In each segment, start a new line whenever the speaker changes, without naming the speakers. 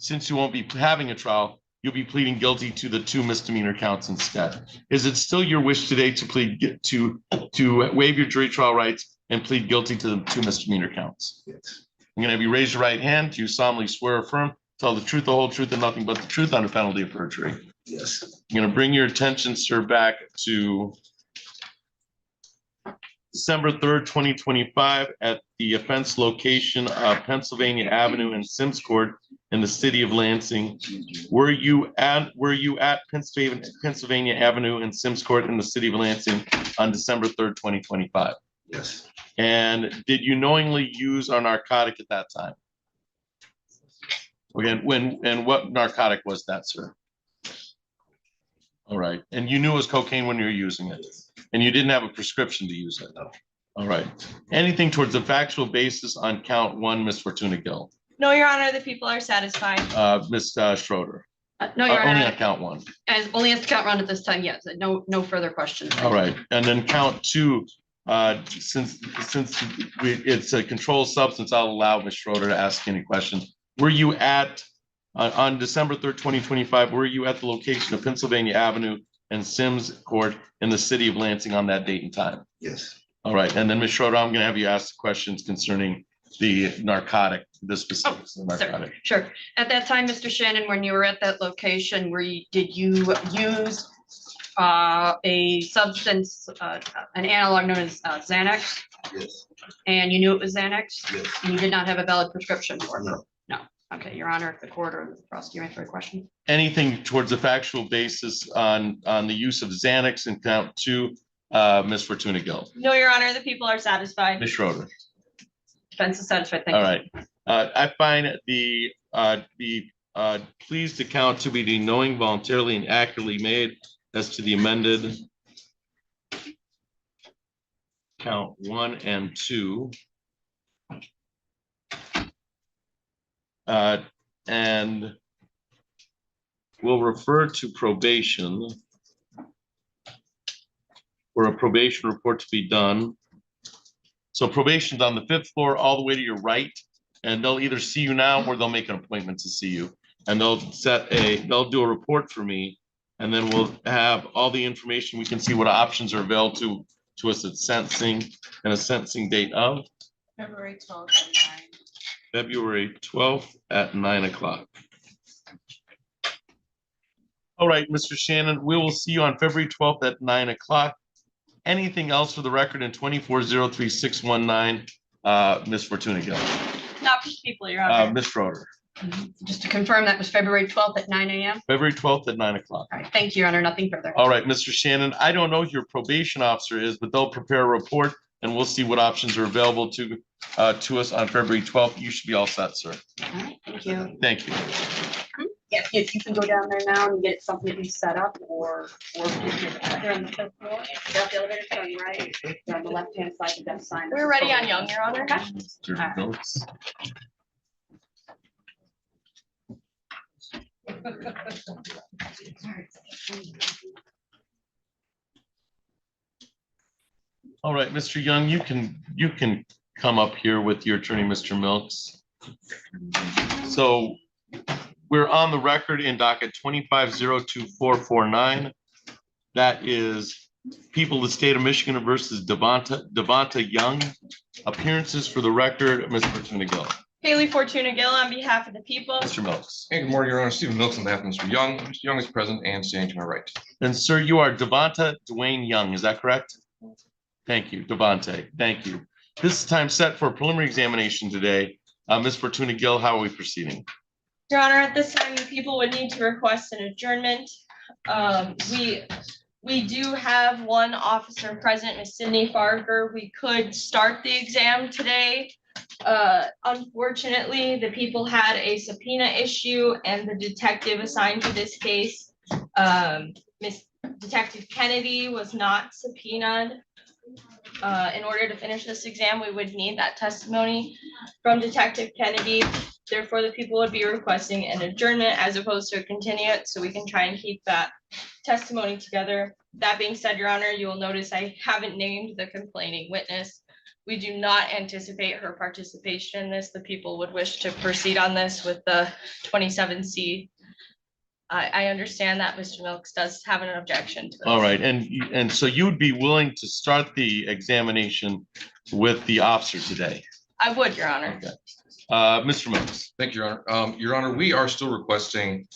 since you won't be having a trial, you'll be pleading guilty to the 2 misdemeanor counts instead. Is it still your wish today to waive your jury trial rights and plead guilty to the 2 misdemeanor counts?
Yes.
I'm going to have you raise your right hand. Do you solemnly swear or affirm tell the truth, the whole truth, and nothing but the truth under penalty of perjury?
Yes.
I'm going to bring your attention, sir, back to December 3rd, 2025 at the offense location of Pennsylvania Avenue and Sims Court in the city of Lansing. Were you at Pennsylvania Avenue and Sims Court in the city of Lansing on December 3rd, 2025?
Yes.
And did you knowingly use a narcotic at that time? Again, and what narcotic was that, sir? All right. And you knew it was cocaine when you were using it, and you didn't have a prescription to use it.
No.
All right. Anything towards the factual basis on count 1, Ms. Fortuna Gill?
No, Your Honor, the people are satisfied.
Ms. Schroeder?
No, Your Honor.
Only on count 1.
As only as to count 1 at this time, yes. No further questions.
All right. And then count 2, since it's a controlled substance, I'll allow Ms. Schroeder to ask any questions. Were you at on December 3rd, 2025, were you at the location of Pennsylvania Avenue and Sims Court in the city of Lansing on that date and time?
Yes.
All right. And then Ms. Schroeder, I'm going to have you ask questions concerning the narcotic, the specifics of the narcotic.
Sure. At that time, Mr. Shannon, when you were at that location, did you use a substance, an analog known as Xanax?
Yes.
And you knew it was Xanax?
Yes.
And you did not have a valid prescription for it?
No.
No. Okay, Your Honor, if the court or the prosecutor may have a question.
Anything towards the factual basis on the use of Xanax in count 2, Ms. Fortuna Gill?
No, Your Honor, the people are satisfied.
Ms. Schroeder?
Defense is satisfied. Thank
All
you.
right. I find the pleas to count to be the knowing, voluntarily, and accurately made as to the amended count 1 and 2. And we'll refer to probation for a probation report to be done. So probation's on the 5th floor all the way to your right, and they'll either see you now or they'll make an appointment to see you. And they'll do a report for me, and then we'll have all the information. We can see what options are available to us at sentencing, and a sentencing date of
February 12th at 9.
February 12th at 9 o'clock. All right, Mr. Shannon, we will see you on February 12th at 9 o'clock. Anything else for the record in 2403619, Ms. Fortuna Gill?
Not for people, Your Honor.
Ms. Schroeder?
Just to confirm, that was February 12th at 9 a.m.?
February 12th at 9 o'clock.
All right, thank you, Your Honor. Nothing further.
All right, Mr. Shannon, I don't know who your probation officer is, but they'll prepare a report and we'll see what options are available to us on February 12th. You should be all set, sir.
All right, thank you.
Thank you.
Yes, you can go down there now and get something to be set up, or they're on the 5th floor. Got the elevator on the right, they're on the left-hand side, the desk sign. We're ready on Young, Your Honor.
Mr. Notes. All right, Mr. Young, you can come up here with your attorney, Mr. Milks. So we're on the record in docket 2502449. That is People of the State of Michigan versus Devonta Young. Appearances for the record, Ms. Fortuna Gill.
Haley Fortuna Gill on behalf of the people.
Mr. Milks.
Hey, good morning, Your Honor. Stephen Milks on behalf of Mr. Young. Mr. Young is present and standing to my right.
And sir, you are Devonta Dwayne Young, is that correct? Thank you, Devonta. Thank you. This is time set for a preliminary examination today. Ms. Fortuna Gill, how are we proceeding?
Your Honor, at this time, the people would need to request an adjournment. We do have one officer present, Ms. Sydney Farger. We could start the exam today. Unfortunately, the people had a subpoena issue and the detective assigned to this case, Miss Detective Kennedy, was not subpoenaed. In order to finish this exam, we would need that testimony from Detective Kennedy. Therefore, the people would be requesting an adjournment as opposed to a continuance, so we can try and keep that testimony together. That being said, Your Honor, you will notice I haven't named the complaining witness. We do not anticipate her participation in this. The people would wish to proceed on this with the 27C. I understand that Mr. Milks does have an objection to this.
All right, and so you would be willing to start the examination with the officer today?
I would, Your Honor.
Okay. Mr. Milks.
Thank you, Your Honor. Your Honor, we are still requesting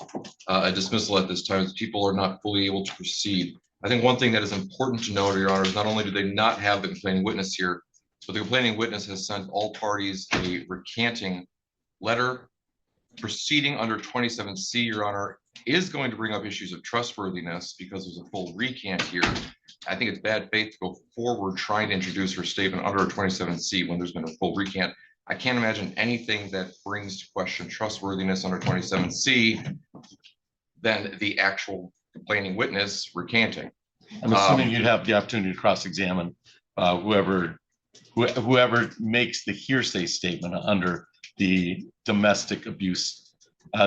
a dismissal at this time, as people are not fully able to proceed. I think one thing that is important to note, Your Honor, is not only do they not have the complaining witness here, but the complaining witness has sent all parties a recanting letter. Proceeding under 27C, Your Honor, is going to bring up issues of trustworthiness because there's a full recant here. I think it's bad faith to go forward trying to introduce her statement under a 27C when there's been a full recant. I can't imagine anything that brings to question trustworthiness under 27C than the actual complaining witness recanting.
I'm assuming you'd have the opportunity to cross-examine whoever makes the hearsay statement under the domestic abuse.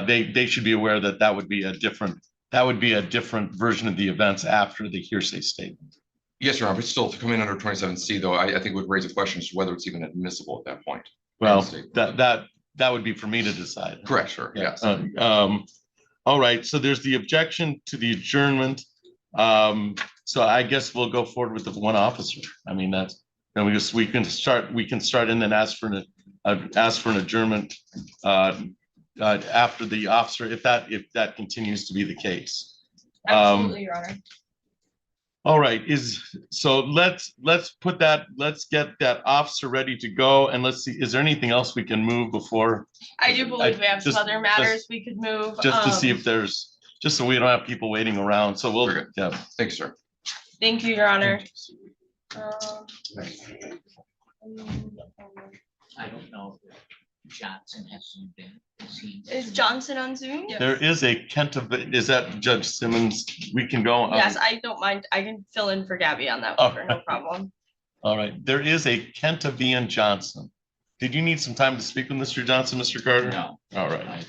They should be aware that that would be a different version of the events after the hearsay statement.
Yes, Your Honor, but still to come in under 27C, though, I think would raise a question as to whether it's even admissible at that point.
Well, that would be for me to decide.
Correct, sir. Yes.
All right, so there's the objection to the adjournment. So I guess we'll go forward with the one officer. I mean, that's, and we can start and then ask for an adjournment after the officer, if that continues to be the case.
Absolutely, Your Honor.
All right, so let's get that officer ready to go, and let's see, is there anything else we can move before?
I do believe we have some other matters we could move.
Just to see if there's, just so we don't have people waiting around, so we'll, yeah.
Thanks, sir.
Thank you, Your Honor.
I don't know if Johnson has zoomed in.
Is Johnson on Zoom?
There is a is that Judge Simmons? We can go.
Yes, I don't mind. I can fill in for Gabby on that one, for no problem.
All right, there is a Kentavian Johnson. Did you need some time to speak with Mr. Johnson, Mr. Carter?
No.
All right.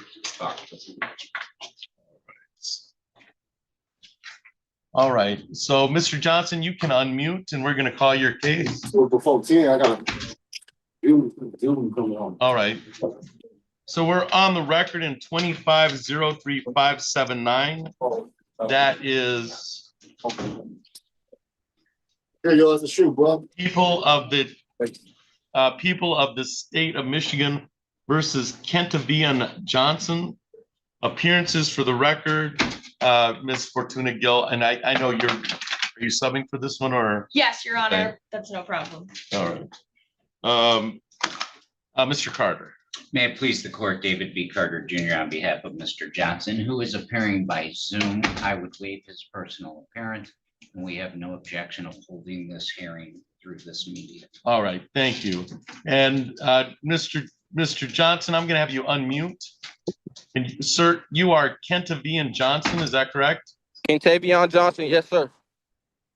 All right, so Mr. Johnson, you can unmute and we're gonna call your case.
Well, before 10, I got you coming on.
All right. So we're on the record in 25-03579. That is
Here you are, the shoe, bro.
people of the state of Michigan versus Kentavian Johnson. Appearances for the record, Ms. Fortuna Gill, and I know are you subbing for this one or?
Yes, Your Honor,
Okay.
that's no problem.
All right. Mr. Carter.
May it please the court, David B. Carter Jr. on behalf of Mr. Johnson, who is appearing by Zoom. I would waive his personal appearance, and we have no objection of holding this hearing through this media.
All right, thank you. And Mr. Johnson, I'm gonna have you unmute. And sir, you are Kentavian Johnson, is that correct?
Kentavian Johnson, yes, sir.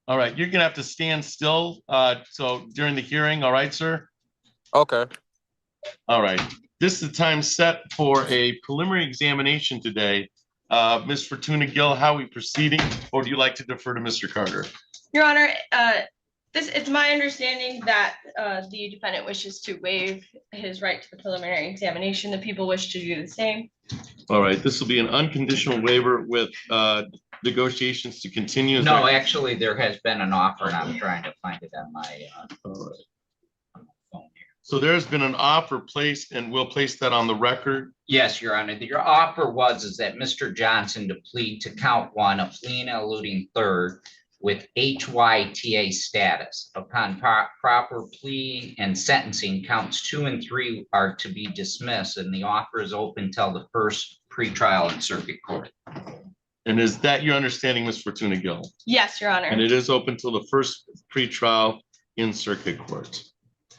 All right, you're gonna have to stand still so during the hearing, all right, sir?
Okay.
All right, this is the time set for a preliminary examination today. Ms. Fortuna Gill, how are we proceeding? Or do you like to defer to Mr. Carter?
Your Honor, it's my understanding that the defendant wishes to waive his right to the preliminary examination. The people wish to do the same.
All right, this will be an unconditional waiver with negotiations to continue. Is
No,
that-
actually, there has been an offer, and I'm trying to find it on my
All right.
phone here.
So there's been an offer placed, and we'll place that on the record.
Yes, Your Honor. Your offer is that Mr. Johnson to plead to count one, a fleeing and eluding third, with HYTA status. Upon proper plea and sentencing, counts 2 and 3 are to be dismissed, and the offer is open till the first pretrial in circuit court.
And is that your understanding, Ms. Fortuna Gill?
Yes, Your Honor.
And it is open till the first pretrial in circuit court,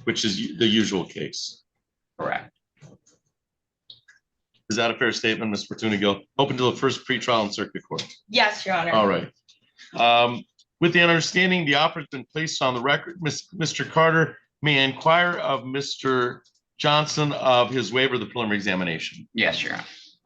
which is the usual case.
Correct.
Is that a fair statement, Ms. Fortuna Gill? Open till the first pretrial in circuit court.
Yes, Your Honor.
All right. With the understanding the offer has been placed on the record, Mr. Carter may inquire of Mr. Johnson of his waiver of the preliminary examination.
Yes, Your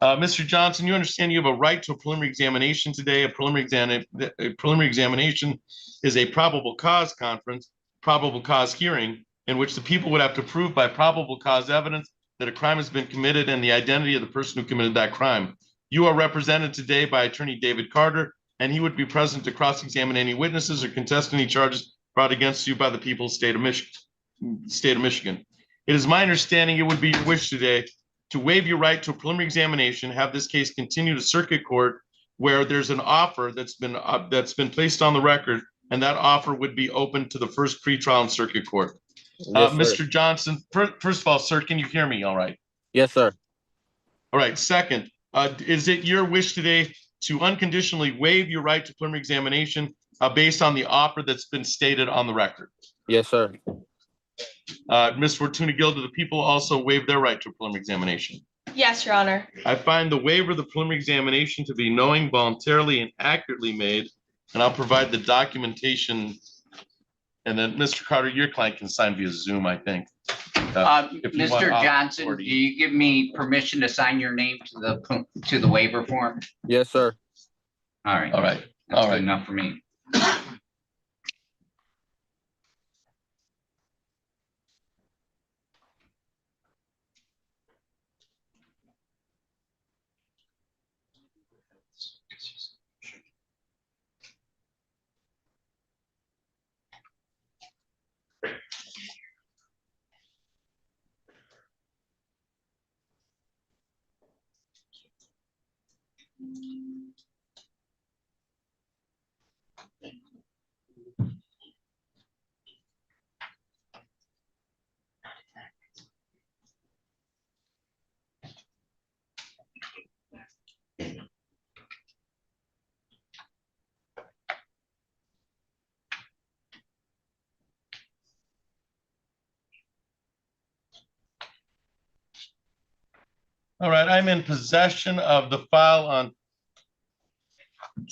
Honor.
Mr. Johnson, you understand you have a right to a preliminary examination today. A preliminary examination is a probable cause conference, probable cause hearing, in which the people would have to prove by probable cause evidence that a crime has been committed and the identity of the person who committed that crime. You are represented today by Attorney David Carter, and he would be present to cross-examine any witnesses or contest any charges brought against you by the people of the state of Michigan. It is my understanding it would be your wish today to waive your right to a preliminary examination, have this case continue to circuit court where there's an offer that's been placed on the record, and that offer would be open to the first pretrial in circuit court.
Yes, sir.
Mr. Johnson, first of all, sir, can you hear me all right?
Yes, sir.
All right. Second, is it your wish today to unconditionally waive your right to preliminary examination based on the offer that's been stated on the record?
Yes, sir.
Ms. Fortuna Gill, do the people also waive their right to a preliminary examination?
Yes, Your Honor.
I find the waiver of the preliminary examination to be knowing, voluntarily, and accurately made, and I'll provide the documentation. And then, Mr. Carter, your client can sign via Zoom, I think. If you want
Mr. Johnson, do
authority.
you give me permission to sign your name to the waiver form?
Yes, sir.
All right.
All right.
That's
All
good
right.
enough for me.
All right, I'm in possession of the file on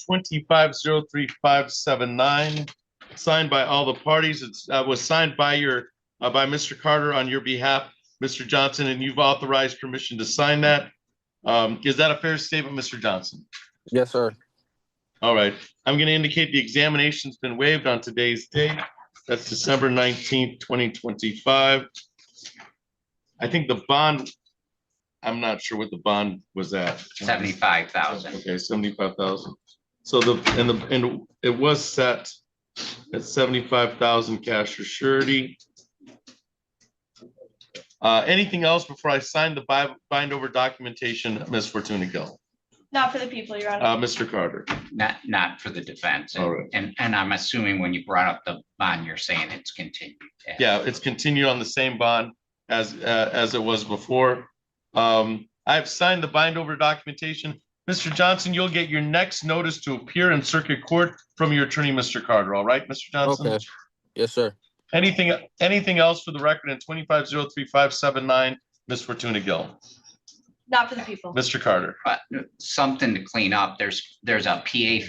2503579, signed by all the parties. It was signed by by Mr. Carter on your behalf, Mr. Johnson, and you've authorized permission to sign that. Is that a fair statement, Mr. Johnson?
Yes, sir.
All right, I'm going to indicate the examination's been waived on today's date. That's December 19th, 2025. I think the bond, I'm not sure what the bond was at.
75,000.
Okay, 75,000. So and it was set at 75,000 cash or surety. Anything else before I sign the bind over documentation, Ms. Fortuna Gill?
Not for the people, Your Honor.
Mr. Carter.
Not for the defense.
All right.
And I'm assuming when you brought up the bond, you're saying it's continued.
Yeah, it's continued on the same bond as it was before. I've signed the bind over documentation. Mr. Johnson, you'll get your next notice to appear in circuit court from your attorney, Mr. Carter. All right, Mr. Johnson?
Okay. Yes, sir.
Anything else for the record in 2503579, Ms. Fortuna Gill?
Not for the people.
Mr. Carter?
Something to clean up. There's a PA.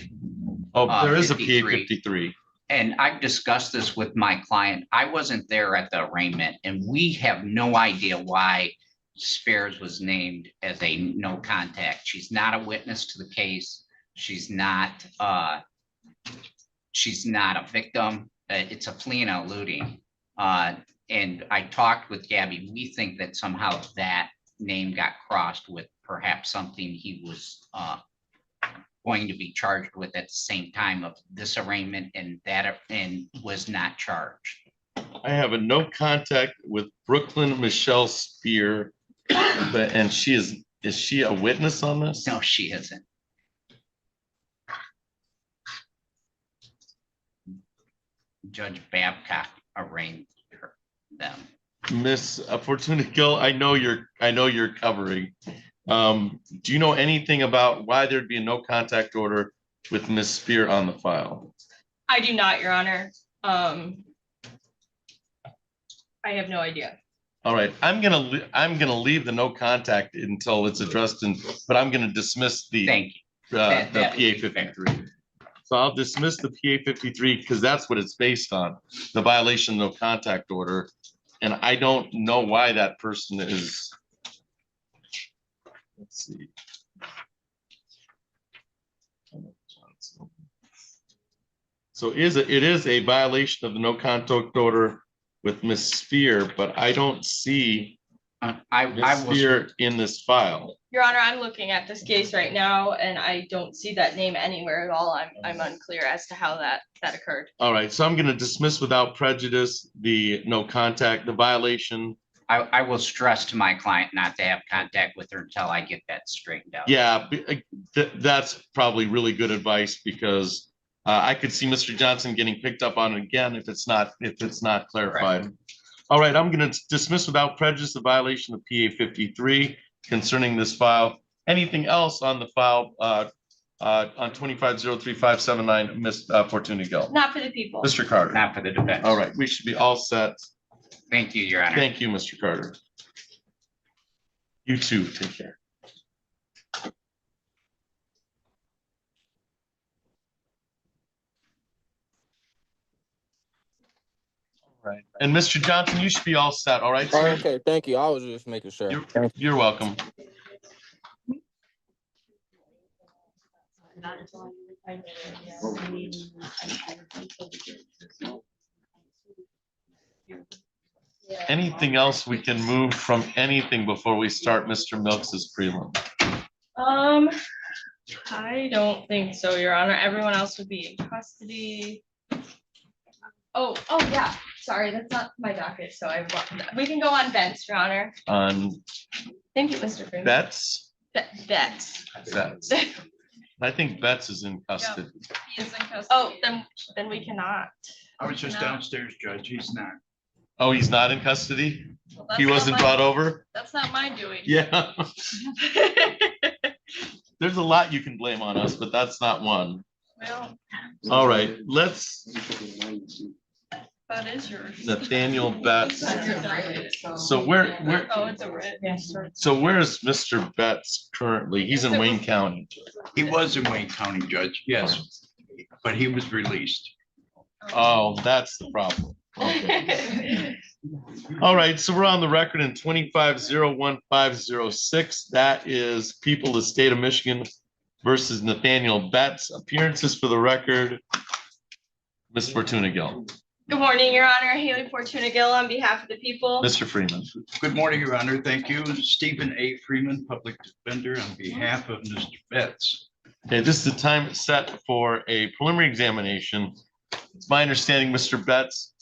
Oh, there is a
53.
PA 53.
And I've discussed this with my client. I wasn't there at the arraignment, and we have no idea why Spears was named as a no contact. She's not a witness to the case. She's not a victim. It's a flee and eluding. And I talked with Gabby. We think that somehow that name got crossed with perhaps something he was going to be charged with at the same time of this arraignment, and was not charged.
I have a no contact with Brooklyn Michelle Spear, and is she a witness on this?
No, she isn't. Judge Babcock arraigned them.
Miss Fortuna Gill, I know you're covering. Do you know anything about why there'd be a no contact order with Miss Spear on the file?
I do not, Your Honor. I have no idea.
All right, I'm gonna leave the no contact until it's addressed, but I'm gonna dismiss the
Thank you.
the
that
PA
would be fair.
53. So I'll dismiss the PA 53 because that's what it's based on, the violation of no contact order. And I don't know why that person is. Let's see. So it is a violation of the no contact order with Miss Spear, but I don't see
I
Miss
was,
Spear in this file.
Your Honor, I'm looking at this case right now and I don't see that name anywhere at all. I'm unclear as to how that occurred.
All right, so I'm gonna dismiss without prejudice the no contact, the violation.
I will stress to my client not to have contact with her until I get that straightened out.
Yeah, that's probably really good advice because I could see Mr. Johnson getting picked up on it again if it's not clarified. All right, I'm gonna dismiss without prejudice the violation of PA 53 concerning this file. Anything else on the file on 2503-579, Ms. Fortuna Gill?
Not for the people.
Mr. Carter?
Not for the defense.
All right, we should be all set.
Thank you, Your Honor.
Thank you, Mr. Carter. You too, take care. Right. And Mr. Johnson, you should be all set, all right, sir?
Okay, thank you. I was just making sure.
You're welcome. Anything else we can move from anything before we start Mr. Milks's prelim?
I don't think so, Your Honor. Everyone else would be in custody. Oh, yeah, sorry, that's not my docket, so we can go on Bets, Your Honor.
On
Thank you, Mr. Freeman.
Betts?
Bets.
Betts. I think Betts is in custody.
Oh, then we cannot.
I was just
No.
downstairs, Judge. He's not.
Oh, he's not in custody?
Well, that's
He
not
wasn't
my-
brought over?
That's not my doing.
Yeah. There's a lot you can blame on us, but that's not one.
Well,
All right, let's,
that is yours.
Nathaniel Betts. So where,
Oh, it's a writ. Yes, sir.
so where is Mr. Betts currently? He's in Wayne County.
He was in Wayne County, Judge, yes, but he was released.
Oh, that's the problem. Okay. All right, so we're on the record in 25-01506. That is People of the State of Michigan versus Nathaniel Betts. Appearances for the record. Ms. Fortuna Gill.
Good morning, Your Honor. Haley Fortuna Gill on behalf of the people.
Mr. Freeman.
Good morning, Your Honor. Thank you. Stephen A. Freeman, Public Defender, on behalf of Mr. Betts.
Okay, this is the time set for a preliminary examination. It's my understanding, Mr. Betts,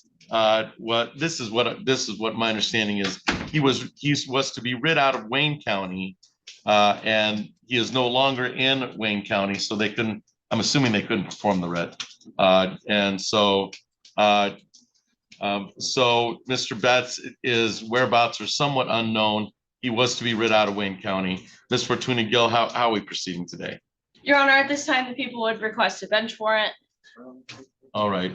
this is what my understanding is. He was to be rid out of Wayne County, and he is no longer in Wayne County, so I'm assuming they couldn't perform the writ. And so Mr. Betts' whereabouts are somewhat unknown. He was to be rid out of Wayne County. Ms. Fortuna Gill, how are we proceeding today?
Your Honor, at this time, the people would request a bench warrant.
All right,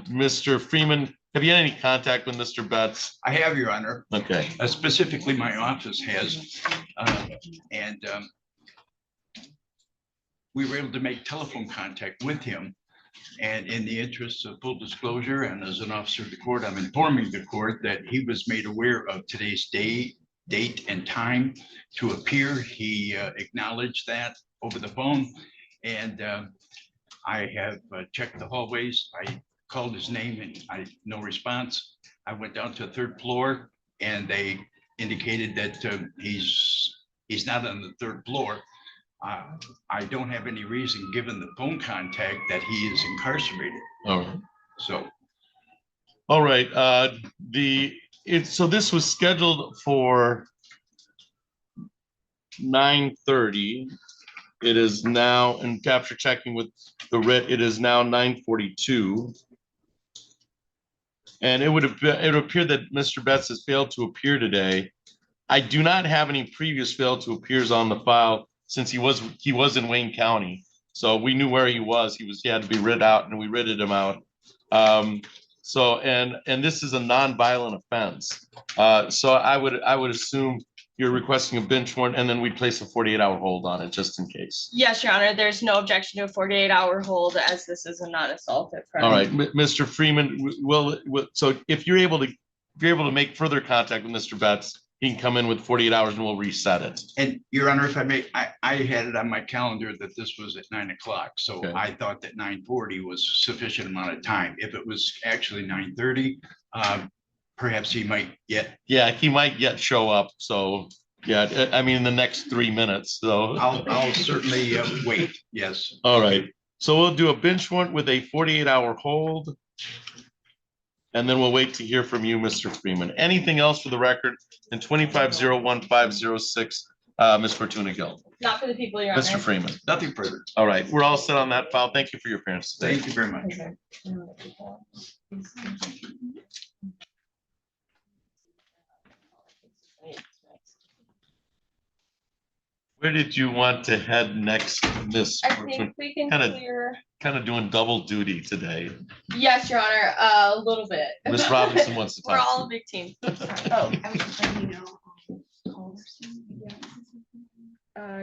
Mr. Freeman, have you had any contact with Mr. Betts?
I have, Your Honor.
Okay,
Specifically, my office has, and we were able to make telephone contact with him. And in the interest of full disclosure, and as an officer of the court, I'm informing the court that he was made aware of today's date and time to appear. He acknowledged that over the phone, and I have checked the hallways. I called his name and no response. I went down to the third floor and they indicated that he's not on the third floor. I don't have any reason, given the phone contact, that he is incarcerated.
all right.
So
All right, so this was scheduled for 9:30. It is now, and after checking with the writ, it is now 9:42. And it would appear that Mr. Betts has failed to appear today. I do not have any previous failed to appears on the file since he was in Wayne County. So we knew where he was. He had to be writ out and we writted him out. So, and this is a non-violent offense. So I would assume you're requesting a bench warrant and then we'd place a 48-hour hold on it just in case.
Yes, Your Honor, there's no objection to a 48-hour hold as this is a non-assaultive crime.
All right, Mr. Freeman, so if you're able to make further contact with Mr. Betts, he can come in with 48 hours and we'll reset it.
And Your Honor, if I may, I had it on my calendar that this was at 9 o'clock. So
Okay.
I thought that 9:40 was sufficient amount of time. If it was actually 9:30, perhaps he might yet,
Yeah, he might yet show up. So, yeah, I mean, in the next 3 minutes, so.
I'll certainly wait, yes.
All right, so we'll do a bench warrant with a 48-hour hold. And then we'll wait to hear from you, Mr. Freeman. Anything else for the record in 25-01506, Ms. Fortuna Gill?
Not for the people, Your
Mr.
Honor.
Freeman.
Nothing further.
All right, we're all set on that file. Thank you for your appearance today.
Thank you very much.
Where did you want to head next, Ms.
I
Fortuna?
think we can
Kinda-
clear,
Kind of doing double duty today.
yes, Your Honor, a little bit.
Ms. Robinson wants to
We're
talk
all
to
a big team.
Oh, I was just letting you know.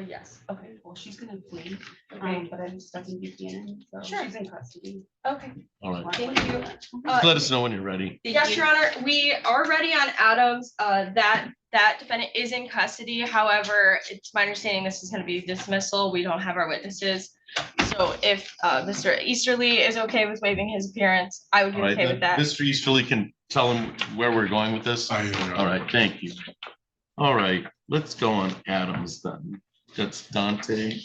Yes, okay,
Well, she's gonna flee,
okay,
but I'm studying Buchanan, so
Sure.
she's in custody.
okay.
All right,
Thank you.
let us know when you're ready.
Yes, Your Honor, we are ready on Adams. That defendant is in custody. However, it's my understanding this is gonna be dismissal. We don't have our witnesses. So if Mr. Easterly is okay with waiving his appearance, I would be
All right,
okay with that.
Mr. Easterly can tell him where we're going with this. All right, thank you. All right, let's go on Adams then. That's Dante.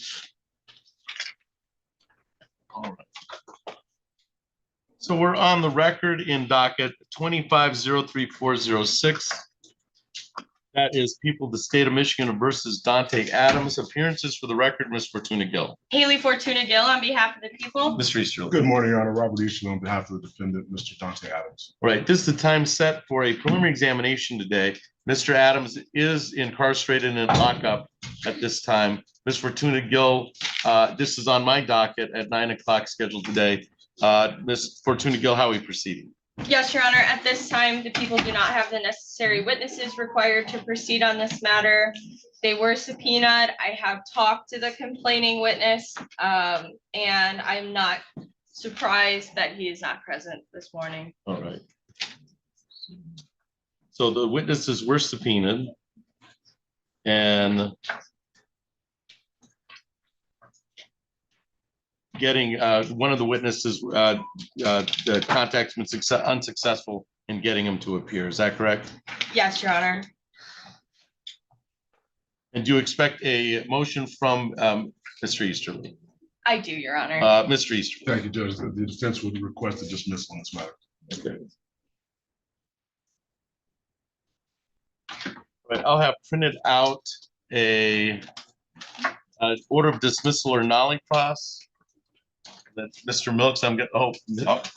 All right. So we're on the record in docket 25-03406. That is people of the state of Michigan versus Dante Adams. Appearances for the record, Ms. Fortuna Gill.
Haley Fortuna Gill on behalf of the people.
Mr. Easterly.
Good morning, Your Honor. Robert Easton on behalf of the defendant, Mr. Dante Adams.
All right, this is the time set for a preliminary examination today. Mr. Adams is incarcerated in lockup at this time. Ms. Fortuna Gill, this is on my docket at 9 o'clock scheduled today. Ms. Fortuna Gill, how are we proceeding?
Yes, Your Honor, at this time, the people do not have the necessary witnesses required to proceed on this matter. They were subpoenaed. I have talked to the complaining witness, and I'm not surprised that he is not present this morning.
All right. So the witnesses were subpoenaed. And getting one of the witnesses, the contact's been unsuccessful in getting him to appear. Is that correct?
Yes, Your Honor.
And do you expect a motion from Mr. Easterly?
I do, Your Honor.
Mr. Easterly.
Thank you, Judge. The defense would request a dismissal on this matter.
Okay. Right, I'll have printed out a order of dismissal or nollie cross. That Mr. Milks, I'm getting, oh,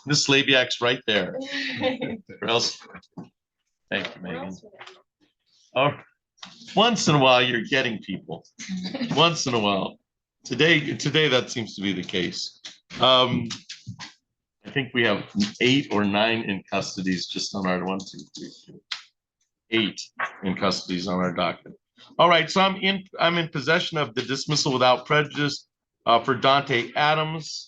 Miss Labiak's right there. Or else, thank you, Megan. Oh, once in a while, you're getting people. Once in a while. Today that seems to be the case. I think we have 8 or 9 in custodies just on our 1, 2, 3, 4. 8 in custodies on our docket. All right, so I'm in possession of the dismissal without prejudice for Dante Adams.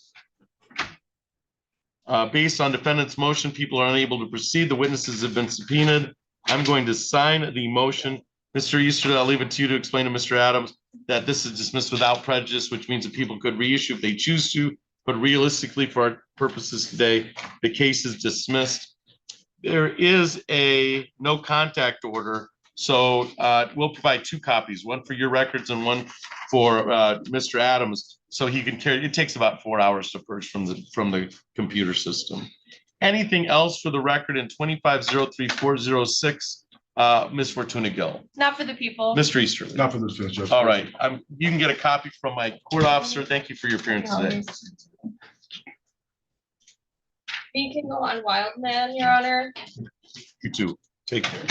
Based on defendant's motion, people are unable to proceed. The witnesses have been subpoenaed. I'm going to sign the motion. Mr. Easterly, I'll leave it to you to explain to Mr. Adams that this is dismissed without prejudice, which means that people could reissue if they choose to, but realistically for our purposes today, the case is dismissed. There is a no contact order, so we'll provide 2 copies, one for your records and one for Mr. Adams, so he can carry. It takes about 4 hours to purge from the computer system. Anything else for the record in 25-03406, Ms. Fortuna Gill?
Not for the people.
Mr. Easterly?
Not for the defense, Judge.
All right, you can get a copy from my court officer. Thank you for your appearance today.
We can go on Wildman, Your Honor.
You too. Take care.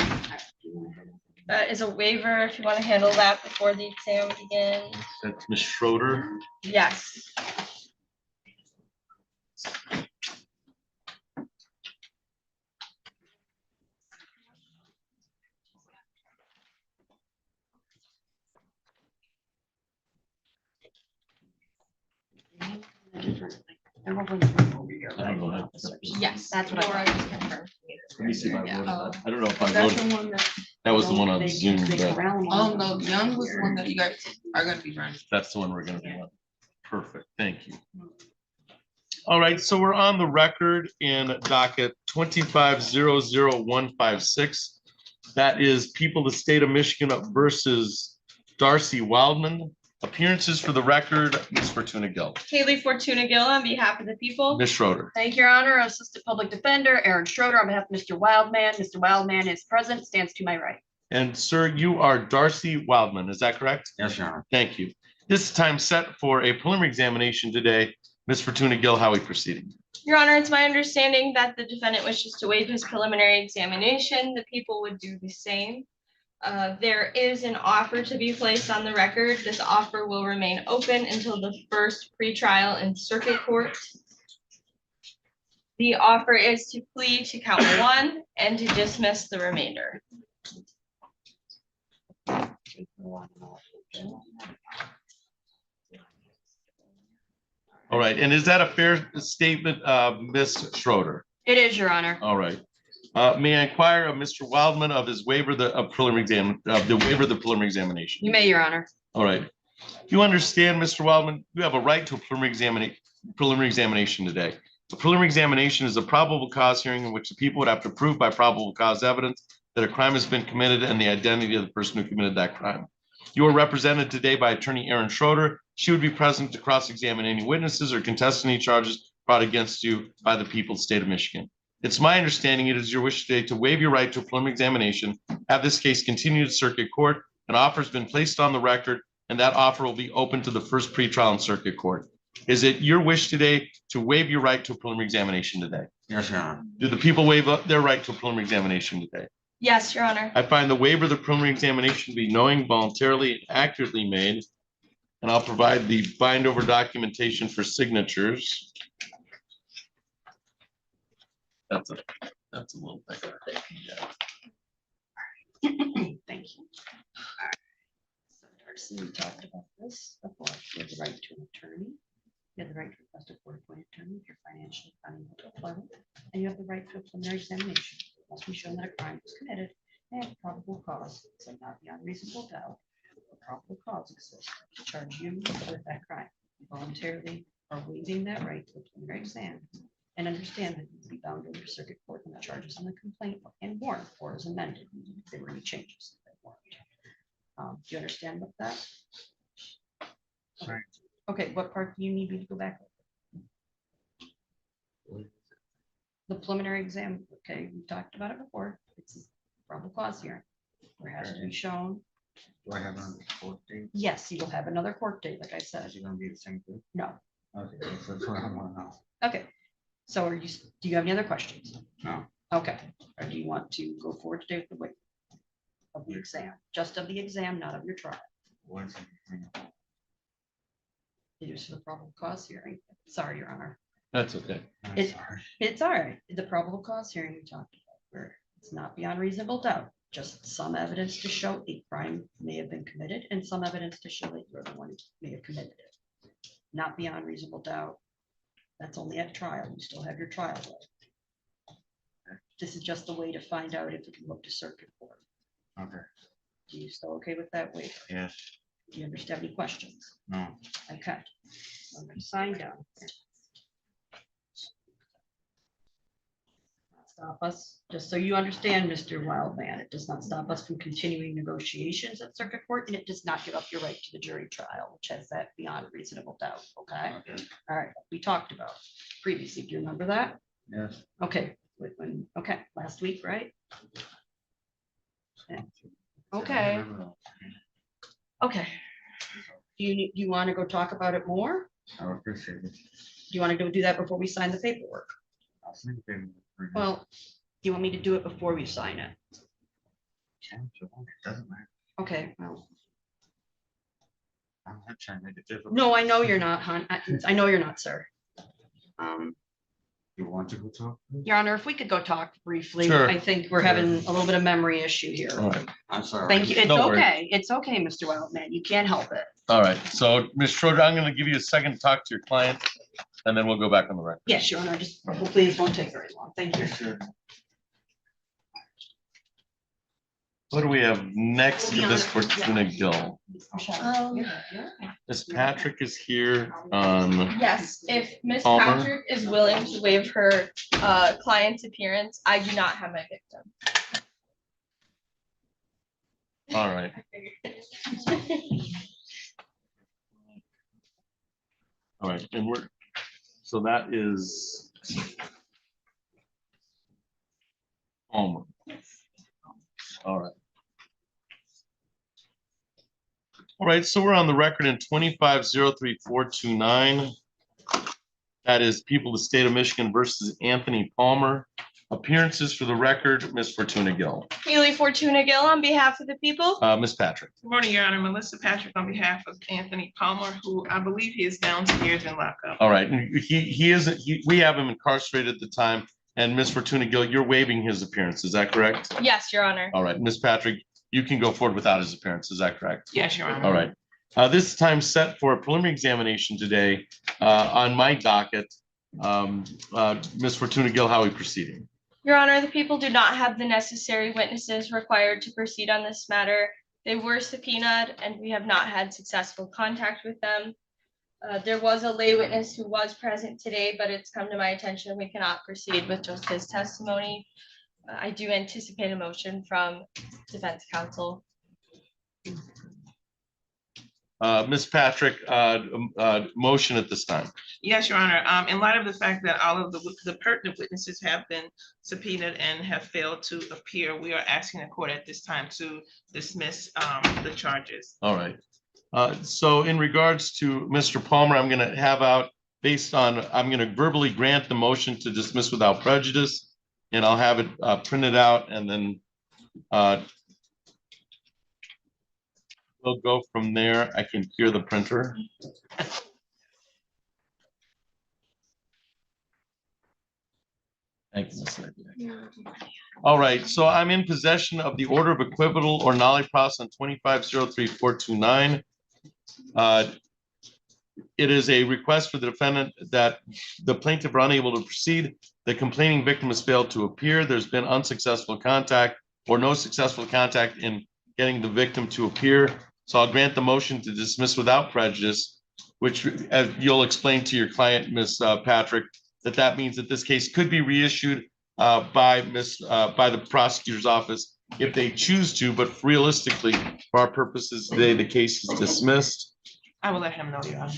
That is a waiver if you want to handle that before the exam begins.
That's Ms. Schroeder.
Yes.
And we're going to come over here,
I don't know.
right?
Yes.
That's what I
Laura
thought.
just confirmed.
Let me see if I
Yeah.
voted. I don't know if I
That's
voted.
the one that.
That was the one on
they-
Zoom,
they
but
corral them
Oh,
all.
no, Young was the one that you guys are gonna be running.
that's the one we're gonna be on. Perfect, thank you. All right, so we're on the record in docket 25-00156. That is People of the State of Michigan versus Darcy Wildman. Appearances for the record, Ms. Fortuna Gill.
Kaylee Fortuna Gill on behalf of the people.
Ms. Schroeder.
Thank you, Your Honor. Assistant Public Defender Aaron Schroeder on behalf of Mr. Wildman. Mr. Wildman is present, stands to my right.
And sir, you are Darcy Wildman, is that correct?
Yes, Your Honor.
Thank you. This time set for a preliminary examination today. Ms. Fortuna Gill, how are we proceeding?
Your Honor, it's my understanding that the defendant wishes to waive his preliminary examination. The people would do the same. There is an offer to be placed on the record. This offer will remain open until the first pretrial in circuit court. The offer is to plead to count one and to dismiss the remainder.
All right, and is that a fair statement, Ms. Schroeder?
It is, Your Honor.
All right. May I inquire of Mr. Wildman of his waiver, the preliminary examination?
You may, Your Honor.
All right. You understand, Mr. Wildman, you have a right to a preliminary examination today. The preliminary examination is a probable cause hearing in which the people would have to prove by probable cause evidence that a crime has been committed and the identity of the person who committed that crime. You are represented today by Attorney Aaron Schroeder. She would be present to cross-examine any witnesses or contest any charges brought against you by the people of the state of Michigan. It's my understanding it is your wish today to waive your right to a preliminary examination, have this case continued to circuit court. An offer has been placed on the record, and that offer will be open to the first pretrial in circuit court. Is it your wish today to waive your right to a preliminary examination today?
Yes, Your Honor.
Do the people waive their right to a preliminary examination today?
Yes, Your Honor.
I find the waiver of the preliminary examination to be knowing, voluntarily, and accurately made. And I'll provide the bind over documentation for signatures. That's a little thing. Yeah.
Thank you. All right. So Darcy, we talked about this before. You have the right to an attorney. You have the right to request a court-appointed attorney if you're financially unable to apply, and you have the right to a preliminary examination. It must be shown that a crime was committed and probable cause, so not beyond reasonable doubt, a probable cause exists to charge you with that crime. You voluntarily are waiving that right to a preliminary exam, and understand that you will be bound under circuit court when the charges on the complaint and warrant or as amended if there were any changes to that warrant. Do you understand about that?
Right.
Okay, what part do you need me to go back? The preliminary exam, okay, we talked about it before. It's a probable cause here. There has to be shown.
Do I have another court date?
Yes, you'll have another court date, like I said.
Is it gonna be the same thing?
No.
Okay, that's what I wanna know.
Okay. So are you, do you have any other questions?
No.
Okay. Or do you want to go forward today with the waiver of the exam, just of the exam, not of your trial?
What's it?
It is for the probable cause hearing. Sorry, Your Honor.
That's okay.
I'm
It-
sorry.
It's all right. The probable cause hearing we talked about, where it's not beyond reasonable doubt, just some evidence to show a crime may have been committed and some evidence to show that you're the one who may have committed it. Not beyond reasonable doubt. That's only at trial. You still have your trial. right? This is just a way to find out if we can look to circuit court.
Okay,
Do you still okay with that waiver?
yes,
Do you understand any questions?
no,
Okay. I'm going to sign down. Not Stop us, just so you understand, Mr. Wildman, it does not stop us from continuing negotiations at circuit court, and it does not give up your right to the jury trial, which has that beyond reasonable doubt, okay?
okay,
All right, we talked about previously, do you remember that?
yes.
Okay, okay, last week, right? Okay. Okay. Do you want to go talk about it more?
I appreciate it.
Do you want to go do that before we sign the paperwork?
I'll send it in.
Well, do you want me to do it before we sign it?
It doesn't matter.
Okay, well,
I'm not trying to make it difficult.
no, I know you're not, hon. I know you're not, sir.
You want to go talk?
Your Honor, if we could go talk briefly,
Sure.
I think we're having a little bit of memory issue here.
All right.
I'm sorry.
Thank you. It's
No worries.
okay. It's okay, Mr. Wildman. You can't help it.
All right. So Ms. Schroeder, I'm going to give you a second to talk to your client and then we'll go back on the record.
Yes, Your Honor, just hopefully it won't take very long. Thank you.
Sure.
What do we have next to Miss Fortuna Gill? Miss Patrick is here on,
Yes, if Miss
Palmer?
Patrick is willing to waive her client's appearance, I do not have my victim.
all right. All right, and so that is Palmer. All right. All right, so we're on the record in 25-03429. That is People of the State of Michigan versus Anthony Palmer. Appearances for the record, Miss Fortuna Gill.
Keely Fortuna Gill on behalf of the people.
Miss Patrick.
Good morning, Your Honor. Melissa Patrick on behalf of Anthony Palmer, who I believe he is downstairs in lockup.
All right, and we have him incarcerated at the time, and Miss Fortuna Gill, you're waiving his appearance, is that correct?
Yes, Your Honor.
All right, Miss Patrick, you can go forward without his appearance, is that correct?
Yes, Your Honor.
All right. This time set for a preliminary examination today on my docket. Ms. Fortuna Gill, how are we proceeding?
Your Honor, the people do not have the necessary witnesses required to proceed on this matter. They were subpoenaed and we have not had successful contact with them. There was a lay witness who was present today, but it's come to my attention we cannot proceed with just his testimony. I do anticipate a motion from defense counsel.
Ms. Patrick, motion at this time.
Yes, Your Honor. In light of the fact that all of the pertinent witnesses have been subpoenaed and have failed to appear, we are asking the court at this time to dismiss the charges.
All right. So in regards to Mr. Palmer, I'm going to have out I'm going to verbally grant the motion to dismiss without prejudice, and I'll have it printed out, and then we'll go from there. I can hear the printer. Thank you, Ms. Lydia. All right, so I'm in possession of the order of acquittal or nollie pros on 25-03429. It is a request for the defendant that the plaintiff are unable to proceed. The complaining victim has failed to appear. There's been unsuccessful contact or no successful contact in getting the victim to appear. So I'll grant the motion to dismiss without prejudice, which, as you'll explain to your client, Ms. Patrick, that means that this case could be reissued by the prosecutor's office if they choose to, but realistically, for our purposes today, the case is dismissed.
I will let him know, Your Honor.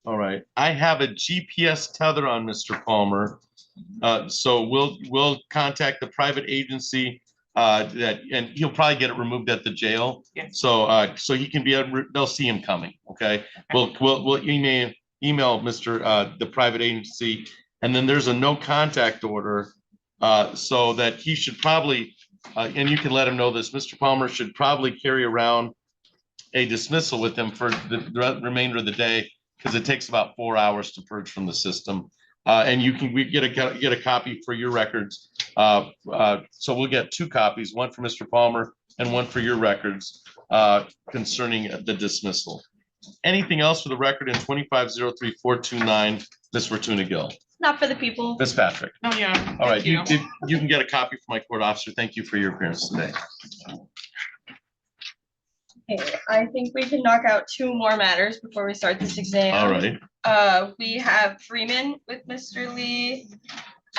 All right, I have a GPS tether on Mr. Palmer. So we'll contact the private agency and he'll probably get it removed at the jail.
Yes.
So he can they'll see him coming. Okay. We'll email the private agency, and then there's a no contact order so that he should probably and you can let him know this, Mr. Palmer should probably carry around a dismissal with him for the remainder of the day, because it takes about 4 hours to purge from the system. And we get a copy for your records. So we'll get 2 copies, one for Mr. Palmer and one for your records concerning the dismissal. Anything else for the record in 25-03429, Ms. Fortuna Gill?
Not for the people.
Ms. Patrick?
No, Your Honor.
All right,
Thank
you can get a copy from my court officer. Thank you for your appearance today.
Okay, I think we can knock out 2 more matters before we start this exam.
All right.
We have Freeman with Mr. Lee,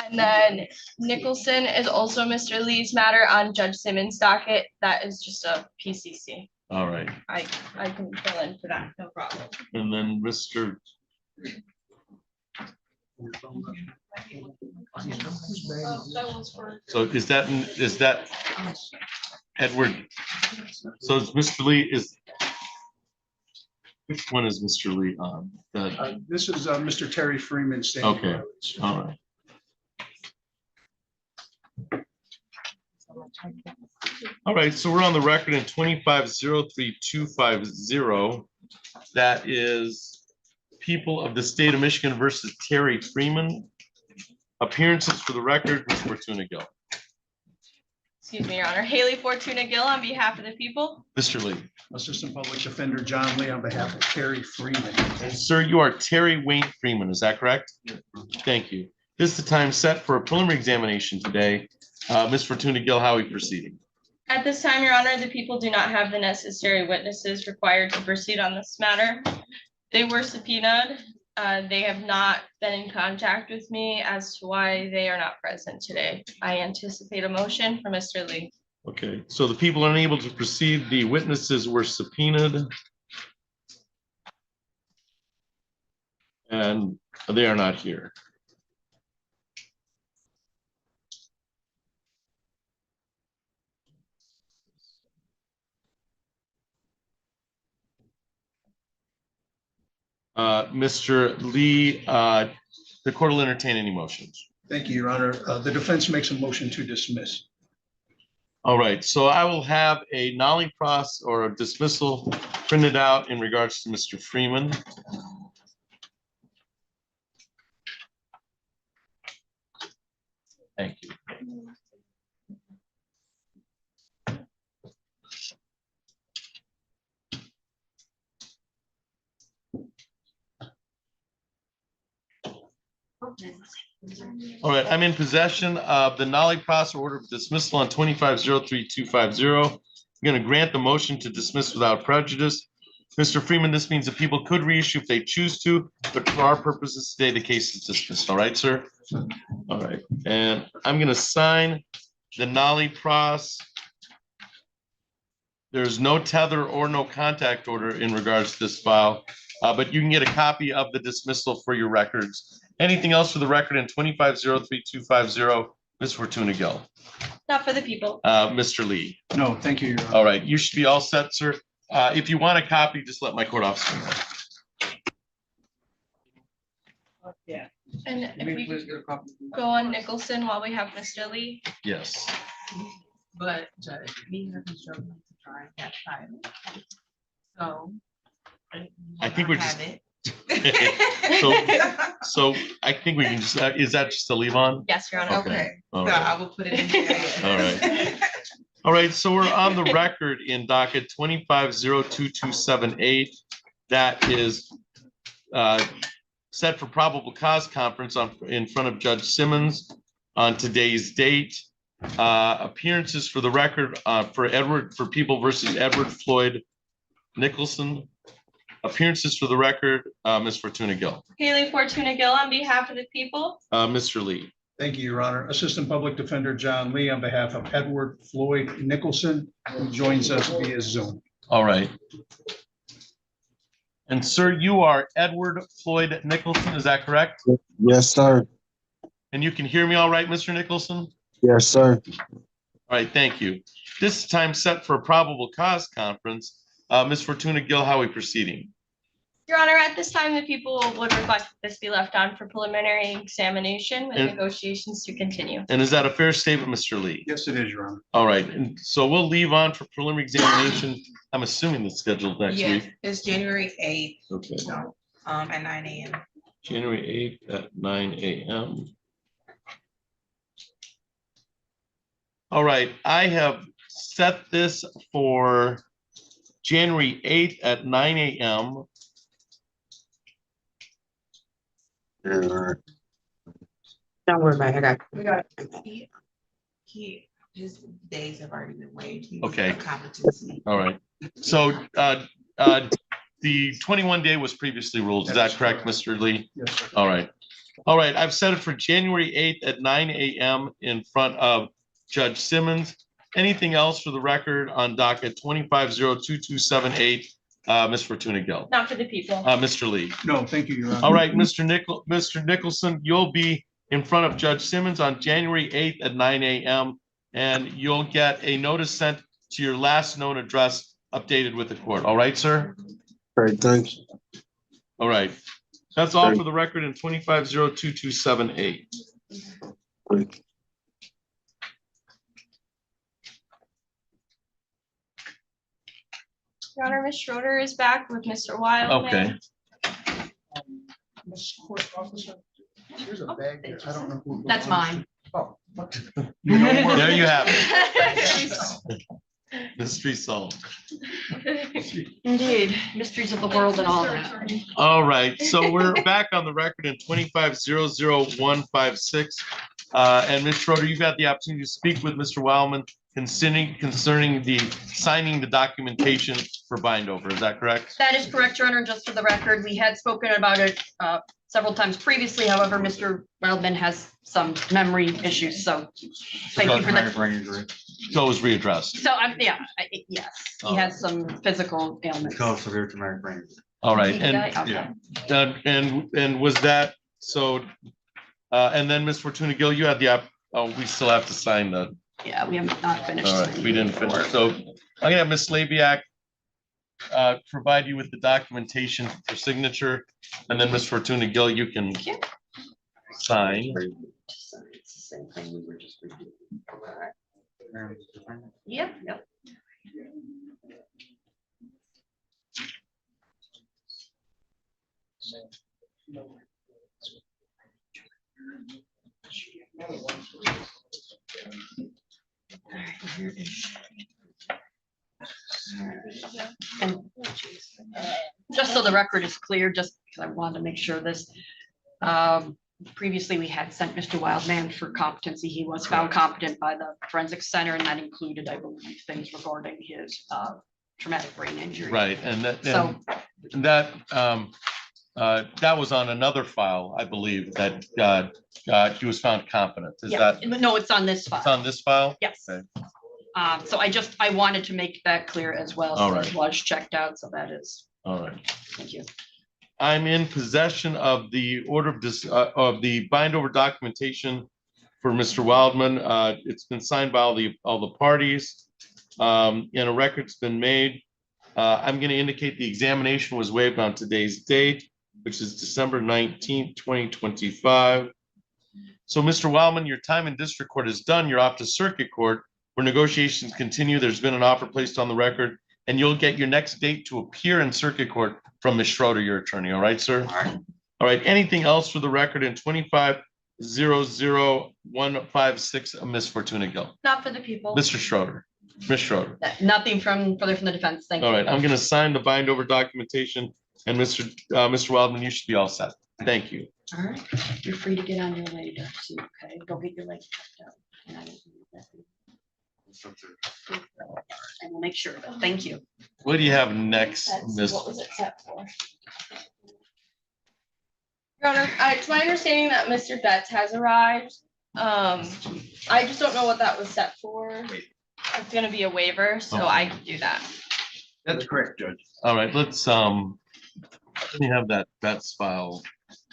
and then Nicholson is also Mr. Lee's matter on Judge Simmons' docket. That is just a PCC.
All right.
I can fill in for that, no problem.
And then Mr. So is that Edward? So is Mr. Lee which one is Mr. Lee on?
This is Mr. Terry Freeman. Standing
Okay.
Roads.
All right. All right, so we're on the record in 25-03250. That is People of the State of Michigan versus Terry Freeman. Appearances for the record, Ms. Fortuna Gill.
excuse me, Your Honor, Haley Fortuna Gill on behalf of the people.
Mr. Lee.
Assistant Public Defender John Lee on behalf of Terry Freeman.
And sir, you are Terry Wayne Freeman, is that correct? Thank you. This is the time set for a preliminary examination today. Ms. Fortuna Gill, how are we proceeding?
At this time, Your Honor, the people do not have the necessary witnesses required to proceed on this matter. They were subpoenaed. They have not been in contact with me as to why they are not present today. I anticipate a motion for Mr. Lee.
Okay, so the people are unable to proceed. The witnesses were subpoenaed. And they are not here. Mr. Lee, the court will entertain any motions.
Thank you, Your Honor. The defense makes a motion to dismiss.
All right, so I will have a nollie pros or a dismissal printed out in regards to Mr. Freeman. Thank you. All right, I'm in possession of the nollie pros order of dismissal on 25-03-250. I'm going to grant the motion to dismiss without prejudice. Mr. Freeman, this means that people could reissue if they choose to, but for our purposes today, the case is dismissed. All right, sir? All right, and I'm going to sign the nollie pros. There's no tether or no contact order in regards to this file, but you can get a copy of the dismissal for your records. Anything else for the record in 25-03-250, Ms. Fortuna Gill?
Not for the people.
Mr. Lee?
No, thank you, Your Honor.
All right, you should be all set, sir. If you want a copy, just let my court officer know.
Yeah.
And if we go on Nicholson while we have Mr. Lee.
Yes.
But Judge, we have been struggling to find that title. So.
I think we're just-
it.
So I think we can just, is that just a leave on?
Yes, Your Honor.
Okay. All
So
right.
I will put it in there.
All right. All right, so we're on the record in docket 25-02278. That is set for probable cause conference in front of Judge Simmons on today's date. Appearances for the record for People versus Edward Floyd Nicholson. Appearances for the record, Ms. Fortuna Gill.
Haley Fortuna Gill on behalf of the people.
Mr. Lee.
Thank you, Your Honor. Assistant Public Defender John Lee on behalf of Edward Floyd Nicholson, who joins us via Zoom.
All right. And sir, you are Edward Floyd Nicholson, is that correct?
Yes, sir.
And you can hear me all right, Mr. Nicholson?
Yes, sir.
All right, thank you. This time set for a probable cause conference. Ms. Fortuna Gill, how are we proceeding?
Your Honor, at this time, the people would request that this be left on for preliminary examination with
And-
negotiations to continue.
And is that a fair statement, Mr. Lee?
Yes, it is, Your Honor.
All right, and so we'll leave on for preliminary examination. I'm assuming it's scheduled next
Yes,
week.
it's January 8th,
Okay,
at 9 a.m.
January 8th at 9 a.m. All right, I have set this for January 8th at 9 a.m.
Yeah.
Don't worry about it. We got. His days have already been waived. He was
Okay.
a competency.
All right, so the 21 day was previously ruled. Is that correct, Mr. Lee?
Yes, sir.
All right. All right, I've set it for January 8th at 9 a.m. in front of Judge Simmons. Anything else for the record on docket 25-02278, Ms. Fortuna Gill?
Not for the people.
Mr. Lee?
No, thank you, Your Honor.
All right, Mr. Nicholson, you'll be in front of Judge Simmons on January 8th at 9 a.m. and you'll get a notice sent to your last known address updated with the court. All right, sir?
Great, thanks.
All right. That's all for the record in 25-02278.
Great.
Your Honor, Ms. Schroeder is back with Mr. Wild.
Okay.
Ms. Court Officer, here's a bag there. I don't know who.
That's mine.
Oh. You know where-
There you have it. Mystery solved.
Indeed, mysteries of the world and all that.
All right, so we're back on the record in 25-00156. And Ms. Schroeder, you've had the opportunity to speak with Mr. Wildman concerning the signing the documentation for bind over. Is that correct?
That is correct, Your Honor. Just for the record, we had spoken about it several times previously. However, Mr. Wildman has some memory issues, so thank you for that.
So it was readdressed.
So yes, he has some physical ailments.
Cause severe traumatic brain injury.
All right,
Okay.
and was that so? And then Ms. Fortuna Gill, you had the we still have to sign the.
Yeah, we have not finished.
All right,
signing
we didn't finish. So I'm gonna have Ms. Slaviak provide you with the documentation for signature, and then Ms. Fortuna Gill, you can sign.
It's the same thing we were just reviewing. Yep. And just so the record is clear, just because I wanted to make sure this, previously we had sent Mr. Wildman for competency. He was found competent by the forensic center, and that included, I believe, things regarding his traumatic brain injury.
Right, and that,
So-
and that that was on another file, I believe, that he was found competent. Is
Yeah,
that,
no, it's on this
it's
file.
on this file?
Yes.
Okay.
So I wanted to make that clear as well.
All
So
right.
it was checked out, so that is,
All right.
thank you.
I'm in possession of the order of this, of the bind over documentation for Mr. Wildman. It's been signed by all the parties. And a record's been made. I'm going to indicate the examination was waived on today's date, which is December 19th, 2025. So Mr. Wildman, your time in district court is done. You're off to circuit court where negotiations continue. There's been an offer placed on the record, and you'll get your next date to appear in circuit court from Ms. Schroeder, your attorney. All right, sir?
All right.
All right. Anything else for the record in 25-00156, Ms. Fortuna Gill?
Not for the people.
Mr. Schroeder, Ms. Schroeder.
Nothing further from the defense. Thank you.
All right, I'm going to sign the bind over documentation, and Mr. Wildman, you should be all set. Thank you.
All right, you're free to get on your way, Darcy, okay? Go get your leg checked out. And I will do that. And we'll make sure of it. Thank you.
What do you have next,
That's,
Miss?
what was it set for? Your Honor, it's my understanding that Mr. Betts has arrived. I just don't know what that was set for. It's gonna be a waiver, so I can do that.
That's correct, Judge.
All right, let me have that file.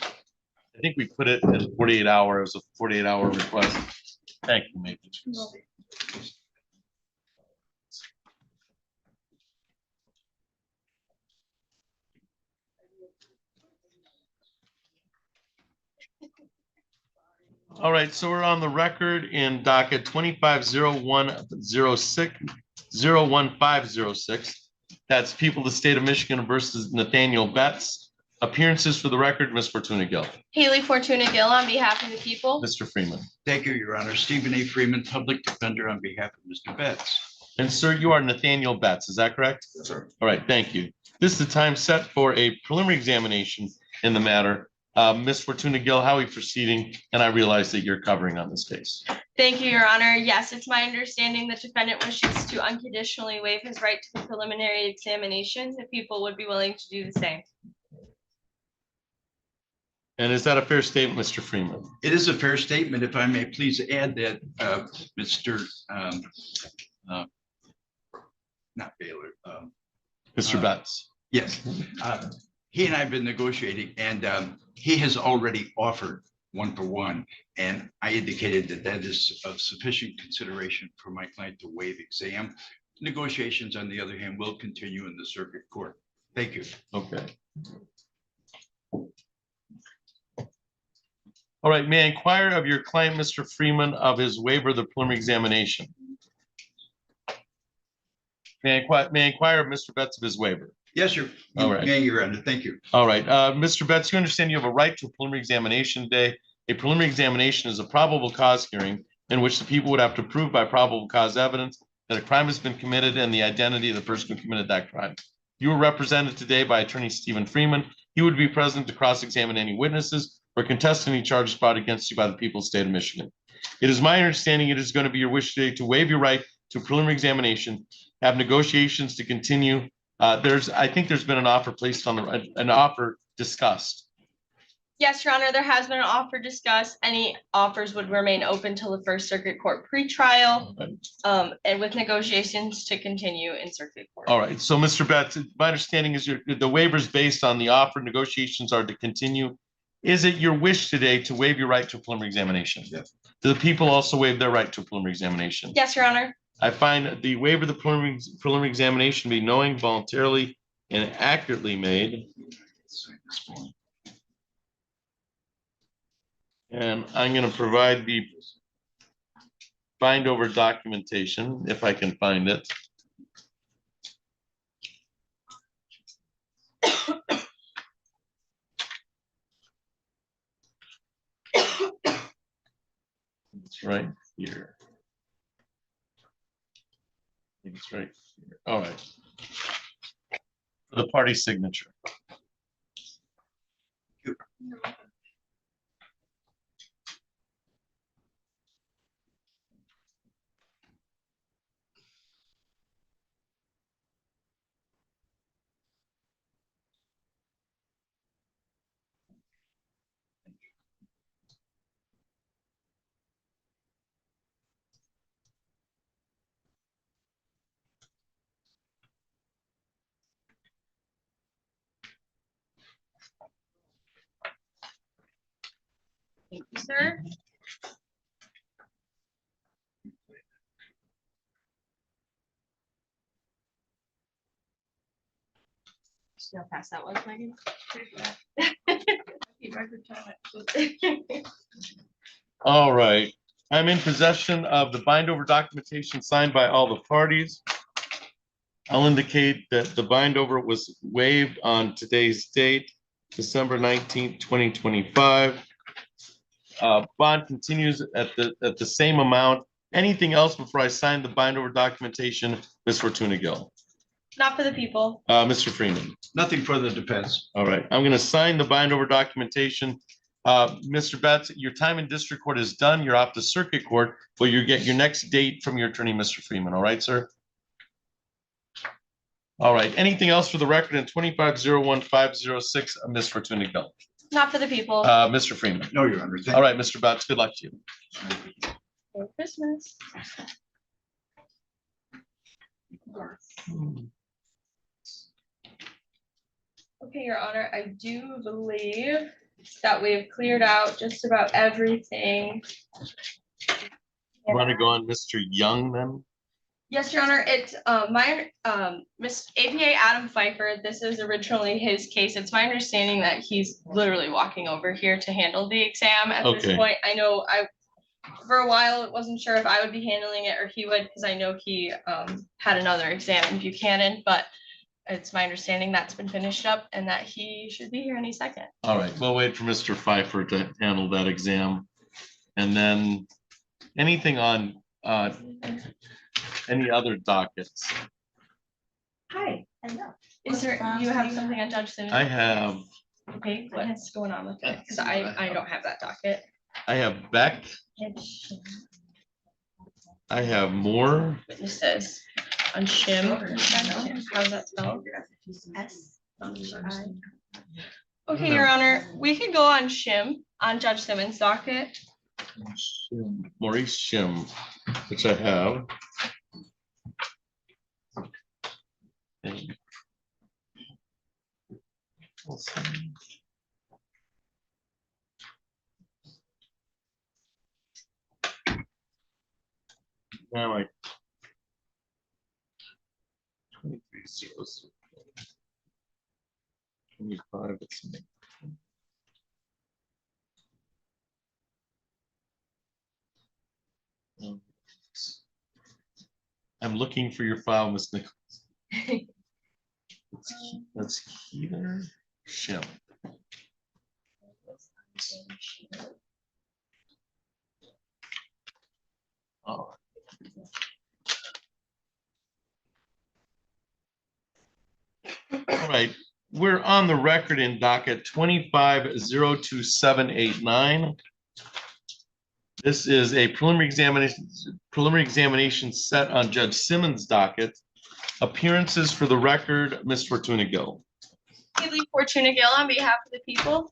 I think we put it in 48 hours, a 48-hour request. Thank you, Major. All right, so we're on the record in docket 25-0106-01506. That's People of the State of Michigan versus Nathaniel Betts. Appearances for the record, Ms. Fortuna Gill.
Haley Fortuna Gill on behalf of the people.
Mr. Freeman.
Thank you, Your Honor. Stephen A. Freeman, Public Defender on behalf of Mr. Betts.
And sir, you are Nathaniel Betts, is that correct?
Yes, sir.
All right, thank you. This is the time set for a preliminary examination in the matter. Ms. Fortuna Gill, how are we proceeding? And I realize that you're covering on this case.
Thank you, Your Honor. Yes, it's my understanding the defendant wishes to unconditionally waive his right to the preliminary examination. If people would be willing to do the same.
And is that a fair statement, Mr. Freeman?
It is a fair statement. If I may please add that Mr. Not Baylor.
Mr. Betts.
Yes, he and I have been negotiating, and he has already offered 1-for-1. And I indicated that that is of sufficient consideration for my client to waive exam. Negotiations, on the other hand, will continue in the circuit court. Thank you.
Okay. All right, may I inquire of your client, Mr. Freeman, of his waiver of the preliminary examination? May I inquire of Mr. Betts of his waiver?
Yes, sir.
All right.
May, Your Honor. Thank you.
All right, Mr. Betts, you understand you have a right to a preliminary examination today. A preliminary examination is a probable cause hearing in which the people would have to prove by probable cause evidence that a crime has been committed and the identity of the person who committed that crime. You were represented today by Attorney Stephen Freeman. He would be present to cross-examine any witnesses or contest any charges brought against you by the people of the state of Michigan. It is my understanding it is going to be your wish today to waive your right to preliminary examination, have negotiations to continue. I think there's been an offer placed on an offer discussed.
Yes, Your Honor, there has been an offer discussed. Any offers would remain open till the First Circuit Court pretrial, and with negotiations to continue in circuit court.
All right, so Mr. Betts, my understanding is the waiver is based on the offer, negotiations are to continue. Is it your wish today to waive your right to a preliminary examination?
Yes.
Do the people also waive their right to a preliminary examination?
Yes, Your Honor.
I find the waiver of the preliminary examination be knowing, voluntarily, and accurately made. And I'm going to provide the bind over documentation if I can find it. It's right here. I think it's right here. All right. The party signature.
Thank you, sir. Just gonna pass that one, Megan.
All right. I'm in possession of the bind over documentation signed by all the parties. I'll indicate that the bind over was waived on today's date, December 19th, 2025. Bond continues at the same amount. Anything else before I sign the bind over documentation, Ms. Fortuna Gill?
Not for the people.
Mr. Freeman?
Nothing for the defense.
All right, I'm gonna sign the bind over documentation. Mr. Betts, your time in district court is done. You're off to circuit court, but you get your next date from your attorney, Mr. Freeman. All right, sir? All right, anything else for the record in 25-01-506, Ms. Fortuna Gill?
Not for the people.
Mr. Freeman?
No, Your Honor. Thank
All right, Mr. Betts, good luck to you.
Merry Christmas. Okay, Your Honor, I do believe that we've cleared out just about everything.
You want to go on Mr. Young then?
Yes, Your Honor, it's Miss APA Adam Pfeiffer. This is originally his case. It's my understanding that he's literally walking over here to handle the exam at this
Okay.
point. I know for a while, wasn't sure if I would be handling it or he would, because I know he had another exam in Buchanan, but it's my understanding that's been finished up and that he should be here any second.
All right, we'll wait for Mr. Pfeiffer to handle that exam. And then anything on any other dockets?
Hi, hello.
Is there, you have something on Judge Simmons?
I have
Okay, what's going on with it? Because I don't have that docket.
Beck, I have Moore,
Witnesses on Shim. How's that spelled?
S.
Okay, Your Honor, we could go on Shim, on Judge Simmons' docket.
Maurice Shim, which I have. And- Now I 23 25. It's I'm looking for your file, Ms. Nichols. That's Heather Shim. Oh. All right, we're on the record in docket 25-02789. This is a preliminary examination set on Judge Simmons' docket. Appearances for the record, Ms. Fortuna Gill.
Haley Fortuna Gill on behalf of the people.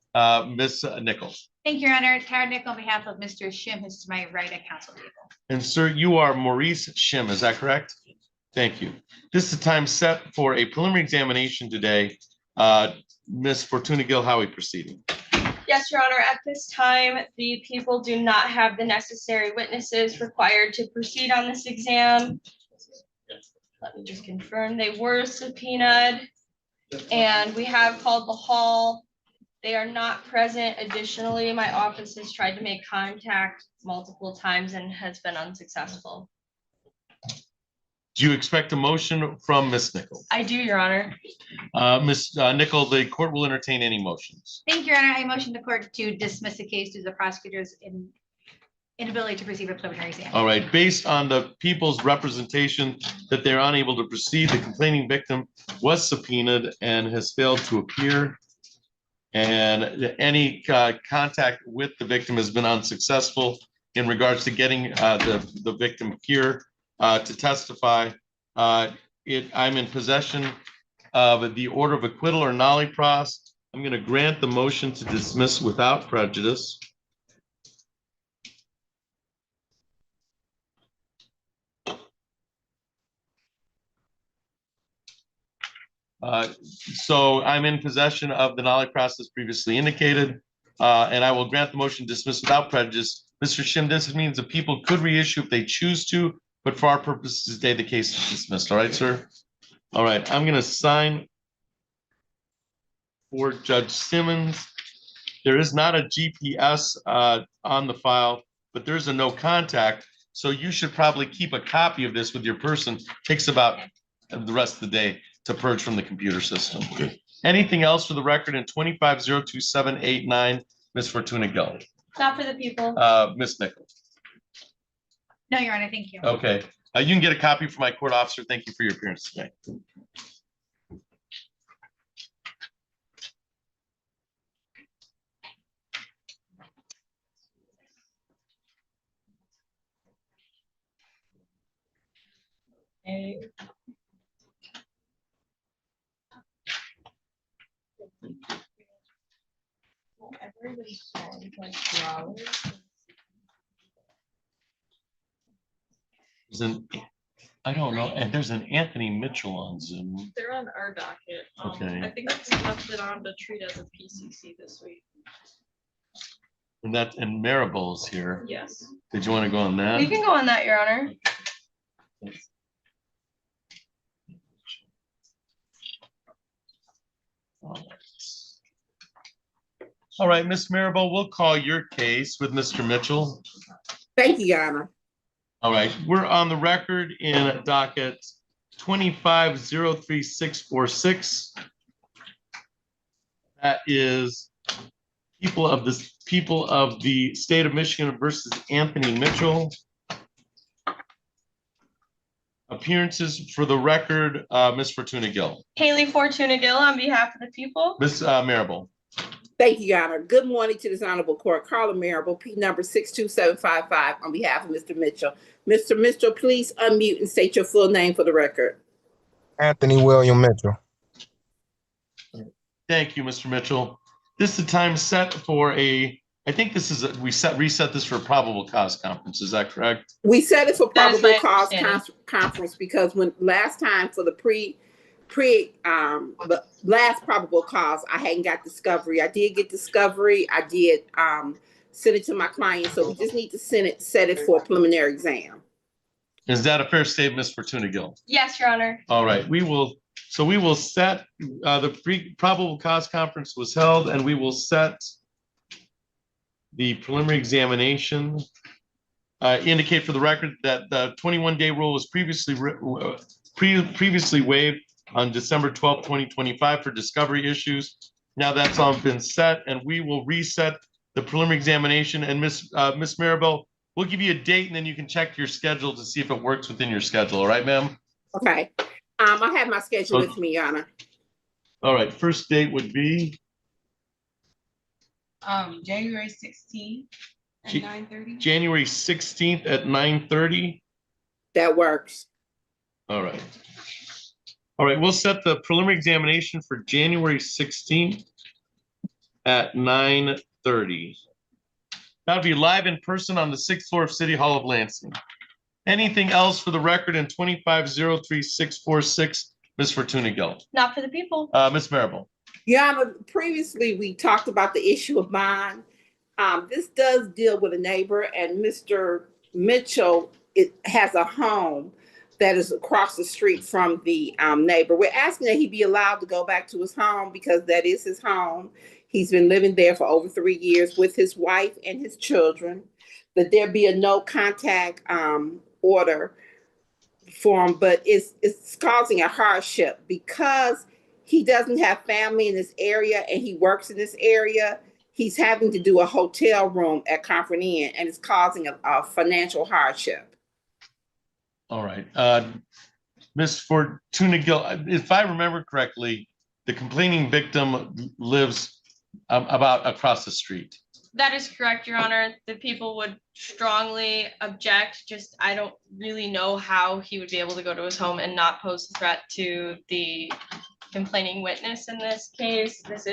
Ms. Nichols.
Thank you, Your Honor. Tara Nick on behalf of Mr. Shim, who's to my right at council table.
And sir, you are Maurice Shim, is that correct? Thank you. This is the time set for a preliminary examination today. Ms. Fortuna Gill, how are we proceeding?
Yes, Your Honor, at this time, the people do not have the necessary witnesses required to proceed on this exam. Let me just confirm, they were subpoenaed and we have called the hall. They are not present. Additionally, my office has tried to make contact multiple times and has been unsuccessful.
Do you expect a motion from Ms. Nichols?
I do, Your Honor.
Ms. Nichols, the court will entertain any motions.
Thank you, Your Honor. I motion the court to dismiss the case due to the prosecutor's inability to proceed with preliminary exam.
All right, based on the people's representation that they're unable to proceed, the complaining victim was subpoenaed and has failed to appear. And any contact with the victim has been unsuccessful in regards to getting the victim here to testify. I'm in possession of the order of acquittal or nollie pros. I'm going to grant the motion to dismiss without prejudice. So I'm in possession of the nollie process previously indicated, and I will grant the motion to dismiss without prejudice. Mr. Shim, this means the people could reissue if they choose to, but for our purposes today, the case is dismissed. All right, sir? All right, I'm going to sign for Judge Simmons. There is not a GPS on the file, but there's a no contact. So you should probably keep a copy of this with your person. Takes about the rest of the day to purge from the computer system. Anything else for the record in 25-02789, Ms. Fortuna Gill?
Not for the people.
Ms. Nichols.
No, Your Honor, thank you.
Okay, you can get a copy from my court officer. Thank you for your appearance today. I don't know, and there's an Anthony Mitchell on Zoom.
They're on our docket.
Okay.
I think it's left it on to treat as a PCC this week.
And Maribel's here.
Yes.
Did you want to go on that?
You can go on that, Your Honor.
All right, Miss Maribel, we'll call your case with Mr. Mitchell.
Thank you, Your Honor.
All right, we're on the record in docket 25-03646. That is people of the state of Michigan versus Anthony Mitchell. Appearances for the record, Ms. Fortuna Gill.
Haley Fortuna Gill on behalf of the people.
Ms. Maribel.
Thank you, Your Honor. Good morning to this honorable court. Carla Maribel, P number 62755 on behalf of Mr. Mitchell. Mr. Mitchell, please unmute and state your full name for the record.
Anthony William Mitchell.
Thank you, Mr. Mitchell. This is the time set for I think this is, reset this for a probable cause conference. Is that correct?
We set it for probable cause conference because when last time for the the last probable cause, I hadn't got discovery. I did get discovery. I did send it to my client. So we just need to set it for a preliminary exam.
Is that a fair statement, Ms. Fortuna Gill?
Yes, Your Honor.
All right, we will set the probable cause conference was held, and we will set the preliminary examination. Indicate for the record that the 21-day rule was previously waived on December 12th, 2025 for discovery issues. Now that's all been set, and we will reset the preliminary examination. And Miss Maribel, we'll give you a date, and then you can check your schedule to see if it works within your schedule. All right, ma'am?
Okay. I have my schedule with me, Your Honor.
All right, first date would be
January 16th at
Ja-
9:30.
January 16th at 9:30.
That works.
All right. All right, we'll set the preliminary examination for January 16th at 9:30. That'll be live in person on the 6th floor of City Hall of Lansing. Anything else for the record in 2503-646, Ms. Fortuna Gill?
Not for the people.
Ms. Marable?
Your Honor, previously we talked about the issue of bond. This does deal with a neighbor, and Mr. Mitchell, it has a home that is across the street from the neighbor. We're asking that he be allowed to go back to his home because that is his home. He's been living there for over 3 years with his wife and his children. That there be a no contact order for him, but it's causing a hardship because he doesn't have family in this area and he works in this area. He's having to do a hotel room at Comfort Inn, and it's causing a financial hardship.
All right. Ms. Fortuna Gill, if I remember correctly, the complaining victim lives about across the street.
That is correct, Your Honor. The people would strongly object. Just, I don't really know how he would be able to go to his home and not pose a threat to the complaining witness in this case. This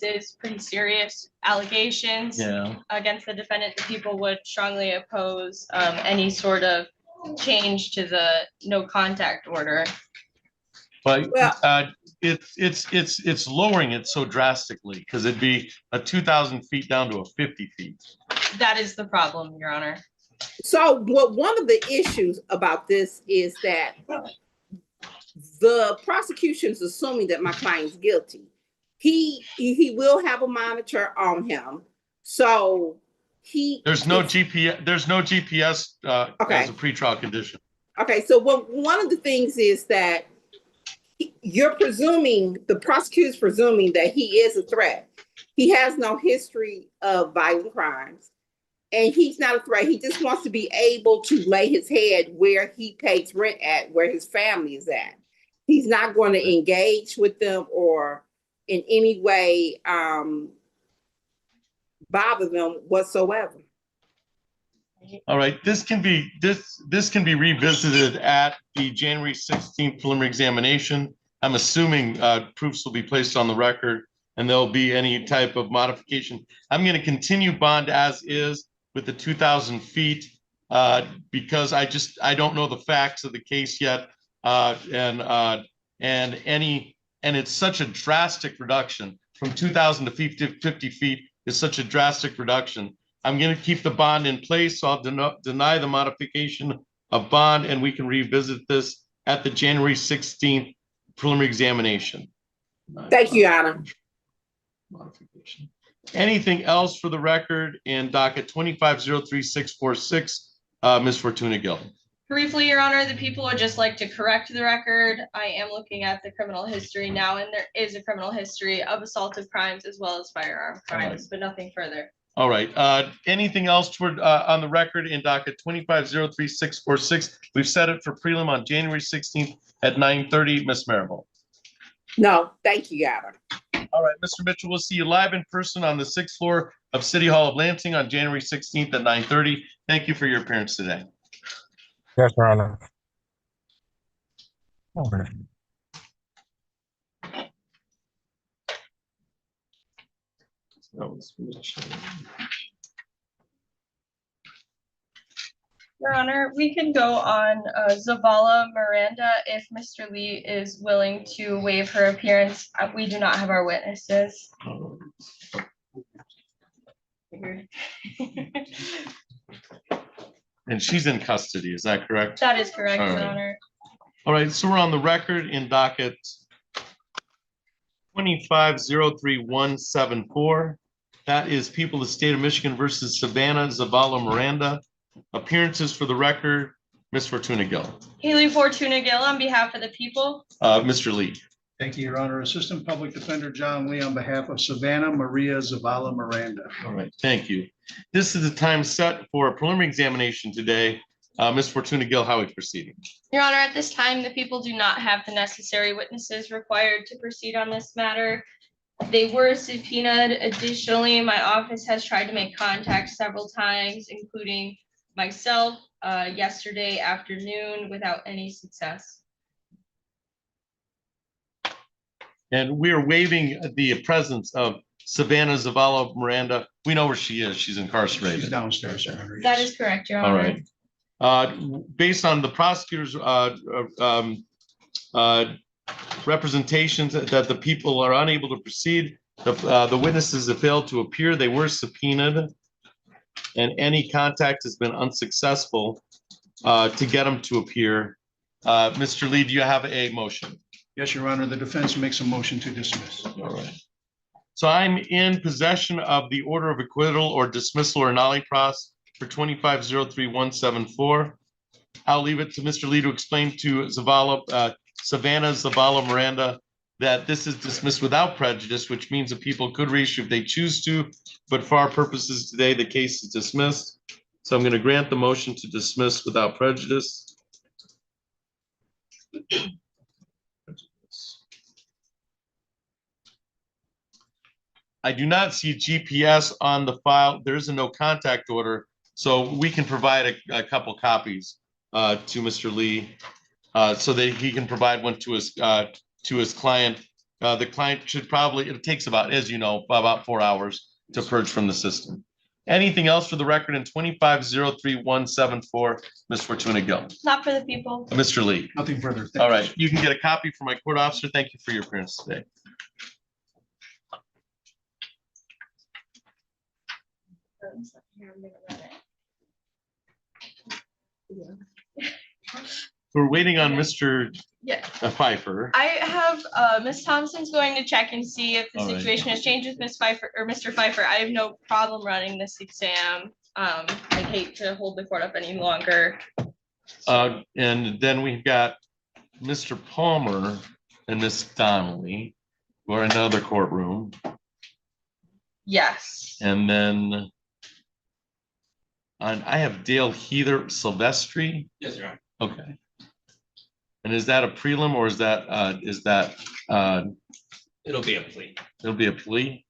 is pretty serious allegations against the defendant. The people would strongly oppose any sort of change to the no contact order.
But it's lowering it so drastically because it'd be a 2,000 feet down to a 50 feet.
That is the problem, Your Honor.
So one of the issues about this is that the prosecution is assuming that my client's guilty. He will have a monitor on him. So
there's no GPS as a pretrial condition.
Okay, so one of the things is that you're presuming, the prosecutor's presuming that he is a threat. He has no history of violent crimes, and he's not a threat. He just wants to be able to lay his head where he pays rent at, where his family is at. He's not going to engage with them or in any way bother them whatsoever.
All right, this can be revisited at the January 16th preliminary examination. I'm assuming proofs will be placed on the record and there'll be any type of modification. I'm going to continue bond as is with the 2,000 feet because I don't know the facts of the case yet, and it's such a drastic reduction from 2,000 to 50 feet is such a drastic reduction. I'm going to keep the bond in place, so I'll deny the modification of bond, and we can revisit this at the January 16th preliminary examination.
Thank you, Your Honor.
Modification. Anything else for the record in docket 2503-646, Ms. Fortuna Gill?
Briefly, Your Honor, the people would just like to correct the record. I am looking at the criminal history now, and there is a criminal history of assaultive crimes as well as firearm crimes, but nothing further.
All right. Anything else toward on the record in docket 2503-646? We've set it for prelim on January 16th at 9:30. Ms. Marable?
No, thank you, Your Honor.
All right, Mr. Mitchell, we'll see you live in person on the 6th floor of City Hall of Lansing on January 16th at 9:30. Thank you for your appearance today.
Yes, Your Honor. Okay.
Your Honor, we can go on Zavala Miranda if Mr. Lee is willing to waive her appearance. We do not have our witnesses.
And she's in custody, is that correct?
That is correct,
All
Your
right.
Honor.
All right, so we're on the record in docket 2503-174. That is People of the State of Michigan versus Savannah Zavala Miranda. Appearances for the record, Ms. Fortuna Gill.
Haley Fortuna Gill on behalf of the people.
Mr. Lee.
Thank you, Your Honor. Assistant Public Defender John Lee on behalf of Savannah Maria Zavala Miranda.
All right, thank you. This is the time set for a preliminary examination today Ms. Fortuna Gill, how are we proceeding?
Your Honor, at this time, the people do not have the necessary witnesses required to proceed on this matter. They were subpoenaed. Additionally, my office has tried to make contact several times, including myself, yesterday afternoon without any success.
And we are waiving the presence of Savannah Zavala Miranda. We know where she is. She's incarcerated.
She's downstairs, Your Honor.
That
yes.
is correct, Your
All
Honor.
right. Based on the prosecutor's representations that the people are unable to proceed, the witnesses have failed to appear. They were subpoenaed, and any contact has been unsuccessful to get them to appear. Mr. Lee, do you have a motion?
Yes, Your Honor, the defense makes a motion to dismiss.
All right. So I'm in possession of the order of acquittal or dismissal or nollie-pros for 25-03-174. I'll leave it to Mr. Lee to explain to Savannah Zavala Miranda that this is dismissed without prejudice, which means that people could reissue if they choose to, but for our purposes today, the case is dismissed. So I'm going to grant the motion to dismiss without prejudice. I do not see GPS on the file. There is a no contact order, so we can provide a couple copies to Mr. Lee so that he can provide one to his client. The client should probably, it takes about, as you know, about 4 hours to purge from the system. Anything else for the record in 25-03-174, Ms. Fortuna Gill?
Not for the people.
Mr. Lee?
Nothing further. Thank
All
you.
right, you can get a copy from my court officer. Thank you for your appearance today. We're waiting on Mr.
Yeah.
Pfeiffer.
I have, Ms. Thompson's going to check and see if the
All right.
situation has changed with Ms. Pfeiffer or Mr. Pfeiffer. I have no problem running this exam. I hate to hold the court up any longer.
And then we've got Mr. Palmer and Miss Donnelly, who are in another courtroom.
Yes.
And then I have Dale Heather Silvestri.
Yes, Your Honor.
Okay. And is that a prelim or is that
It'll be a plea.
it'll be a plea?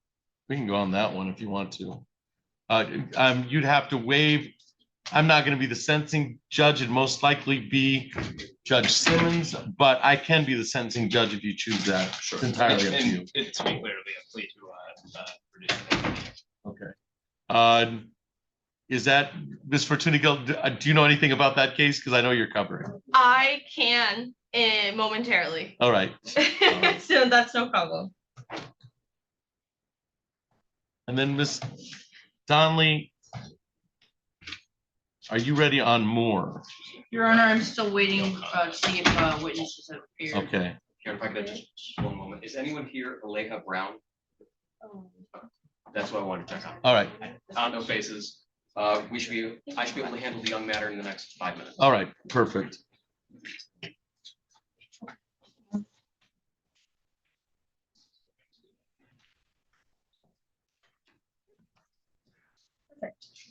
We can go on that one if you want to. You'd have to waive. I'm not going to be the sentencing judge. It'd most likely be Judge Simmons, but I can be the sentencing judge if you choose that.
Sure.
It's entirely up to you.
It, to be clear, it'll be a plea to
Okay. Is that, Ms. Fortuna Gill, do you know anything about that case? Because I know you're covering.
I can momentarily.
All right.
So that's no problem.
And then Ms. Donnelly, are you ready on Moore?
Your Honor, I'm still waiting to see if witnesses have appeared.
Okay.
Karen, if I could just one moment. Is anyone here Aleha Brown? That's what I wanted to check on.
All right.
No faces. I should be able to handle the young matter in the next 5 minutes.
All right. Perfect.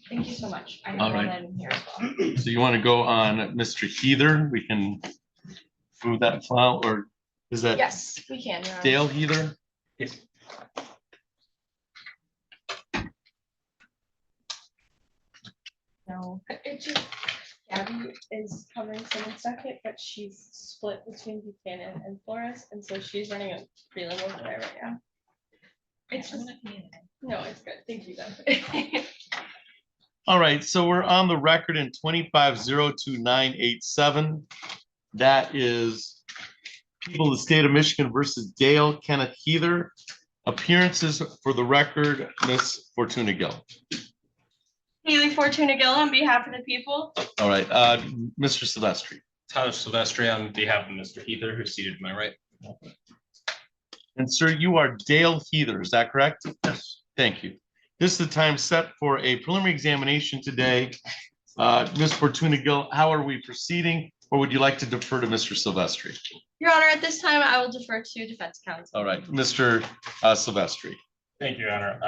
Thank you so much. I
All
have
right.
that in here as well.
So you want to go on Mr. Heather? We can move that file, or is that
Yes, we can. Your Honor.
Dale Heather?
Yes.
No, it just, Gabby is covering someone's second, but she's split between Buchanan and Flores, and so she's running a prelim over there right now. It's just, no, it's good. Thank you though.
All right, so we're on the record in 25-02-987. That is people of the state of Michigan versus Dale Kenneth Heather. Appearances for the record, Miss Fortuna Gill.
Haley Fortuna Gill on behalf of the people.
All right, Mr. Silvestri.
Tyler Silvestri on behalf of Mr. Heather, who's seated to my right.
And sir, you are Dale Heather, is that correct? Yes. Thank you. This is the time set for a preliminary examination today. Ms. Fortuna Gill, how are we proceeding? Or would you like to defer to Mr. Silvestri?
Your Honor, at this time, I will defer to defense counsel.
All right, Mr. Silvestri.
Thank you, Your Honor.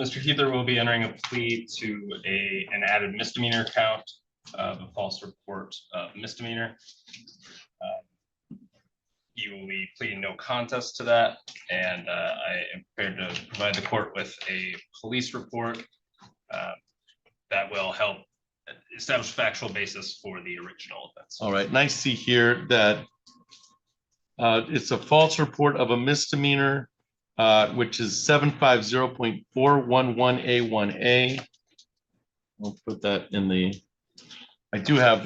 Mr. Heather will be entering a plea to an added misdemeanor count of a false report misdemeanor. You will be pleading no contest to that, and I am prepared to provide the court with a police report that will help establish factual basis for the original offense.
All right, and I see here that it's a false report of a misdemeanor, which is 750.411A1A. I'll put that in the, I do have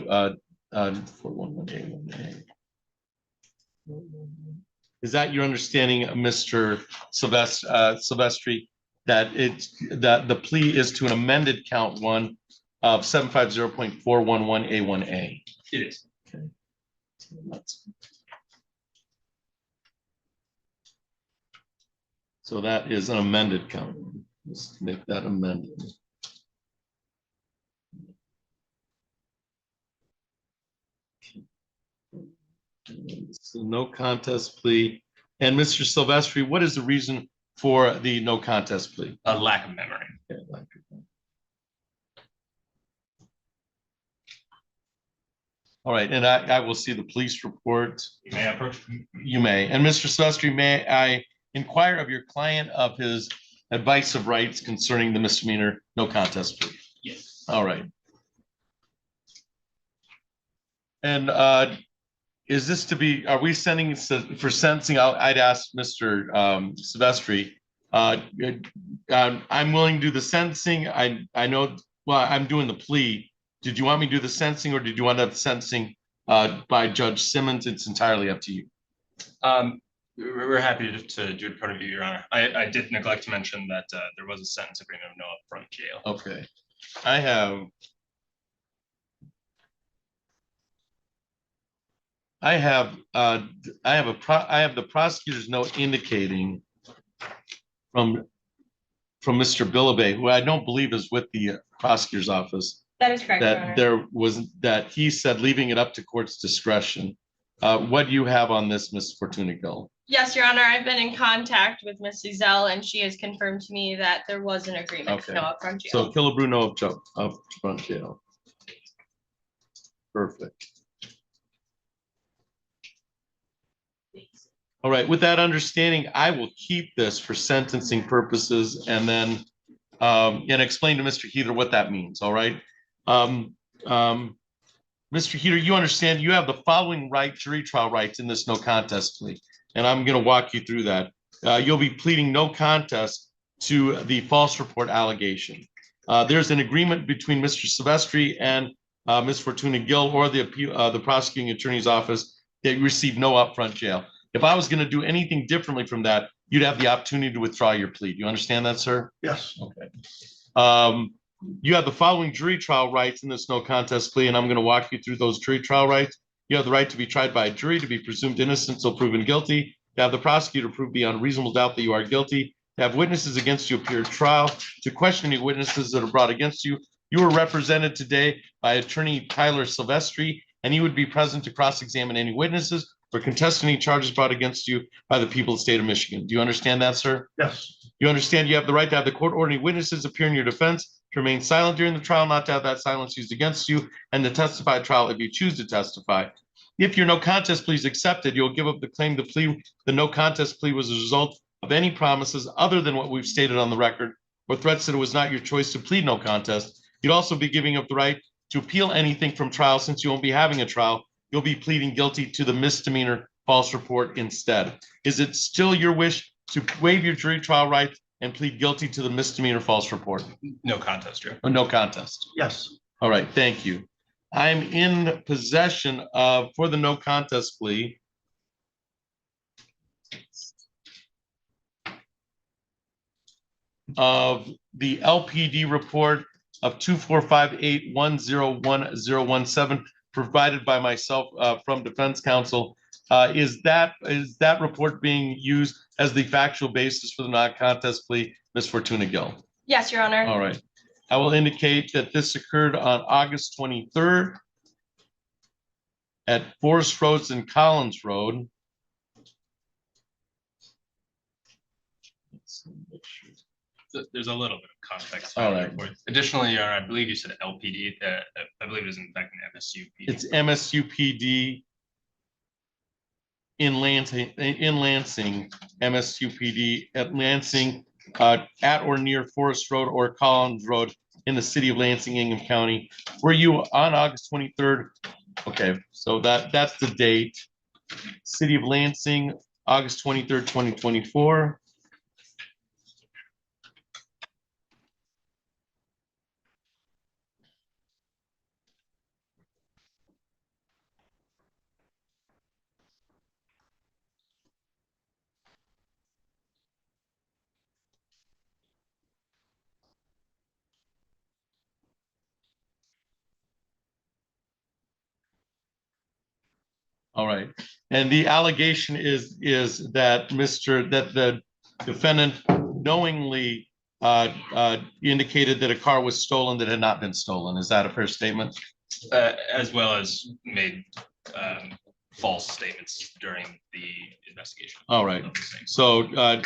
411A1A. Is that your understanding, Mr. Silvestri, that the plea is to an amended count one of 750.411A1A?
It is.
Okay. So that is an amended count. Let's make that amended. So no contest plea. And Mr. Silvestri, what is the reason for the no contest plea?
A lack of memory.
Okay, lack of memory. All right, and I will see the police report.
You may approach.
You may. And Mr. Silvestri, may I inquire of your client of his advice of rights concerning the misdemeanor no contest plea?
Yes.
All right. And is this to be, are we sending for sentencing? I'd ask Mr. Silvestri. I'm willing to do the sentencing. I know, well, I'm doing the plea. Did you want me to do the sentencing, or did you want to have the sentencing by Judge Simmons? It's entirely up to you.
We're happy to do it in front of you, Your Honor. I did neglect to mention that there was a sentence agreement of no upfront jail.
Okay. I have the prosecutor's note indicating from Mr. Billabay, who I don't believe is with the prosecutor's office,
That is correct, Your Honor.
that there was, that he said leaving it up to court's discretion. What do you have on this, Ms. Fortuna Gill?
Yes, Your Honor, I've been in contact with Ms. Zell, and she has confirmed to me that there was an agreement for
Okay.
no upfront jail.
So Killebrew, no upfront jail. Perfect. All right, with that understanding, I will keep this for sentencing purposes and then and explain to Mr. Heather what that means, all right? Mr. Heater, you understand you have the following jury trial rights in this no contest plea, and I'm going to walk you through that. You'll be pleading no contest to the false report allegation. There's an agreement between Mr. Silvestri and Ms. Fortuna Gill or the prosecuting attorney's office that you receive no upfront jail. If I was going to do anything differently from that, you'd have the opportunity to withdraw your plea. Do you understand that, sir?
Yes.
Okay. You have the following jury trial rights in this no contest plea, and I'm going to walk you through those jury trial rights. You have the right to be tried by a jury, to be presumed innocent until proven guilty, to have the prosecutor prove beyond reasonable doubt that you are guilty, to have witnesses against you appear at trial, to question any witnesses that are brought against you. You are represented today by Attorney Tyler Silvestri, and he would be present to cross-examine any witnesses or contest any charges brought against you by the people of the state of Michigan. Do you understand that, sir?
Yes.
You understand you have the right to have the court order any witnesses appear in your defense, to remain silent during the trial, not to have that silence used against you, and to testify at trial if you choose to testify. If your no contest plea is accepted, you'll give up the claim the no contest plea was a result of any promises other than what we've stated on the record, or threats that it was not your choice to plead no contest. You'd also be giving up the right to appeal anything from trial. Since you won't be having a trial, you'll be pleading guilty to the misdemeanor false report instead. Is it still your wish to waive your jury trial rights and plead guilty to the misdemeanor false report?
No contest, Joe.
Or no contest?
Yes.
All right, thank you. I'm in possession of, for the no contest plea, of the LPD report of 24581011017 provided by myself from defense counsel. Is that report being used as the factual basis for the non-contest plea, Ms. Fortuna Gill?
Yes, Your Honor.
All right. I will indicate that this occurred on August 23rd at Forest Roads and Collins Road.
there's a little bit of context.
All
behind the
right.
report. Additionally, Your Honor, I believe you said LPD, I believe it is in fact an MSUPD.
It's MSUPD in Lansing, MSUPD at Lansing, at or near Forest Road or Collins Road in the city of Lansing, Ingham County. Were you on August 23rd? Okay, so that's the date. City of Lansing, August 23rd, 2024. All right, and the allegation is that that the defendant knowingly indicated that a car was stolen that had not been stolen. Is that a fair statement?
As well as made false statements during the investigation.
All right, so to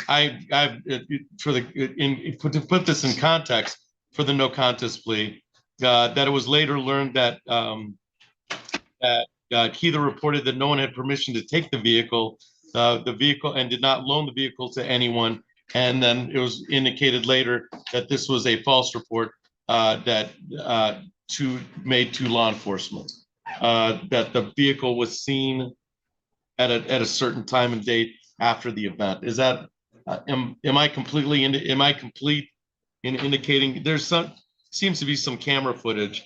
put this in context for the no contest plea, that it was later learned that Keither reported that no one had permission to take the vehicle and did not loan the vehicle to anyone. And then it was indicated later that this was a false report made to law enforcement, that the vehicle was seen at a certain time and date after the event. Is that am I complete in indicating seems to be some camera footage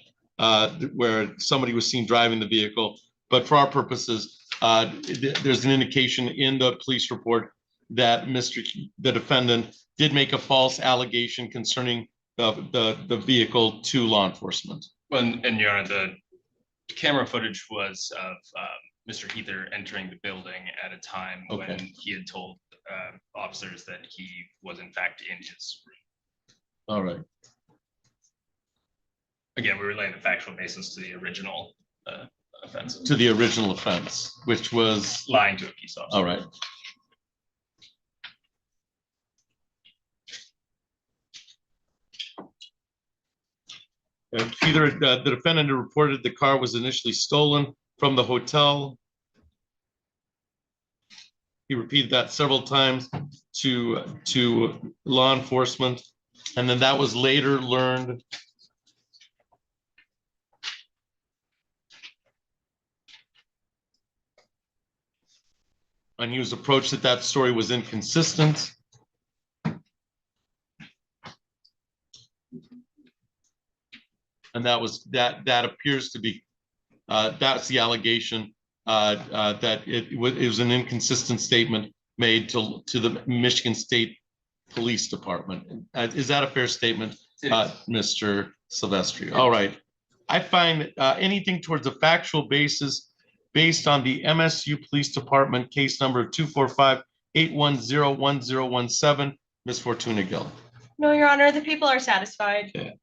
where somebody was seen driving the vehicle, but for our purposes, there's an indication in the police report that the defendant did make a false allegation concerning the vehicle to law enforcement.
And Your Honor, the camera footage was of Mr. Keither entering the building at a time when he had told officers that he was in fact in his room.
All right.
Again, we relay the factual basis to the original offense.
To the original offense, which was
lying to a peace officer.
All right. Either the defendant reported the car was initially stolen from the hotel. He repeated that several times to law enforcement, and then that was later learned. And he was approached that story was inconsistent. And that appears to be, that's the allegation, that it was an inconsistent statement made to the Michigan State Police Department. Is that a fair statement, Mr. Silvestri? All right. I find anything towards a factual basis based on the MSU Police Department case number 245-810-1017, Ms. Fortuna Gill.
No, Your Honor, the people are satisfied.
Okay.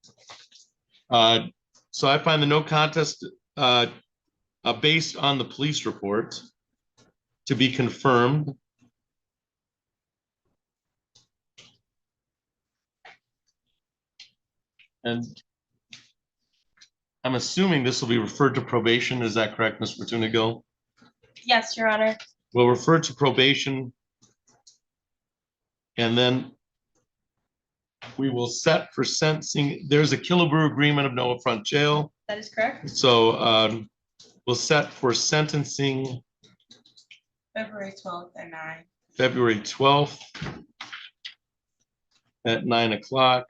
So I find the no contest based on the police report to be confirmed. And I'm assuming this will be referred to probation. Is that correct, Ms. Fortuna Gill?
Yes, Your Honor.
We'll refer to probation. And then we will set for sentencing. There's a Killebrew agreement of no upfront jail.
That is correct.
So we'll set for sentencing
February 12th at 9.
February 12th at 9 o'clock.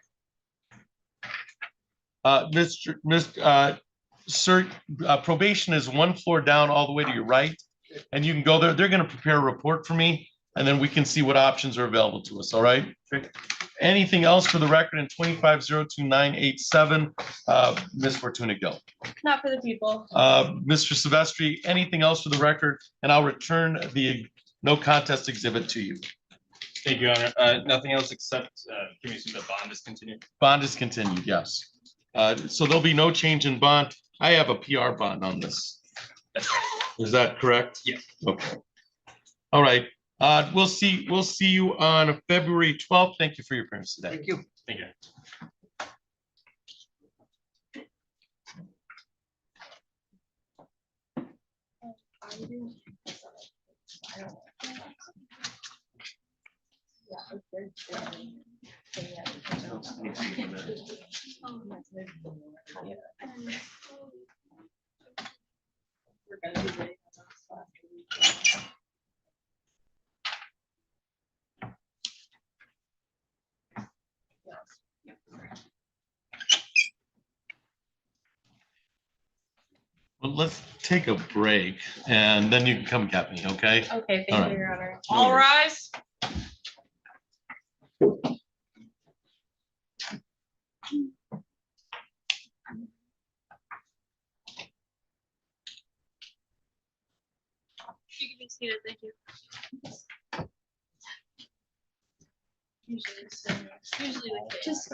Sir, probation is one floor down all the way to your right, and you can go there. They're going to prepare a report for me, and then we can see what options are available to us. All right. Anything else for the record in 2502987, Ms. Fortuna Gill?
Not for the people.
Mr. Silvestri, anything else for the record? And I'll return the no contest exhibit to you.
Thank you, Your Honor. Nothing else except can we assume that bond is continued?
Bond is continued, yes. So there'll be no change in bond. I have a PR bond on this. Is that correct?
Yeah.
Okay. All right. We'll see you on February 12th. Thank you for your appearance today.
Thank you.
Thank you.
Well, let's take a break and then you can come get me, okay?
Okay,
All
thank
right.
you, Your Honor.
All rise.
You can be seated, thank you. Usually the case.
Just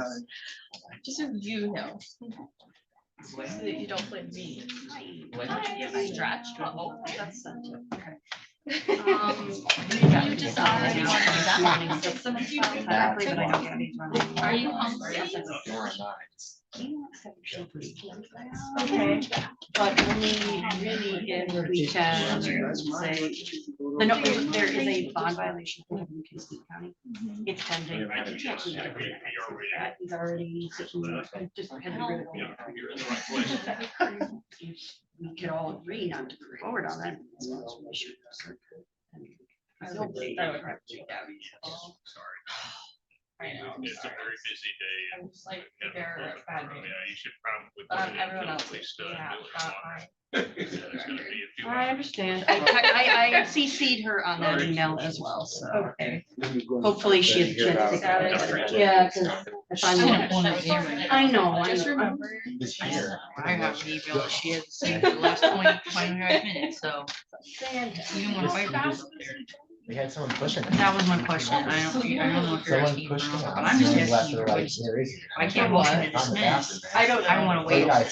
so you know.
So that you don't blame me. I stretched. Oh, that's not too. You just already want to do that. Are you hungry?
Okay, but only really if we can say, there is a bond violation in Kingston County. It's pending. He's already sitting, just had the agreement. We could all agree not to go forward on that. We should.
I would say that. I know.
It's a very busy day.
I'm just like, they're bad news.
Yeah, you should probably.
But everyone else, yeah, not mine.
I understand. I CC'd her on that email as well, so. Okay. Hopefully she can. Yeah, because if I know.
Just remember.
I have an email that she had to say for the last 25 minutes, so. You didn't want to fight with us up there.
We had someone pushing.
That was my question. I don't know if you're asking.
Someone pushed.
But I'm just asking you.
Like, there is.
I can't motion to dismiss.
I don't
I don't want to wait.
I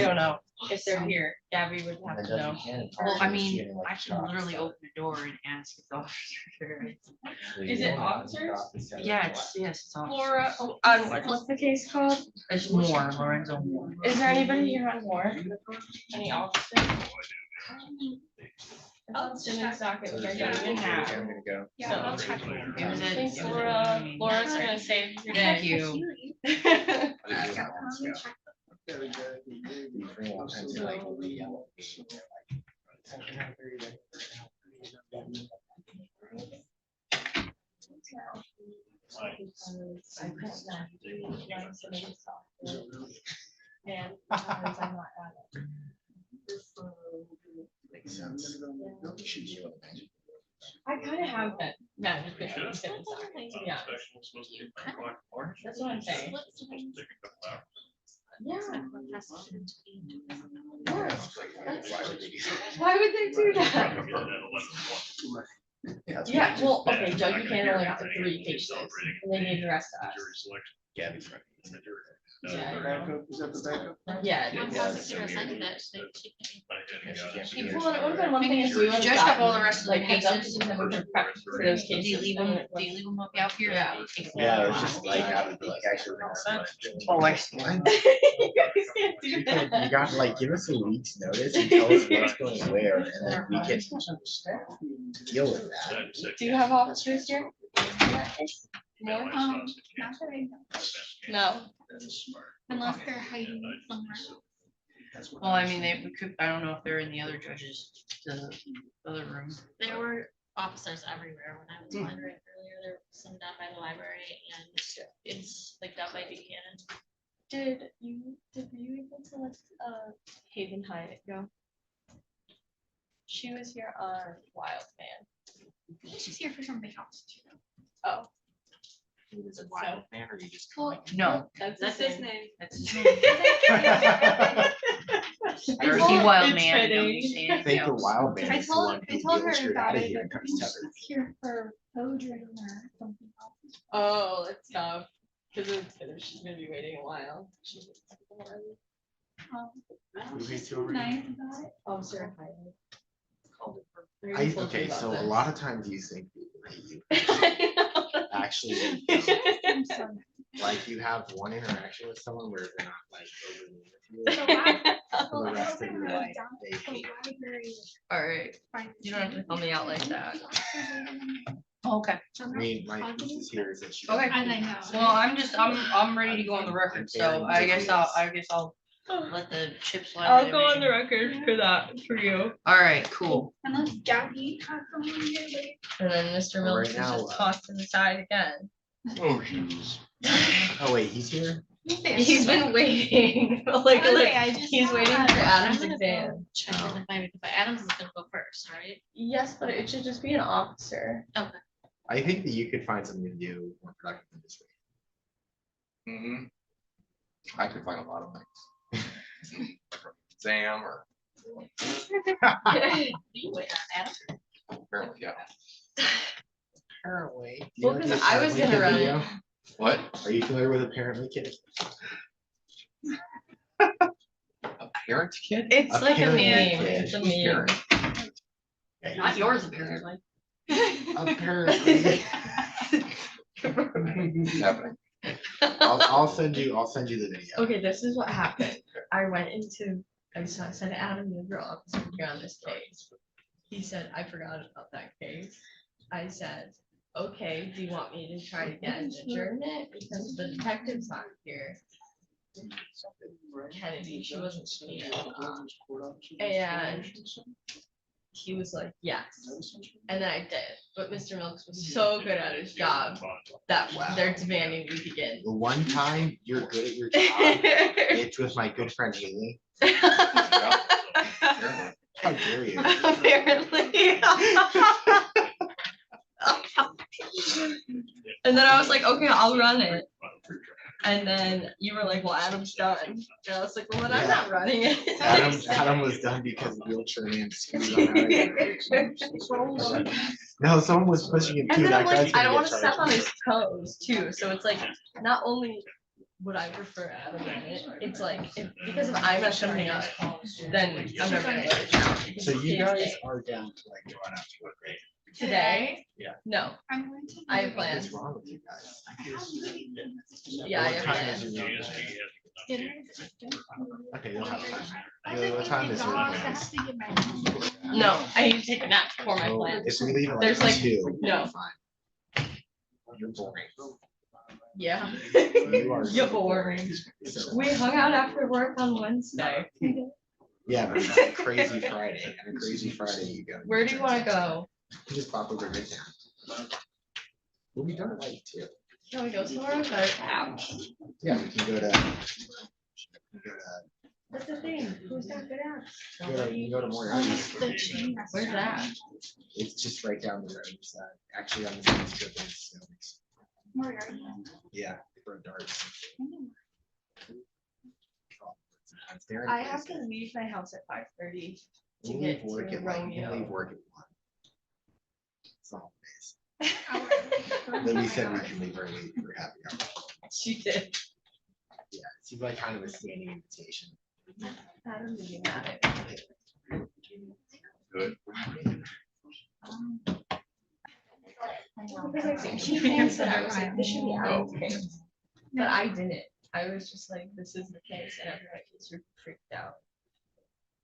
don't know if they're here. Gabby would have to know.
Well, I mean, I can literally open the door and ask if the officer there.
Is it officers?
Yeah, it's officers.
Laura, what's the case called?
It's Moore, Lorenzo Moore.
Is there anybody here on Moore? Any officers? It's in the docket, which I don't even have.
Yeah, I'll check. It was
Thanks,
it was
Laura. Laura's gonna save your
Thank
day.
you.
And sometimes I'm not at it. I kind of have that. Yeah. Yeah. That's what I'm saying. Yeah. Why would they do that? Yeah, well, okay, Judge Buchanan only got the 3 cases, and they gave the rest to us.
Gabby's
Yeah.
Is that the backup?
Yeah.
One prosecutor assigned that, so she can.
Well, it would have been one thing if we would have
Judge have all the rest of the
like heads up,
cases.
and then we could prep for those
Do you
cases.
leave them, up out here?
Yeah.
Yeah, it's just like, I would be like, actually.
Oh, I see.
You guys can't do that.
You got to like, give us a week's notice and tell us what's going where, and then we can deal with that.
Do you have officers here? No?
Not that I know.
No.
Unless they're hiding somewhere.
Well, I mean, we could, I don't know if they're in the other judges, the other room.
There were officers everywhere when I was wondering earlier. There were some down by the library and it's like down by Buchanan.
Did you able to let Haven Hyatt go? She was here on Wild Man.
She's here for something else too.
Oh.
He was a wild man, or you just?
Well,
No.
That's his name.
That's his name. There's the wild
It's
man.
fitting.
Don't you say
I
anything
think the
else.
wild man
I
is the
told
one who
her
wheels her
about
out of
it,
here and
but
comes
she's
tethered.
here for code ring or something else.
Oh, that's tough. Because she's gonna be waiting a while.
She's
She's
so nice about it.
Officer Hyatt.
Okay, so a lot of times you think people hate you. Actually,
I'm so
like you have one interaction with someone where they're not like overly with you for the rest of your life. They hate
All right, you don't have to call me out like that. Okay.
I mean, my thesis here is that she.
Okay. Well, I'm ready to go on the record, so I guess I'll let the chips fly.
I'll go on the record for that, for you.
All right, cool.
Unless Jackie has someone here later.
And then Mr. Mills is
now,
just tossed to the side again.
Oh, jeez.
Oh, wait, he's here?
He's been waiting. Like, he's waiting for Adam's exam.
Check if Adams is gonna go first, right?
Yes, but it should just be an officer.
Okay.
I think that you could find something to do more productive than this week.
I could find a lot of things. Exam or.
You wait on Adams.
Apparently, yeah.
Apparently.
Well, because I was gonna run it.
What?
Are you familiar with apparently kid?
A parent kid?
It's like a
Apparently
meme.
kid.
It's a
Who's
meme.
parent?
Not yours, apparently.
Apparently.
What's happening?
I'll send you the video.
Okay, this is what happened. I said, Adam, you're your officer here on this case. He said, I forgot about that case. I said, okay, do you want me to try to get an adjournment? Because the detective's not here. Kennedy, she wasn't here. And he was like, yes. And then I did. But Mr. Milks was so good at his job that they're demanding we begin.
The one time you're good at your job, it's with my good friend Haley. How dare you?
Apparently. And then I was like, okay, I'll run it. And then you were like, well, Adam's done. And I was like, well, then I'm not running it.
Adam was done because the wheelchair man screwed on. No, someone was pushing him too.
And then I'm
That guy's
like, I
gonna
don't want
get
to step on
charged.
his toes too. So it's like, not only would I prefer Adam in it, it's like, because if I mess something up, then I'm never gonna get it down.
So you guys are down to like go out to work, right?
Today?
Yeah.
No. I have plans.
What's wrong with you guys?
Yeah, I
What
have
time
plans.
is your meeting? Okay, you'll have time. What time is your?
No, I need to take a nap before my
Oh,
plans.
if we leave at
There's
like
like,
2,
no.
fine. You're boring.
Yeah.
You are.
You're boring. We hung out after work on Wednesday.
Yeah, but it's a crazy Friday, and a crazy Friday you go.
Where do you want to go?
You just pop over right now. We'll be done at like 2.
Can we go somewhere with our app?
Yeah, we can go to.
That's the thing. Who's got good apps?
You go to Moriarty's.
Where's that?
It's just right down the road. It's actually on the same strip as yeah, for darts.
I have to leave my house at 5:30 to
We'll
get
leave work
to
at like, we'll leave
Romeo.
work at 1. It's not days. Then we said we can leave early for happy hour.
She did.
Yeah, it seems like kind of a standing invitation.
Adam didn't got it.
Good.
She thinks that I was like, this should be Adam's case. But I didn't. I was just like, this is the case, and everybody was super freaked out.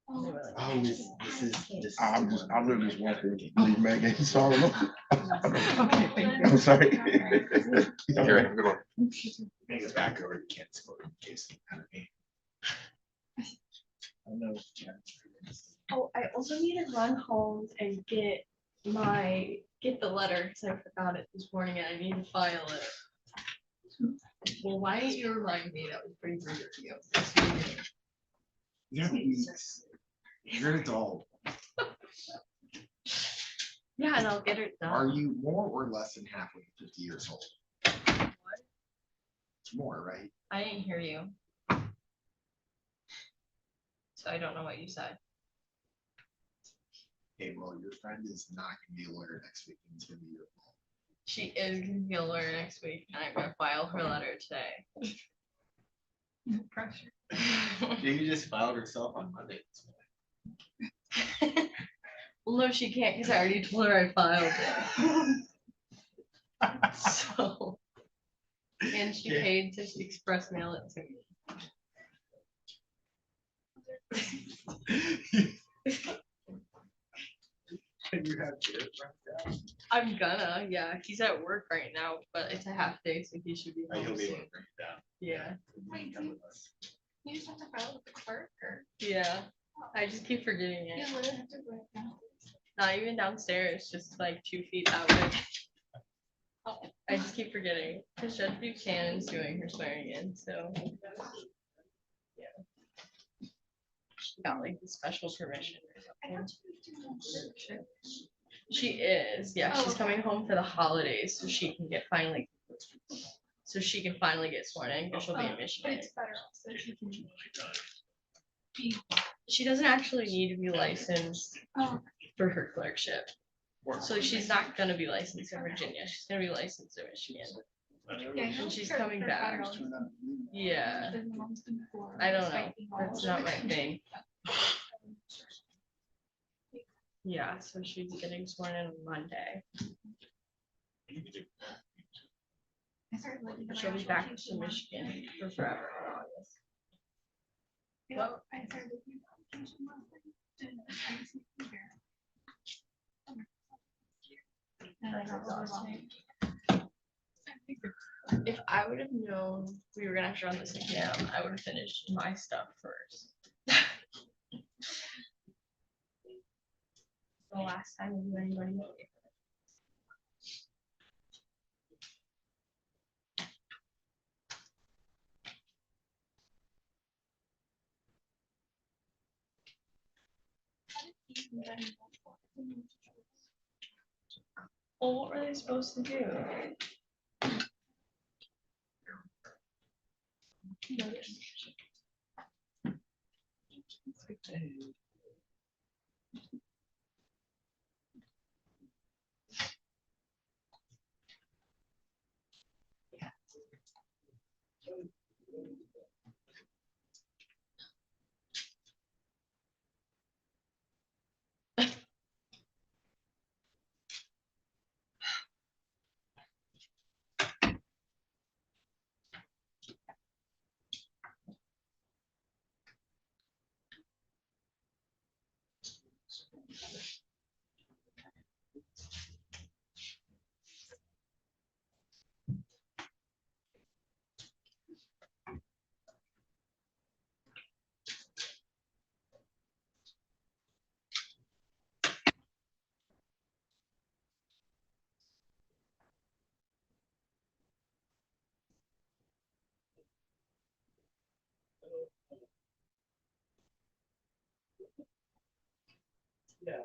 And they were like,
Oh, this is.
I literally just want to leave Megan, so I don't know. I'm sorry.
Here, have a good one.
Megan's back over to Kansas City in case. I don't know.
Oh, I also need to run home and get
get the letter, because I forgot it this morning, and I need to file it. Well, why didn't you remind me? That was pretty rude of you.
You're weeks. You're an adult.
Yeah, and I'll get it done.
Are you more or less than halfway to 50 years old? It's more, right?
I didn't hear you. So I don't know what you said.
Okay, well, your friend is not going to be a lawyer next week. It's going to be your fault.
She is gonna be a lawyer next week, and I'm gonna file her letter today. No pressure.
Maybe just filed herself on Monday.
Well, no, she can't, because I already told her I filed it. So. And she paid to express mail it to me. I'm gonna, yeah, he's at work right now, but it's a half day, so he should be home soon. Yeah,
Wait, you just have to file with the clerk or?
yeah, I just keep forgetting
You
it.
literally have to write it down.
Not even downstairs, just like 2 feet that way. I just keep forgetting, because Judge Buchanan's doing her swearing in, so. Yeah. She got like the special permission or something. She is, yeah, she's coming home for the holidays, so she can get finally. So she can finally get sworn in, because she'll be in
But
Michigan.
it's better so she can be.
She doesn't actually need to be licensed for her clerkship. So she's not gonna be licensed in Virginia, she's gonna be licensed in Michigan.
Yeah,
And she's
sure,
coming
for
back.
$5.
Yeah,
Then the mom's gonna go
I don't know,
fighting
that's
all
not
over.
my thing. Yeah, so she's getting sworn in on Monday.
I started looking at
She'll
my
be
actual
back
case
to
tomorrow.
Michigan for forever in August.
Yeah, I started looking at my application last night, and I just need to compare. And I got overwhelmed.
If I would have known we were gonna have to run this exam, I would have finished my stuff first. The last time we do anybody. Well, what were they supposed to do?
Yeah.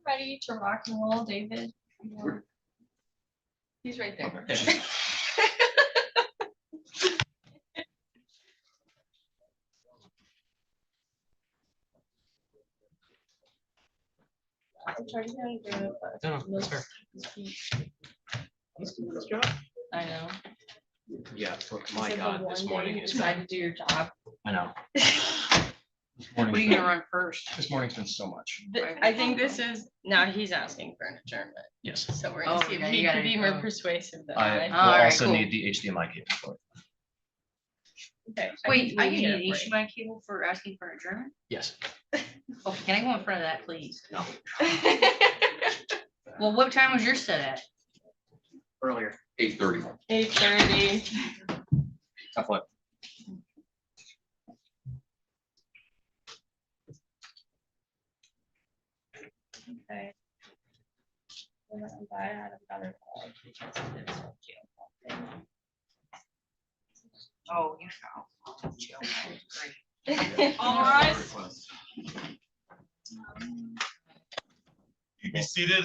ready to rock and roll, David? He's right there. I'm trying to get him to
No, no, that's fair.
I know.
Yeah, my
Except the
God, this
one day
morning
you
is.
decide to do your job.
I know.
What are you gonna run first?
This morning's been so much.
I think this is, now he's asking for an adjournment,
Yes.
so we're gonna
Oh,
see if
yeah,
he
you
can
gotta
be more
go.
persuasive than
I
I.
will
Alright,
also
cool.
need the HDMI cable for it.
Okay,
Wait, I
can
need
get
an
it for you.
HDMI cable for asking for an adjournment?
Yes.
Oh, can I go in front of that, please?
No.
Well, what time was your set at?
Earlier.
8:30.
8:30.
Tough luck.
Okay. I'm gonna buy out another call because it's so cute.
Oh, you found. Great.
All right.
You be seated.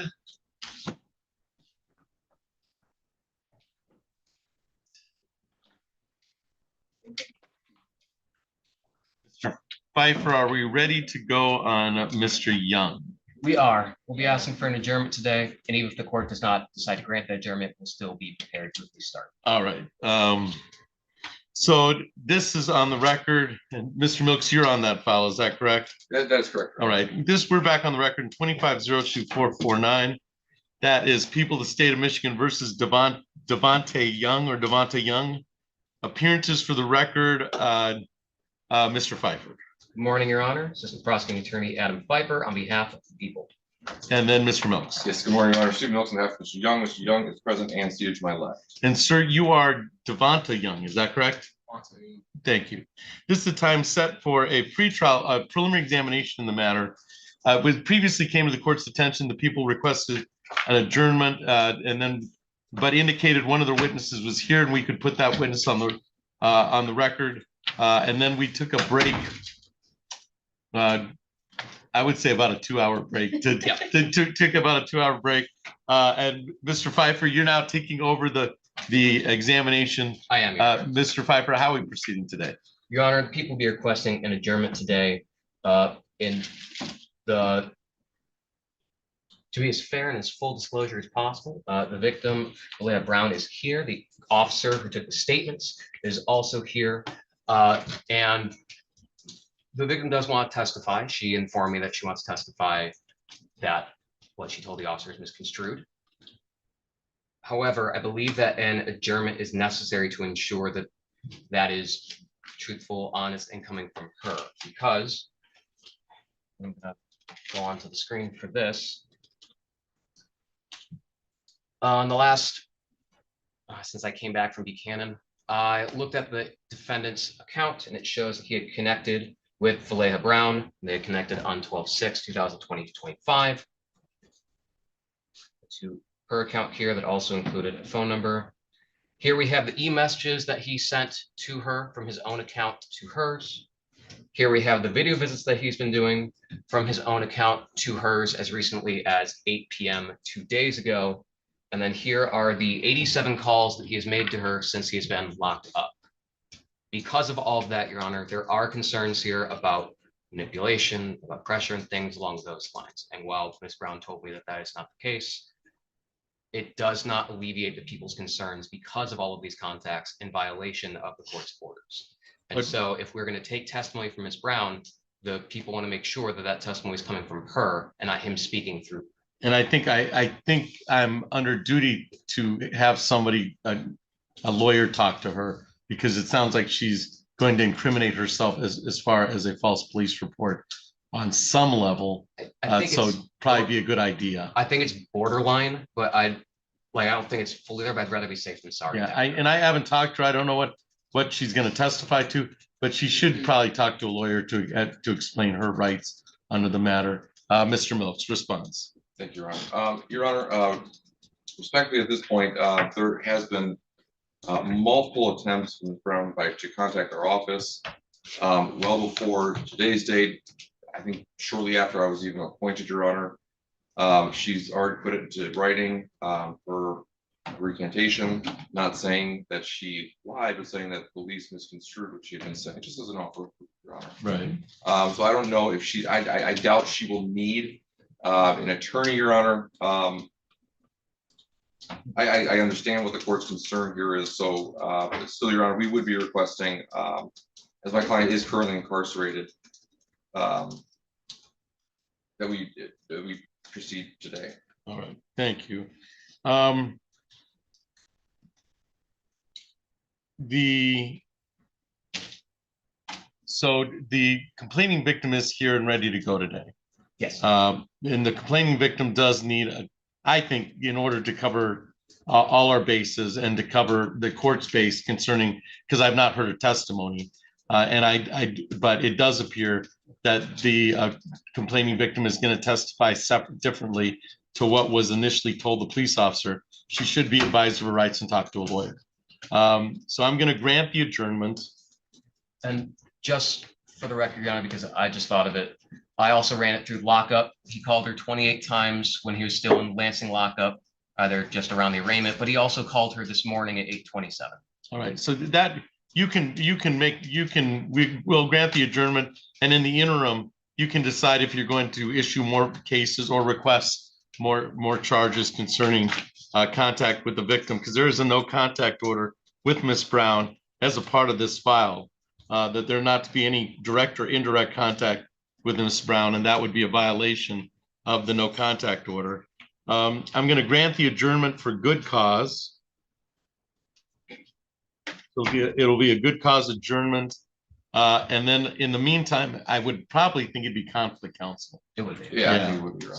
Mr. Pfeiffer, are we ready to go on Mr. Young?
We are. We'll be asking for an adjournment today, and even if the court does not decide to grant that adjournment, we'll still be prepared to restart.
All right. So this is on the record, and Mr. Milks, you're on that file, is that correct?
That's correct.
All right, we're back on the record in 25-02449. That is People of the State of Michigan versus Devontae Young. Appearances for the record, Mr. Pfeiffer.
Good morning, Your Honor. Assistant Prosecuting Attorney Adam Pfeiffer on behalf of the people.
And then Mr. Milks.
Yes, good morning, Your Honor. Steve Milton, half of Mr. Young. Mr. Young is present and seated to my left.
And sir, you are Devontae Young, is that correct? Thank you. This is the time set for a pretrial, preliminary examination in the matter. Which previously came to the court's attention, the people requested an adjournment but indicated one of their witnesses was here and we could put that witness on the record. And then we took a break. I would say about a 2-hour break took about a 2-hour break. And Mr. Pfeiffer, you're now taking over the examination.
I am. Your Honor.
Mr. Pfeiffer, how are we proceeding today?
Your Honor, the people will be requesting an adjournment today to be as fair and as full disclosure as possible. The victim, Leah Brown, is here. The officer who took the statements is also here. And the victim does want to testify. She informed me that she wants to testify that what she told the officer is misconstrued. However, I believe that an adjournment is necessary to ensure that that is truthful, honest, and coming from her, because I'm gonna go onto the screen for this. On the last, since I came back from Buchanan, I looked at the defendant's account and it shows that he had connected with Valeha Brown. They had connected on 12/6/2020-25 to her account here that also included a phone number. Here we have the e-messages that he sent to her from his own account to hers. Here we have the video visits that he's been doing from his own account to hers as recently as 8 p.m. 2 days ago. And then here are the 87 calls that he has made to her since he has been locked up. Because of all of that, Your Honor, there are concerns here about manipulation, about pressure and things along those lines. And while Ms. Brown told me that that is not the case, it does not alleviate the people's concerns because of all of these contacts in violation of the court's orders. And so if we're going to take testimony from Ms. Brown, the people want to make sure that that testimony is coming from her and not him speaking through.
And I think I'm under duty to have somebody, a lawyer, talk to her, because it sounds like she's going to incriminate herself as far as a false police report on some level. So it'd probably be a good idea.
I think it's borderline, but I don't think it's fully there, but I'd rather be safe than sorry.
Yeah, I haven't talked to her. I don't know what she's going to testify to, but she should probably talk to a lawyer to explain her rights under the matter. Mr. Milks, response.
Thank you, Your Honor. Your Honor, respectfully, at this point, there has been multiple attempts from Brown to contact our office well before today's date. I think shortly after I was even appointed, Your Honor. She's already put it into writing, for recantation, not saying that she lied, but saying that the police misconstrued what she had been saying, just as an offer, Your Honor.
Right.
So I don't know if she, I doubt she will need, an attorney, Your Honor. I understand what the court's concern here is, so, still, Your Honor, we would be requesting, as my client is currently incarcerated, that we proceed today.
All right, thank you. So the complaining victim is here and ready to go today.
Yes.
And the complaining victim does need, I think, in order to cover all our bases and to cover the court's base concerning, because I've not heard a testimony. But it does appear that the complaining victim is going to testify differently to what was initially told the police officer. She should be advised of her rights and talk to a lawyer. So I'm going to grant the adjournment.
And just for the record, Your Honor, because I just thought of it, I also ran it through lockup. He called her 28 times when he was still in Lansing lockup, either just around the arraignment, but he also called her this morning at 8:27.
All right, so that we will grant the adjournment, and in the interim, you can decide if you're going to issue more cases or request more charges concerning contact with the victim, because there is a no contact order with Ms. Brown as a part of this file, that there not to be any direct or indirect contact with Ms. Brown, and that would be a violation of the no contact order. I'm going to grant the adjournment for good cause. It'll be a good cause adjournment. And then in the meantime, I would probably think it'd be conflict counsel.
It would be.
Yeah, I think it would be right.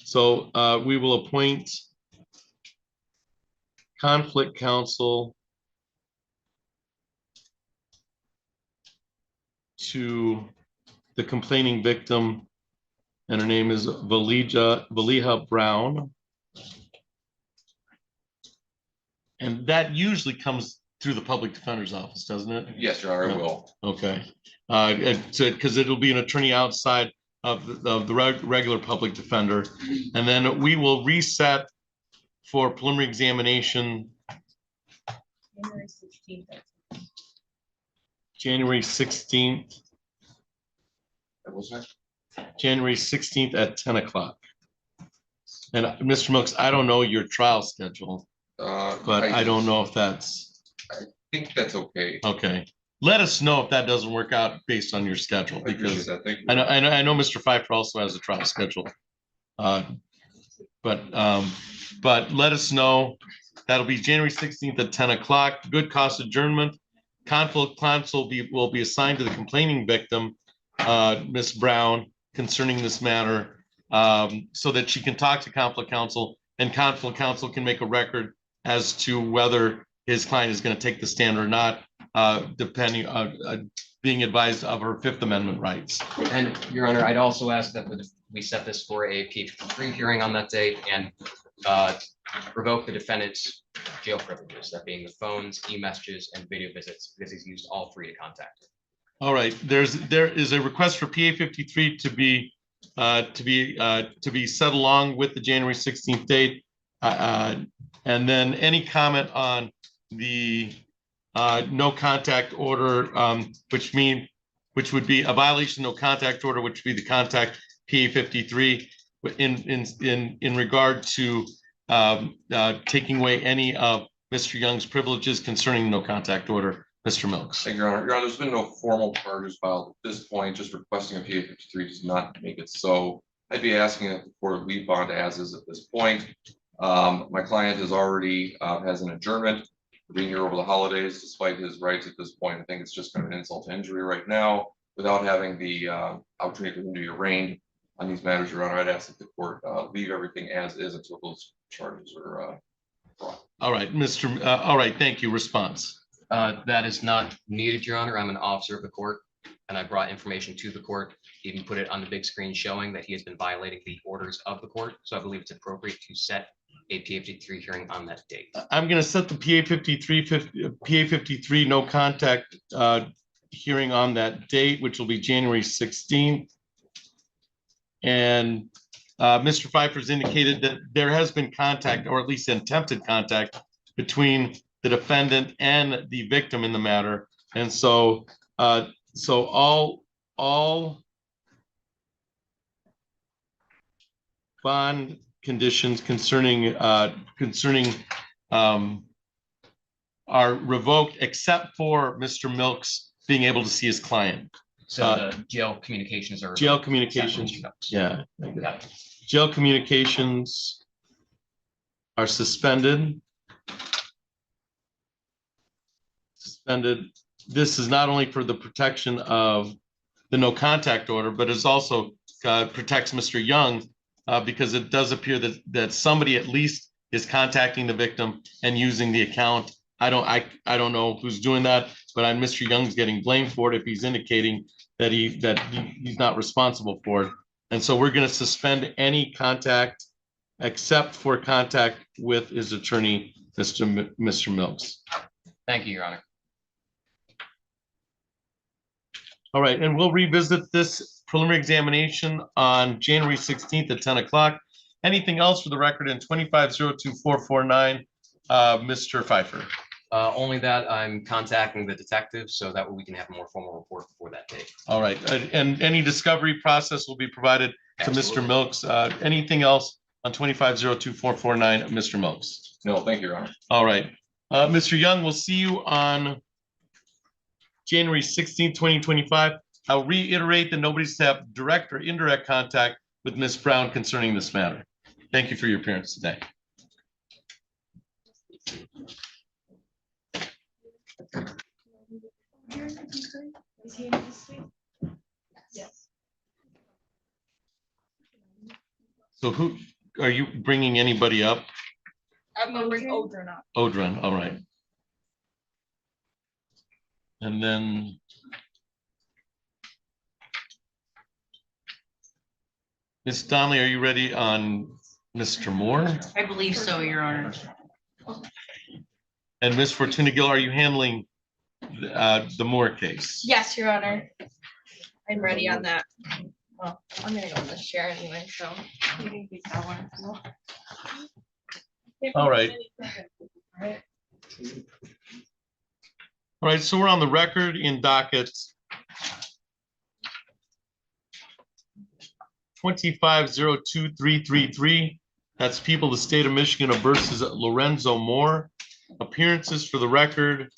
So we will appoint conflict counsel to the complaining victim, and her name is Valiha Brown. And that usually comes through the public defender's office, doesn't it?
Yes, Your Honor, it will.
Okay. Because it'll be an attorney outside of the regular public defender. And then we will reset for preliminary examination January 16th.
What was that?
January 16th at 10 o'clock. And Mr. Milks, I don't know your trial schedule, but I don't know if that's.
I think that's okay.
Okay. Let us know if that doesn't work out based on your schedule, because
Thank you.
I know Mr. Pfeiffer also has a trial schedule. But let us know. That'll be January 16th at 10 o'clock. Good cause adjournment. Conflict counsel will be assigned to the complaining victim, Ms. Brown, concerning this matter, so that she can talk to conflict counsel, and conflict counsel can make a record as to whether his client is going to take the stand or not, depending on being advised of her Fifth Amendment rights.
And Your Honor, I'd also ask that we set this for a P53 hearing on that date and revoke the defendant's jail privileges, that being the phones, e-messages, and video visits, because he's used all three to contact her.
All right, there is a request for PA 53 to be set along with the January 16th date. And then any comment on the no contact order, which would be a violation of no contact order, which would be the contact PA 53 in regard to taking away any of Mr. Young's privileges concerning no contact order. Mr. Milks.
Thank you, Your Honor. Your Honor, there's been no formal charges filed at this point. Just requesting a PA 53 does not make it so. I'd be asking that the court leave bond as is at this point. My client has already has an adjournment for being here over the holidays, despite his rights at this point. I think it's just kind of an insult to injury right now, without having the opportunity for him to be arraigned on these matters. Your Honor, I'd ask that the court leave everything as is until those charges are brought.
All right, all right, thank you. Response.
That is not needed, Your Honor. I'm an officer of the court, and I brought information to the court, even put it on the big screen showing that he has been violating the orders of the court. So I believe it's appropriate to set a PA 53 hearing on that date.
I'm going to set the PA 53 no contact hearing on that date, which will be January 16th. And Mr. Pfeiffer's indicated that there has been contact, or at least attempted contact, between the defendant and the victim in the matter. And so, all bond conditions concerning are revoked except for Mr. Milks being able to see his client.
So the jail communications are.
Jail communications, yeah.
Got it.
Jail communications are suspended. Suspended. This is not only for the protection of the no contact order, but it's also protects Mr. Young because it does appear that somebody at least is contacting the victim and using the account. I don't know who's doing that, but Mr. Young's getting blamed for it if he's indicating that he's not responsible for it. And so we're going to suspend any contact except for contact with his attorney, Mr. Milks.
Thank you, Your Honor.
All right, and we'll revisit this preliminary examination on January 16th at 10 o'clock. Anything else for the record in 2502449, Mr. Pfeiffer?
Only that I'm contacting the detective so that we can have a more formal report before that date.
All right, and any discovery process will be provided to Mr. Milks. Anything else on 2502449, Mr. Milks?
No, thank you, Your Honor.
All right, Mr. Young, we'll see you on January 16th, 2025. I'll reiterate that nobody's to have direct or indirect contact with Ms. Brown concerning this matter. Thank you for your appearance today.
Yes.
So who, are you bringing anybody up?
I'm gonna bring Odrin up.
Odrin, all right. And then Ms. Donnelly, are you ready on Mr. Moore?
I believe so, Your Honor.
And Ms. Fortuna Gill, are you handling the Moore case?
Yes, Your Honor. I'm ready on that. Well, I'm gonna go in this chair anyway, so you can keep that one.
All right. All right, so we're on the record in docket 2502333. That's people of the state of Michigan versus Lorenzo Moore. Appearances for the record,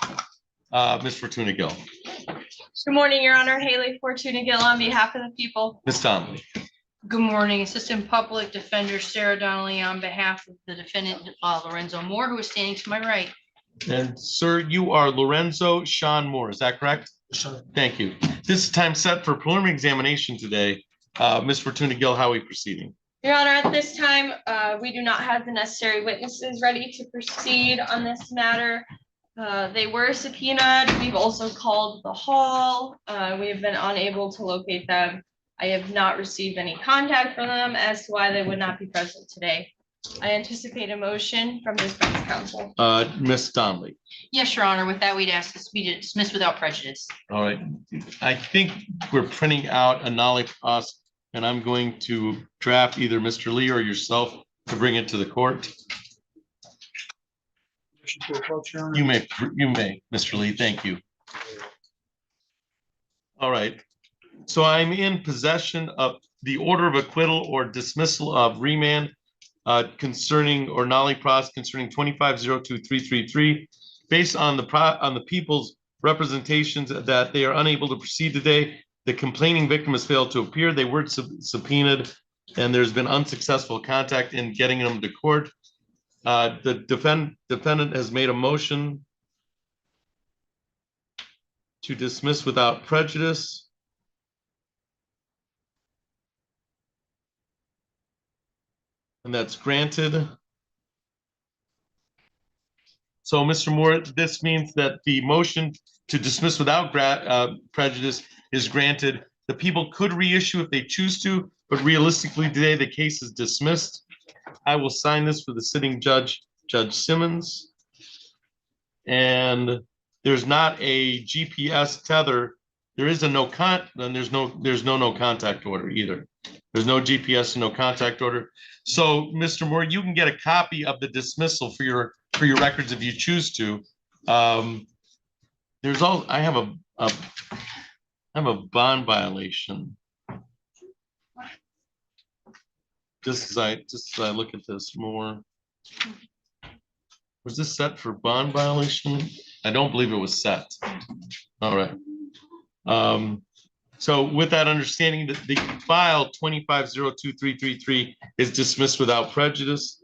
Ms. Fortuna Gill.
Good morning, Your Honor. Haley Fortuna Gill on behalf of the people.
Ms. Donnelly.
Good morning, Assistant Public Defender Sarah Donnelly on behalf of the defendant Lorenzo Moore, who is standing to my right.
And sir, you are Lorenzo Sean Moore, is that correct?
Sure.
Thank you. This is time set for preliminary examination today. Ms. Fortuna Gill, how are we proceeding?
Your Honor, at this time, we do not have the necessary witnesses ready to proceed on this matter. They were subpoenaed. We've also called the hall. We have been unable to locate them. I have not received any contact from them as to why they would not be present today. I anticipate a motion from this defense counsel.
Ms. Donnelly.
Yes, Your Honor. With that, we'd ask this be dismissed without prejudice.
All right. I think we're printing out a nollie cost, and I'm going to draft either Mr. Lee or yourself to bring it to the court. You may, Mr. Lee. Thank you. All right. So I'm in possession of the order of acquittal or dismissal of remand concerning or nollie pros concerning 2502333 based on the people's representations that they are unable to proceed today. The complaining victim has failed to appear. They were subpoenaed and there's been unsuccessful contact in getting them to court. The defendant has made a motion to dismiss without prejudice. And that's granted. So, Mr. Moore, this means that the motion to dismiss without prejudice is granted. The people could reissue if they choose to, but realistically today the case is dismissed. I will sign this for the sitting judge, Judge Simmons. And there's not a GPS tether. There is a no contact order either. There's no GPS and no contact order. So, Mr. Moore, you can get a copy of the dismissal for your records if you choose to. There's all, I have a bond violation. Just as I look at this more. Was this set for bond violation? I don't believe it was set. All right. So with that understanding that the file 2502-333 is dismissed without prejudice.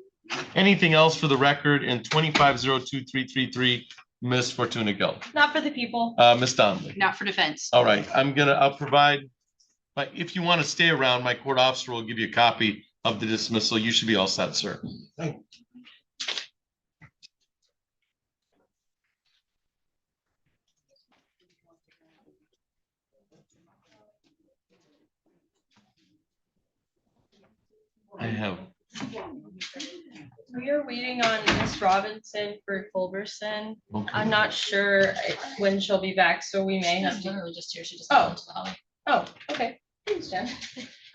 Anything else for the record in 2502-333, Ms. Fortuna Gill?
Not for the people.
Ms. Donnelly?
Not for defense.
All right, I'll provide, but if you want to stay around, my court officer will give you a copy of the dismissal. You should be all set, sir. Thank you. I have.
We are waiting on Miss Robinson for Culberson.
Okay.
I'm not sure when she'll be back, so we may have
She's
to.
literally just here. She just.
Oh.
went to the hallway.
Oh, okay. Thanks, Jen.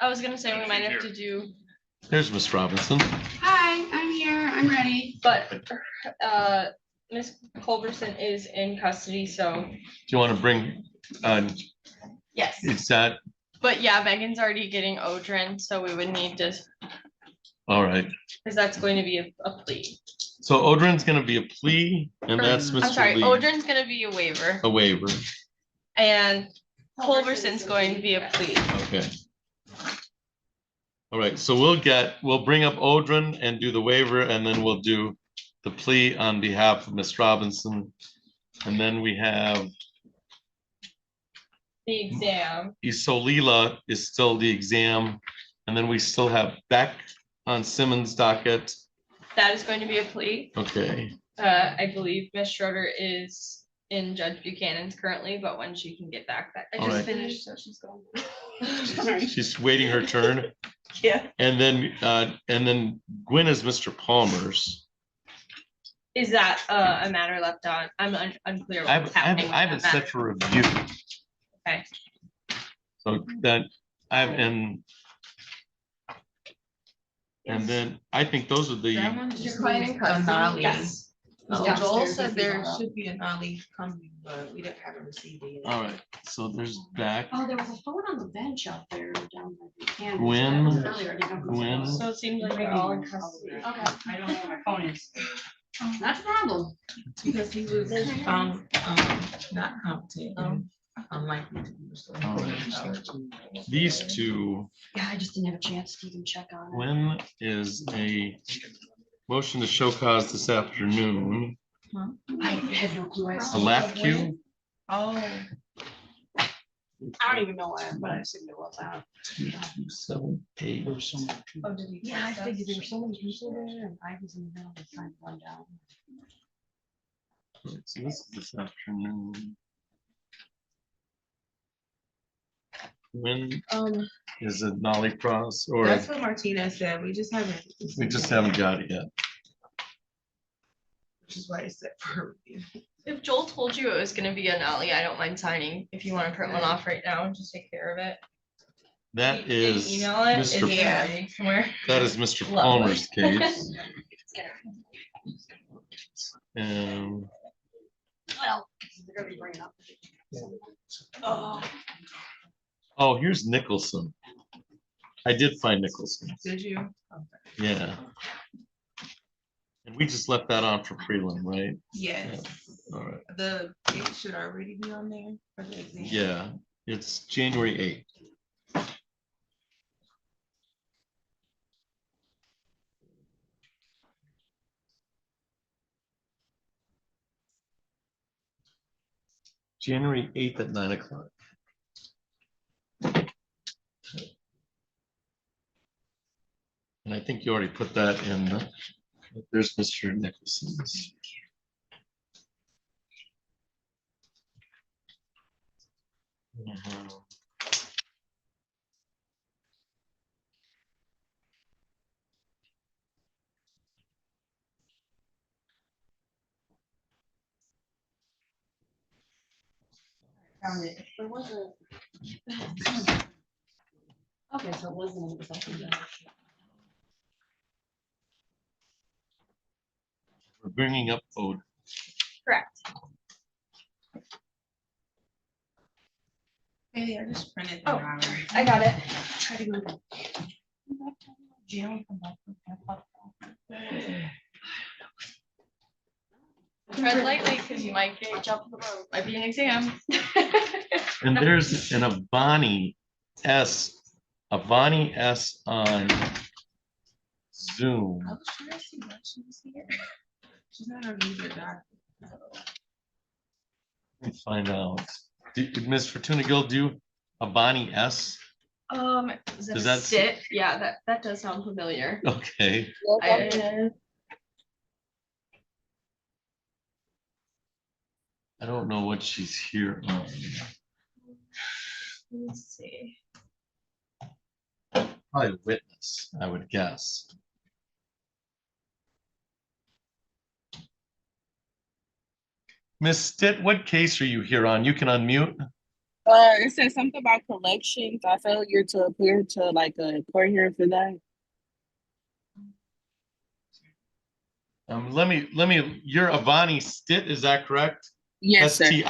I was gonna say we might have to do,
There's Miss Robinson.
Hi, I'm here. I'm ready.
but Miss Culberson is in custody, so.
Do you want to bring,
Yes.
it's that,
But yeah, Megan's already getting Odrin, so we would need to,
all right.
because that's going to be a plea.
So Odrin's gonna be a plea and that's
I'm sorry,
Mr. Lee,
Odrin's gonna be a waiver
a waiver.
and Culberson's going to be a plea.
Okay. All right, so we'll bring up Odrin and do the waiver and then we'll do the plea on behalf of Miss Robinson. And then we have
The exam.
Isolila is still the exam. And then we still have Beck on Simmons' docket.
That is going to be a plea.
Okay,
I believe Miss Schroeder is in Judge Buchanan's currently, but when she can get back, that I
All
just
right.
finished, so she's going.
she's waiting her turn.
Yeah.
And then Gwen is Mr. Palmer's.
Is that a matter left on? I'm unclear what's happening with
I
that
haven't
matter.
set for review.
Okay.
So that and then I think those are the,
Your client in custody?
Yes.
Joel said there should be an Ali coming, but we didn't have a receipt yet.
all right, so there's Beck,
Oh, there was a phone on the bench out there down by the campus.
Gwen,
That was earlier. I didn't know if it was
Gwen.
closed.
So it seems like they're all in custody.
Okay, I don't know where my phone is. Not a problem.
Because he was found, not competent and unlikely to be restored.
all right. These two,
Yeah, I just didn't have a chance to even check on it.
Gwen is a motion to show cause this afternoon.
I have no clue. I
A
saw
lap
it.
queue,
Oh.
I don't even know why, but I assumed it was out.
2, 7, 8.
Oh, did he?
Yeah, I figured there were so many people there and I was in the middle of trying to run down.
So this is this afternoon. When is it Nolly Cross or
That's what Martinez said. We just haven't.
we just haven't got it yet?
Which is why it's set for review.
If Joel told you it was gonna be an alley, I don't mind signing. If you want to print one off right now and just take care of it.
That
Can
is
you email it?
Mr.
Is it ready somewhere?
That is Mr.
Lovely.
Palmer's case.
Well, they're gonna be bringing up.
Oh.
Oh, here's Nicholson. I did find Nicholson.
Did you?
Yeah. And we just left that on for prelim, right?
Yes.
All right.
The date should already be on there for the exam.
Yeah, it's January 8th. January 8th at 9 o'clock. And I think you already put that in. There's Mr. Nicholson's.
Found it. There was a. Okay, so it wasn't in the second.
We're bringing up code.
Correct.
Hey, I just printed.
Oh, I got it.
Try to go to jail.
Tread lightly, because you might get jumped the road, might be an exam.
And there's an Avani S on Zoom.
I was trying to see what she was here. She's not a user doc.
Let me find out. Did Ms. Fortuna Gill do Avani S?
Is that
Does
a
that-
sit? Yeah, that does sound familiar.
Okay. I don't know what she's here on.
Let's see.
Probably witness, I would guess. Miss Stitt, what case are you here on? You can unmute.
It says something about collections. I failure to appear to like a court hearing for that.
Let me, you're Avani Stitt, is that correct?
Yes, sir.
Stitt?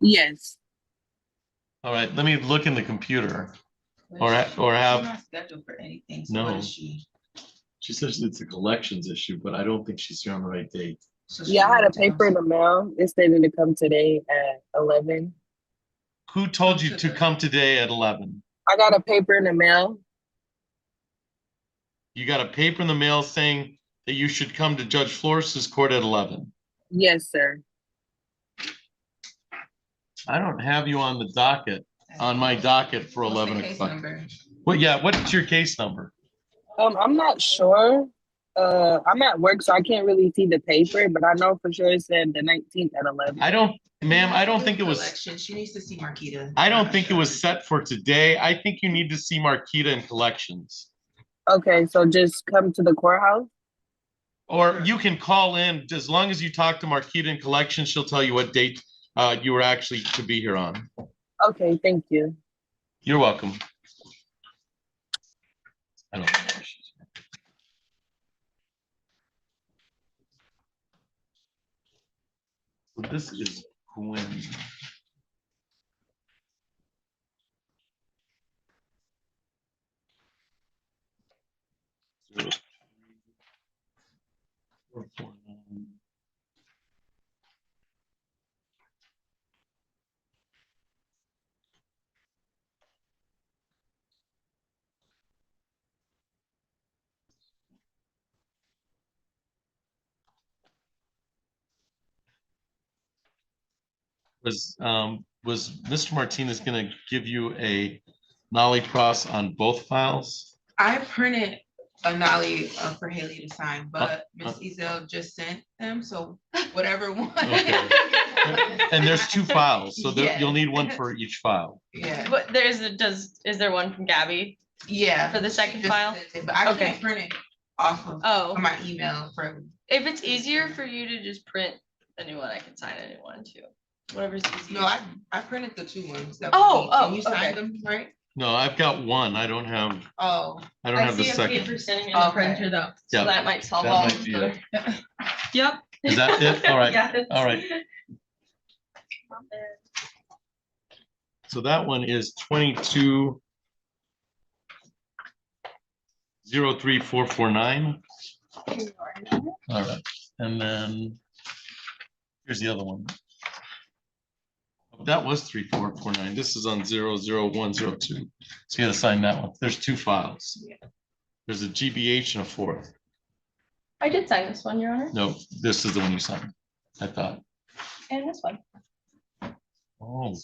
Yes.
All right, let me look in the computer. Or
She's
have,
not scheduled for anything. So
no.
what is she?
She says it's a collections issue, but I don't think she's here on the right date.
So
Yeah, I had a
went to
paper in the mail. It stated to come today at 11.
Who told you to come today at 11?
I got a paper in the mail.
You got a paper in the mail saying that you should come to Judge Flores' court at 11.
Yes, sir.
I don't have you on the docket, on my docket for
What's the
11
case
o'clock.
number?
Well, yeah, what's your case number?
I'm not sure. I'm at work, so I can't really see the paper, but I know for sure it said the 19th at 11.
I don't, ma'am, I don't think it was,
Collection. She needs to see Marquita.
I don't think it was set for today. I think you need to see Marquita in collections.
Okay, so just come to the courthouse?
Or you can call in, as long as you talk to Marquita in collections, she'll tell you what date you were actually to be here on.
Okay, thank you.
You're welcome. I don't know where she's at. So this is Gwen. Was Mr. Martinez gonna give you a nollie cross on both files?
I printed a nollie for Haley to sign, but Miss Ezel just sent them, so whatever one.
Okay. And there's two files, so
Yeah.
you'll need one for each file.
Yeah.
But is there one from Gabby
Yeah.
for the second
She just
file?
sent it, But I
Okay.
can't print it off of
Oh,
my email for.
if it's easier for you to just print a new one, I can sign a new one too. Whatever's easier.
No, I printed the two ones. that
Oh,
we need.
oh,
And you signed
okay.
them, right?
No, I've got one. I don't have,
Oh.
I don't have the
see a
second.
paper sitting in the
Okay.
printer though, so
Yeah,
that might solve
that
all
might
of
be
the.
it.
Yep.
Is that it? All right,
Yes.
all right. So that one is 22-03449. All right, and then here's the other one. That was 3449. This is on 00102. So you gotta sign that one. There's two files. There's a GBH and a fourth.
I did sign this one, Your Honor,
No, this is the one you signed, I thought.
and this one.
Oh,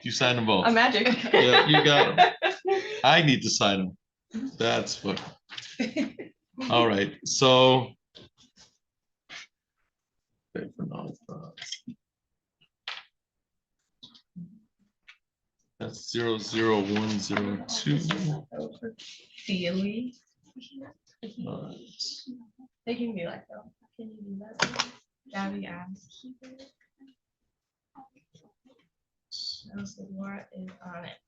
you signed them both.
A magic.
Yeah, you got them. I need to sign them. That's what. All right, so. That's 00102.
Feely. They can be like, oh, can you do that? Gabby asked.
So Laura is on it.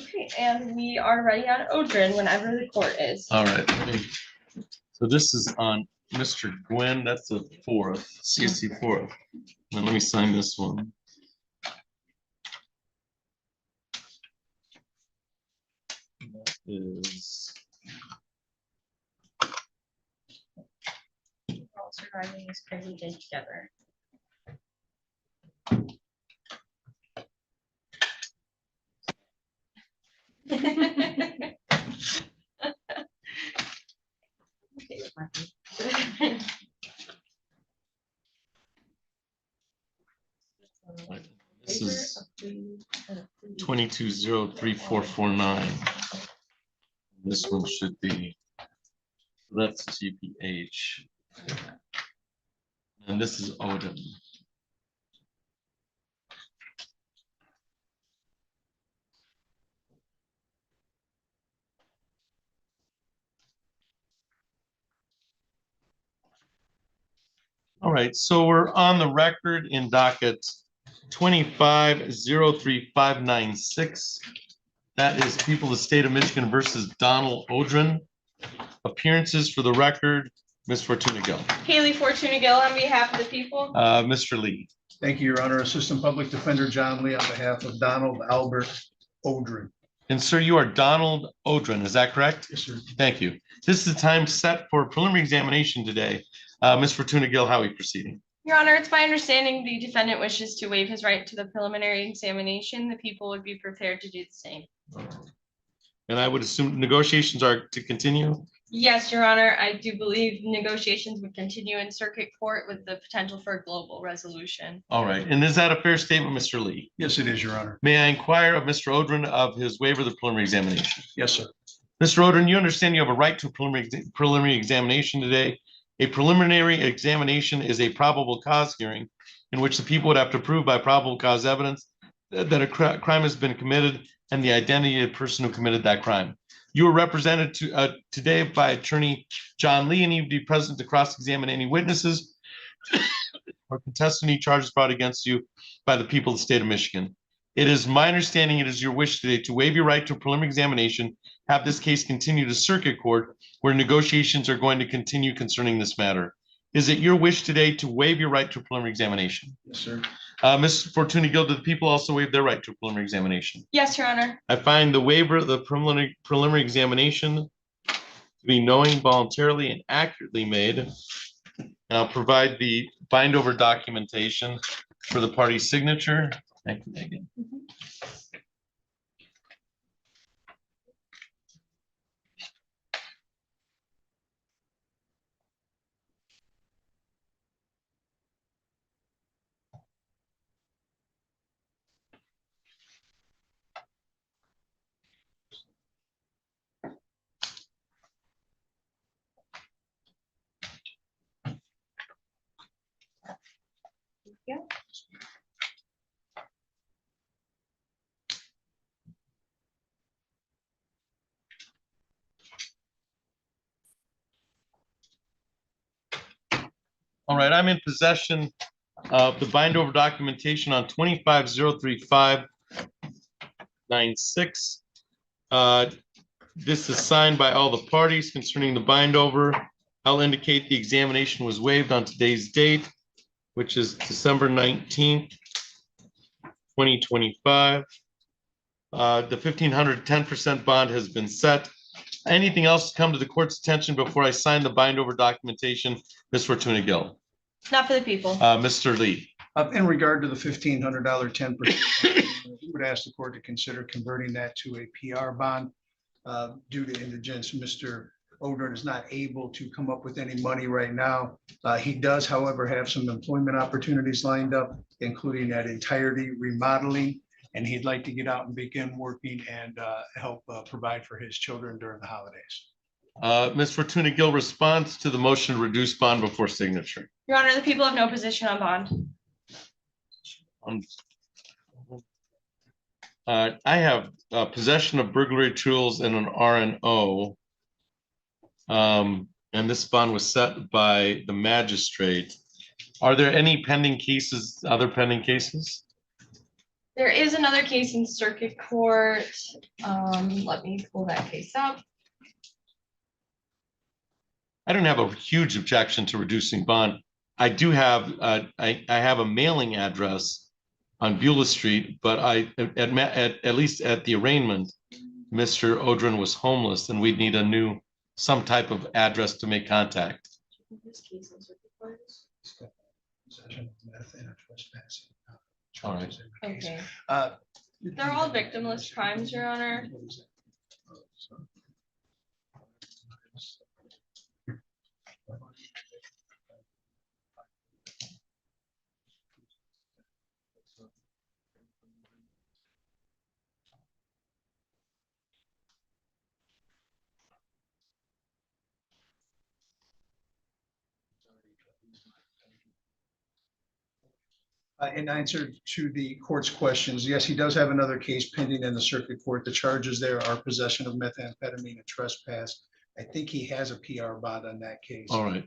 Okay, and we are ready on Odrin whenever the court is.
All right. So this is on Mr. Gwynn. That's the 4th, CC 4th. And let me sign this one. That is.
We're all surviving this crazy day together.
This is 22-03449. This one should be, that's GPH. And this is Odin. All right, so we're on the record in docket 25-03596. That is People of the State of Michigan versus Donald Odrin. Appearances for the record, Ms. Fortuna Gill.
Haley Fortuna Gill on behalf of the people.
Mr. Lee.
Thank you, Your Honor. Assistant Public Defender John Lee on behalf of Donald Albert Odrin.
And sir, you are Donald Odrin, is that correct?
Yes, sir.
Thank you. This is the time set for preliminary examination today. Ms. Fortuna Gill, how are we proceeding?
Your Honor, it's my understanding the defendant wishes to waive his right to the preliminary examination. The people would be prepared to do the same.
And I would assume negotiations are to continue?
Yes, Your Honor, I do believe negotiations would continue in circuit court with the potential for a global resolution.
All right. And is that a fair statement, Mr. Lee?
Yes, it is, Your Honor.
May I inquire of Mr. Odrin of his waiver of the preliminary examination?
Yes, sir.
Mr. Odrin, you understand you have a right to a preliminary examination today. A preliminary examination is a probable cause hearing in which the people would have to prove by probable cause evidence that a crime has been committed and the identity of the person who committed that crime. You are represented today by Attorney John Lee, and he would be present to cross-examine any witnesses or contest any charges brought against you by the people of the state of Michigan. It is my understanding it is your wish today to waive your right to a preliminary examination, have this case continue to circuit court where negotiations are going to continue concerning this matter. Is it your wish today to waive your right to a preliminary examination?
Yes, sir.
Ms. Fortuna Gill, do the people also waive their right to a preliminary examination?
Yes, Your Honor.
I find the waiver of the preliminary examination to be knowing, voluntarily, and accurately made. And I'll provide the bind over documentation for the party's signature. Thank you, Megan.
Yeah.
All right, I'm in possession of the bind over documentation on 25-03596. This is signed by all the parties concerning the bind over. I'll indicate the examination was waived on today's date, which is December 19th, 2025. The 1,500 10% bond has been set. Anything else to come to the court's attention before I sign the bind over documentation, Ms. Fortuna Gill?
Not for the people.
Mr. Lee.
In regard to the $1,500 10%, we would ask the court to consider converting that to a PR bond. Due to indigence, Mr. Odrin is not able to come up with any money right now. He does, however, have some employment opportunities lined up, including that entirety remodeling, and he'd like to get out and begin working and help provide for his children during the holidays.
Ms. Fortuna Gill, response to the motion to reduce bond before signature.
Your Honor, the people have no position on bond.
I have possession of burglary tools and an RNO. And this bond was set by the magistrate. Are there any pending cases, other pending cases?
There is another case in circuit court. Let me pull that case up.
I don't have a huge objection to reducing bond. I do have, I have a mailing address on Beulah Street, but at least at the arraignment, Mr. Odrin was homeless and we'd need some type of address to make contact. All right.
Okay. They're all victimless crimes, Your Honor.
In answer to the court's questions, yes, he does have another case pending in the circuit court. The charges there are possession of methamphetamine and trespass. I think he has a PR bond on that case.
All right.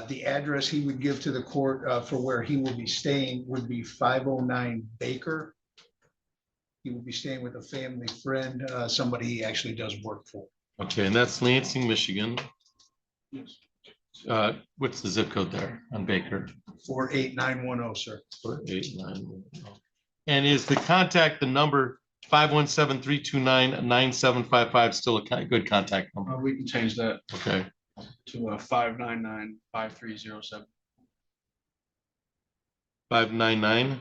The address he would give to the court for where he will be staying would be 509 Baker. He will be staying with a family friend, somebody he actually does work for.
Okay, and that's Lansing, Michigan. What's the zip code there on Baker?
48910, sir.
48910. And is the contact, the number 517-329-9755 still a good contact number?
We can change that
Okay.
to 599-5307.
599?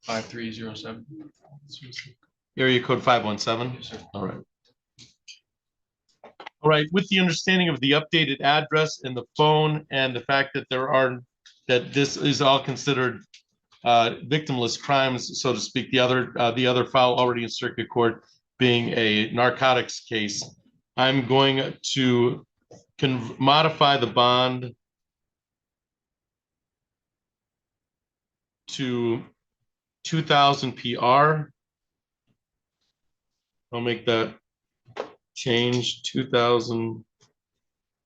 5307.
Area code 517?
Yes, sir.
All right. All right, with the understanding of the updated address and the phone and the fact that that this is all considered victimless crimes, so to speak, the other file already in circuit court being a narcotics case, I'm going to modify the bond to 2,000 PR. I'll make that change, 2,000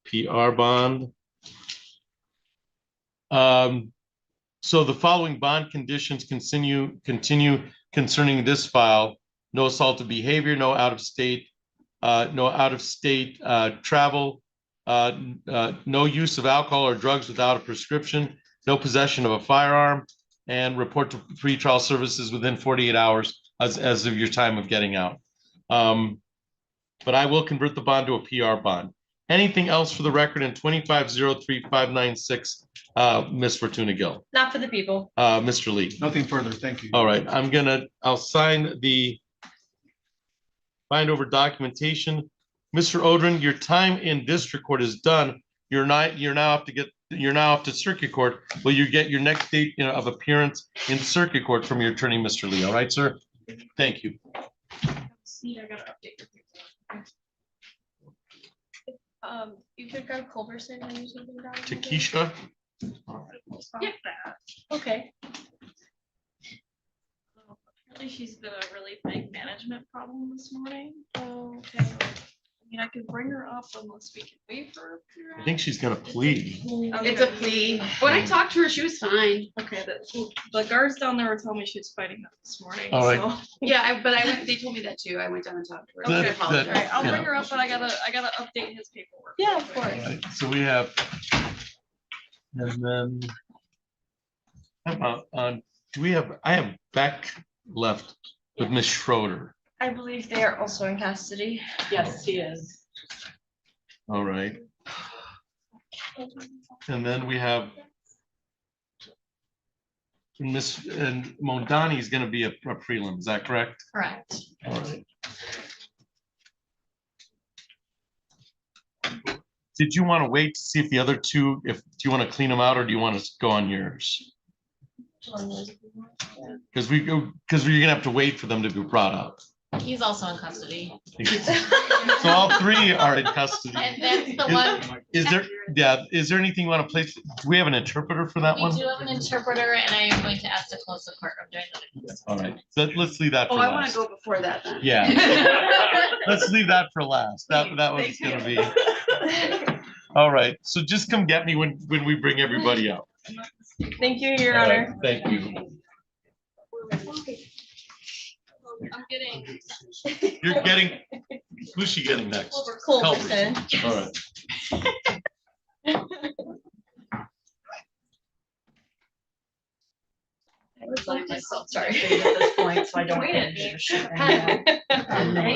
PR bond. So the following bond conditions continue concerning this file: no assaultive behavior, no out of state travel, no use of alcohol or drugs without a prescription, no possession of a firearm, and report to pretrial services within 48 hours as of your time of getting out. But I will convert the bond to a PR bond. Anything else for the record in 2503596, Ms. Fortuna Gill?
Not for the people.
Mr. Lee?
Nothing further, thank you.
All right, I'll sign the bind over documentation. Mr. Odrin, your time in district court is done. You're now off to circuit court. Will you get your next date of appearance in circuit court from your attorney, Mr. Lee? All right, sir? Thank you.
See, I gotta update your paperwork. You could go to Culberson and use something down.
To Keisha?
Yeah. Okay. Apparently she's got a really big management problem this morning. Okay. I mean, I could bring her up unless we can wait for her.
I think she's gonna plead.
It's a plea. When I talked to her, she was fine.
Okay, the guards down there were telling me she was fighting that this morning.
All right.
So.
Yeah, they told me that too. I went down and talked to her.
Okay,
I apologize.
all right, I'll bring
Yeah.
her up, but I gotta update his paperwork. Yeah, of course.
All right, so we have, and then, how about, I have Beck left with Miss Schroeder.
I believe they are also in custody.
Yes, she is.
All right. And then we have Miss, and Mondani is gonna be a prelim, is that correct?
Correct.
All right. Did you want to wait to see if the other two, do you want to clean them out or do you want to go on yours? Because you're gonna have to wait for them to be brought up.
He's also in custody.
So all three are in custody.
And that's the one.
Is there anything you want to place? Do we have an interpreter for that
We
one?
do have an interpreter, and I am going to ask to close the court. I'm doing that.
All right, let's leave that for
Oh, I want
last.
to go before that then.
Yeah. Let's leave that for last. That one's gonna be. All right, so just come get me when we bring everybody out.
Thank you, Your
All right,
Honor.
thank you.
I'm getting.
You're getting, who's she getting next?
Culberson.
All right.
Sorry. At this point, so I don't.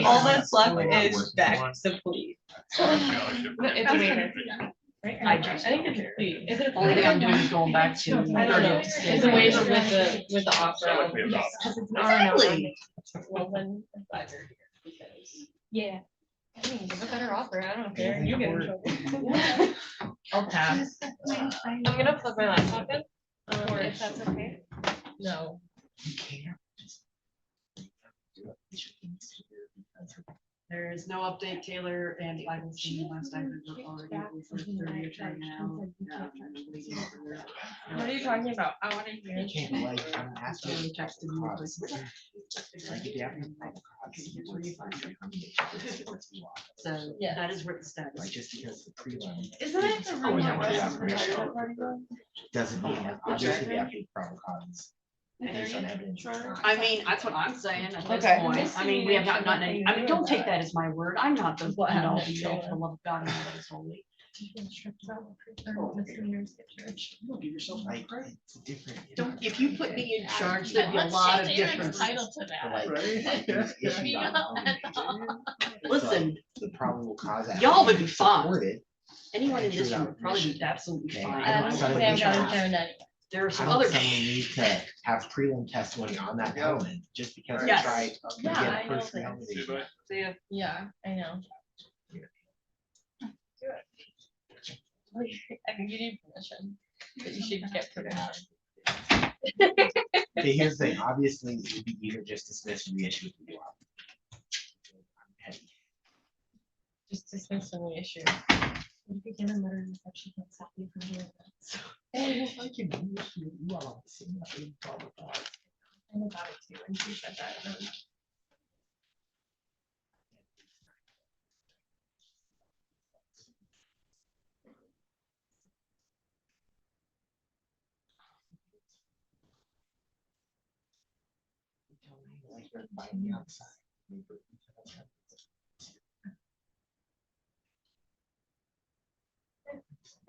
All that's left is back to plea.
It's a waiver.
I
think it's a plea. Is it a
Only
plea?
thing I'm doing is going back to.
I don't know. It's a waiver with the offer.
Exactly.
Well, then I'm glad you're here because. Yeah. I mean, give a better offer. I don't care. You get in trouble.
I'll pass.
I'm gonna plug my laptop in, if that's okay. No.
There is no update, Taylor, and I will see you last I heard we're already over 30 attorney now.
What are you talking about? I wanna hear.
Actually texted me. So
Yeah.
that is where the status.
Just because the prelim
Isn't it the room that
doesn't mean obviously we have to probable cause.
I mean, that's what I'm saying at this
Okay.
point. I mean, we have not gotten any, I mean, don't take that as my word. I'm not the
What
end all
happened?
be all for the love of God and all that is holy.
Don't give yourself like it's different.
Don't, if you put me in charge, there'd be a lot of difference.
Entitled to that.
Listen,
The probable cause.
y'all would be fine.
supported.
Anyone in this room would probably be absolutely
Okay,
fine.
I don't
They
suddenly
haven't gotten
have-
turned anyway.
There are
I
some
don't
other.
suddenly need to have prelim testimony on that element just because I
Yes.
tried to
Yeah,
get
I
a
know
first
that.
recommendation.
Yeah, I know. I think you need permission, but you should get permission.
Okay, here's the thing, obviously, it would be easier just dismiss and reissue. If we do it.
Just dismiss the issue. If you get a letter that she can't stop you from doing that.
I can reissue, you all see nothing probable cause.
I know about it too, and she said that.
Like they're by the outside.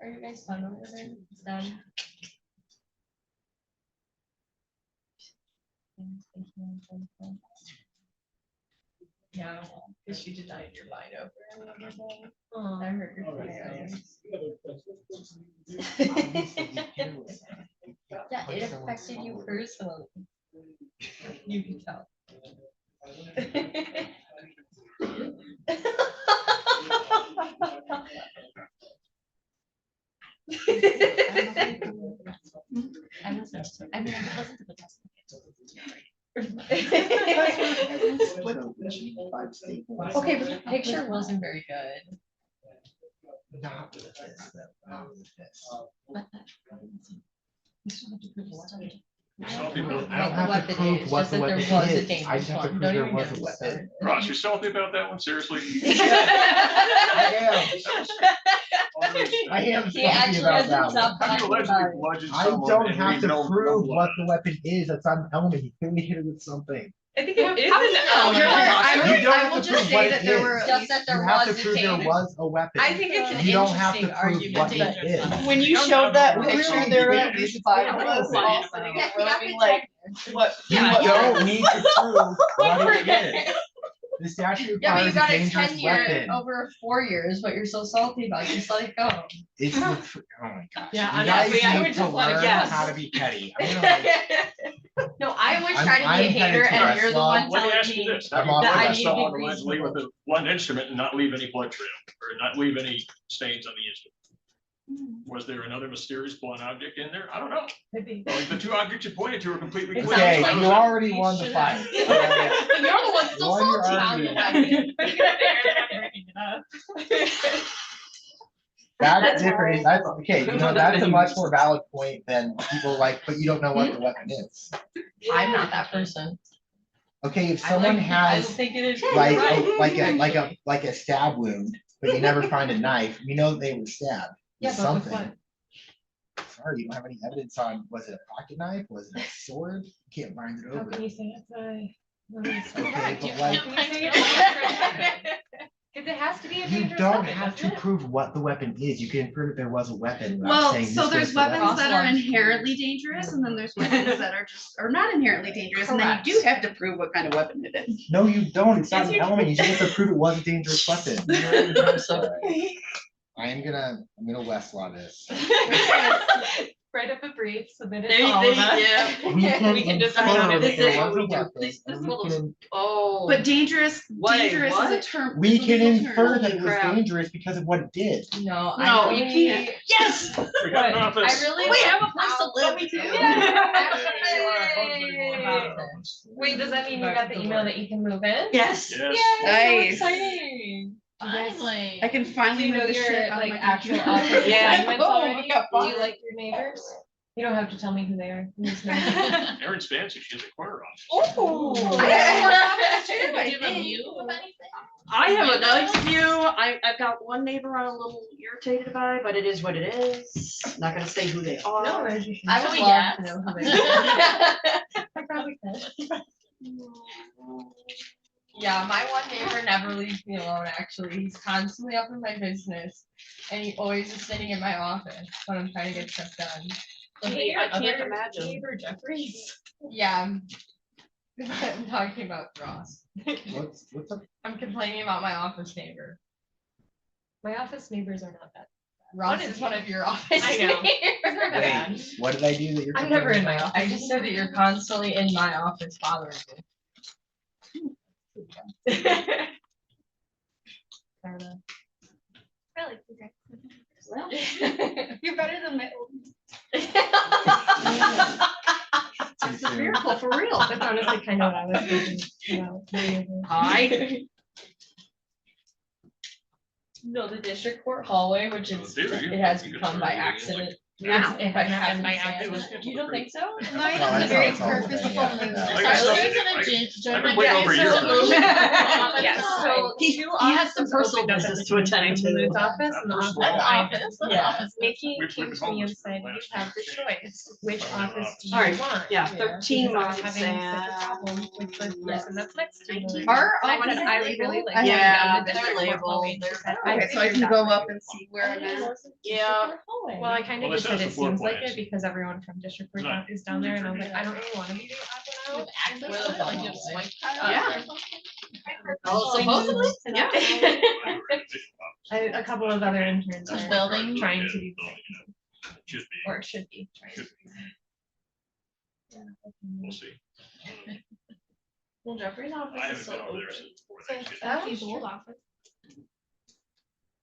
Are you guys done over there? It's done. Yeah, because she denied your line over and everything. I heard your feelings. Yeah, it affected you personally. You can tell. I listened to it. I mean, I listened to the testimony. Okay, but the picture wasn't very good.
Not with this, not with this. I don't have to prove what the weapon is. I just have to prove there was a weapon.
Ross, you're salty about that one, seriously?
I am
He
salty
actually
about
hasn't
that
stopped
one.
How do you
talking
allegedly
about it.
bludgeon
I
someone
don't
and
have
leave
to
no
prove
blood?
what the weapon is. That's on element. He clearly hit it with something.
I think it is.
How is it?
You don't
I
have
will
to
just
prove
say
what
that
it
there
is.
were.
Just that
You
there
have to
was a
prove there
change.
was a weapon.
I think it's an
You don't have to
interesting
prove what
argument,
it is.
when you showed that picture, there were at least 5 of us all sitting in the room being like, what?
You don't need to prove what it is. The statute
Yeah, but you
requires a
got it
dangerous
10 years
weapon.
over 4 years, but you're so salty about it, just let it go.
It's the, oh my gosh.
Yeah,
You
honestly,
guys
I would
need to
just wanna
learn
guess.
how to be petty. I'm gonna,
No, I always
I'm-
try to be
I'm
a hater
headed to
and
press
you're the
log.
one
Let me
telling
ask you
me.
this, how do
I'm
you
off
that I
prevent
need to be
someone allegedly with
reasonable.
a blunt instrument and not leave any blood trail, or not leave any stains on the instrument? Was there another mysterious blunt object in there? I don't know.
Maybe.
Well, the two objects you pointed to are completely clear.
okay,
How
you
does that-
already won the fight.
You're the one still
Won your
salty.
argument. That's
That's
different. That's okay. You know, that's a much more valid point than people like, but you don't know what the weapon is.
I'm not that person.
Okay, if
I
someone
I
has
think it is.
like
Right.
like a stab wound but you never find a knife. We know that they were stabbed.
Yeah,
with
but with
something. Sorry, you don't have any evidence on, was it a pocket knife? Was it a sword? You can't find it
How
over.
can you say it's a?
Okay, but like,
Cause it has to be a
you
dangerous
don't
weapon,
have to
doesn't it?
prove what the weapon is. You can infer that there was a weapon. without
Well,
saying
so
this
there's
was the weapon.
weapons that are inherently dangerous, and then there's weapons that are just, are not inherently dangerous, and then you do have to prove what kind of weapon it is.
No, you don't. It's not
Yes,
an
you
element. You
do.
just have to prove it was a dangerous weapon. I'm gonna Westlaw this.
Write up a brief, submit it
There
to
you-
all
there
of
you-
us.
yeah.
We can decide
infer
on
that
it.
there was a weapon,
Oh. But dangerous is a term.
we
is a
can
legal
infer
term.
that it was
Crap.
dangerous because of what it did.
No,
No,
I
you
really,
can't. Yes.
We got an
I
office.
really.
We have a place to live.
We do. Wait, does that mean you got the email that you can move in?
Yes.
Yes.
Nice.
So exciting.
Finally.
I can finally
Do you know
move the
your,
shit out of
like,
my
actual
computer.
office
Yeah.
assignments
Oh,
already?
got
Do you
fun.
like your neighbors? You don't have to tell me who they are. You just know.
Erin's fancy. She has a corner office.
Oh.
I have a nice view. I've got one neighbor I'm a little irritated by, but it is what it is. Not gonna say who they are.
No,
I would love to know who they are.
I probably could. Yeah, my one neighbor never leaves me alone, actually. He's constantly up in my business. And he always is sitting in my office when I'm trying to get stuff done.
Hey, I can't
Other
imagine.
Neighbor Jeffries. Yeah. I'm talking about Ross.
What's up?
I'm complaining about my office neighbor. My office neighbors are not bad.
What
Ross
is
is one of your office
I know.
neighbors. They're not bad.
Wait, what did I do that you're?
I'm never in my
complaining
office. I just said that you're constantly in my office bothering me.
Really?
Well,
You're better than my old.
It's a miracle for real. That's honestly kind of what I was thinking about.
Hi.
No, the district court hallway, which is,
Dude,
it has
you could
become
turn
by
it against,
accident.
Now.
If I have
by
my
accident.
You don't think so?
No,
No,
I
that's
think very
not something,
purposeful.
yeah.
I got stuff to do. I've been waiting over a year for this.
Yes, so
He
two
has some
offices
personal
opened up
business
at
to
the
attend
same time.
to.
This office and the office.
Office, that's
Yeah,
office.
Nikki
We've
came
been
to me and
homeless for
said,
the
you
last
have the
10
choice, which office do you
All right,
want?
yeah,
Because
13
I was
months
having such a
and-
problem with the person that's next to me.
Our
And I
office
said,
is
I would really
labeled.
like.
I
to
have-
Yeah,
go to the
they're
district court
labeled.
hallway. And she said,
Okay, so I can go up and see where I'm at.
Yeah.
Well, I kind of
Well,
just
it
said
says
it
the floor
seems like
plans.
it because everyone from district court
Right.
is down there and I was like, I don't really want to be doing that
With access
Well,
to it, like
well,
just
well.
swipe.
Yeah.
Well,
Supposedly, yeah.
A couple of other interns
Which
are
building?
trying to do the same,
Should be.
or should be trying to.
We'll see.
Well, Jeffrey's
I
office is
haven't
so
been over
open.
there since before
So
Thanksgiving.
that's
His
true.
old office.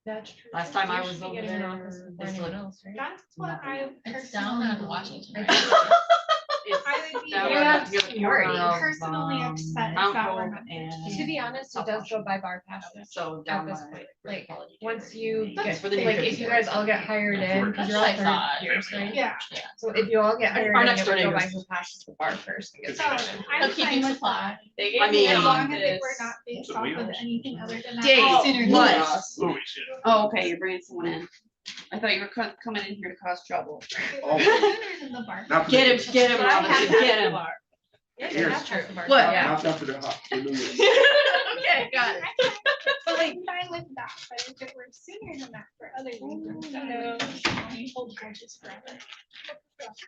That's true.
Last time I
You
was
should be
over
getting an
there,
office before
it's
anyone
like-
else, right?
That's what I It's down
personally
on Washington.
I
right?
think
I would be
That
Yeah,
was
that's
the other
Yuri.
corner of,
personally upset if
Mount
that were
Hope
not
and.
To be honest, it does go by bar passes
So
at
down
this
by.
point. Like, once you get,
for the new
like,
kids
if you
there.
guys all get hired in, because you're all
That's what I
third years,
thought.
right?
Yeah.
So if you all get hired
Our
in,
next
you have to
door
go by
neighbors.
who passes the bar first. and gets
So
hired.
I'm
They'll keep
fine
you
with
supplied.
that.
They gave
I
me
mean-
a
As long as
this.
it were not based
So
off
we
of
are-
anything other than that.
Dave,
Oh,
what?
Louis, yeah.
Oh, okay, you're bringing someone in. I thought you were coming in here to cause trouble.
Oh.
Dinner's in the bar.
Not for
Get him,
the-
get him,
But I have
Robinson,
passed
get
the
him.
bar. Yeah,
Here.
that's true.
What?
Yeah.
Not after the hot. the New Year's.
Okay, got it.
But like, I'm fine with that, but if it were sooner than that for other reasons, then you hold grudges forever.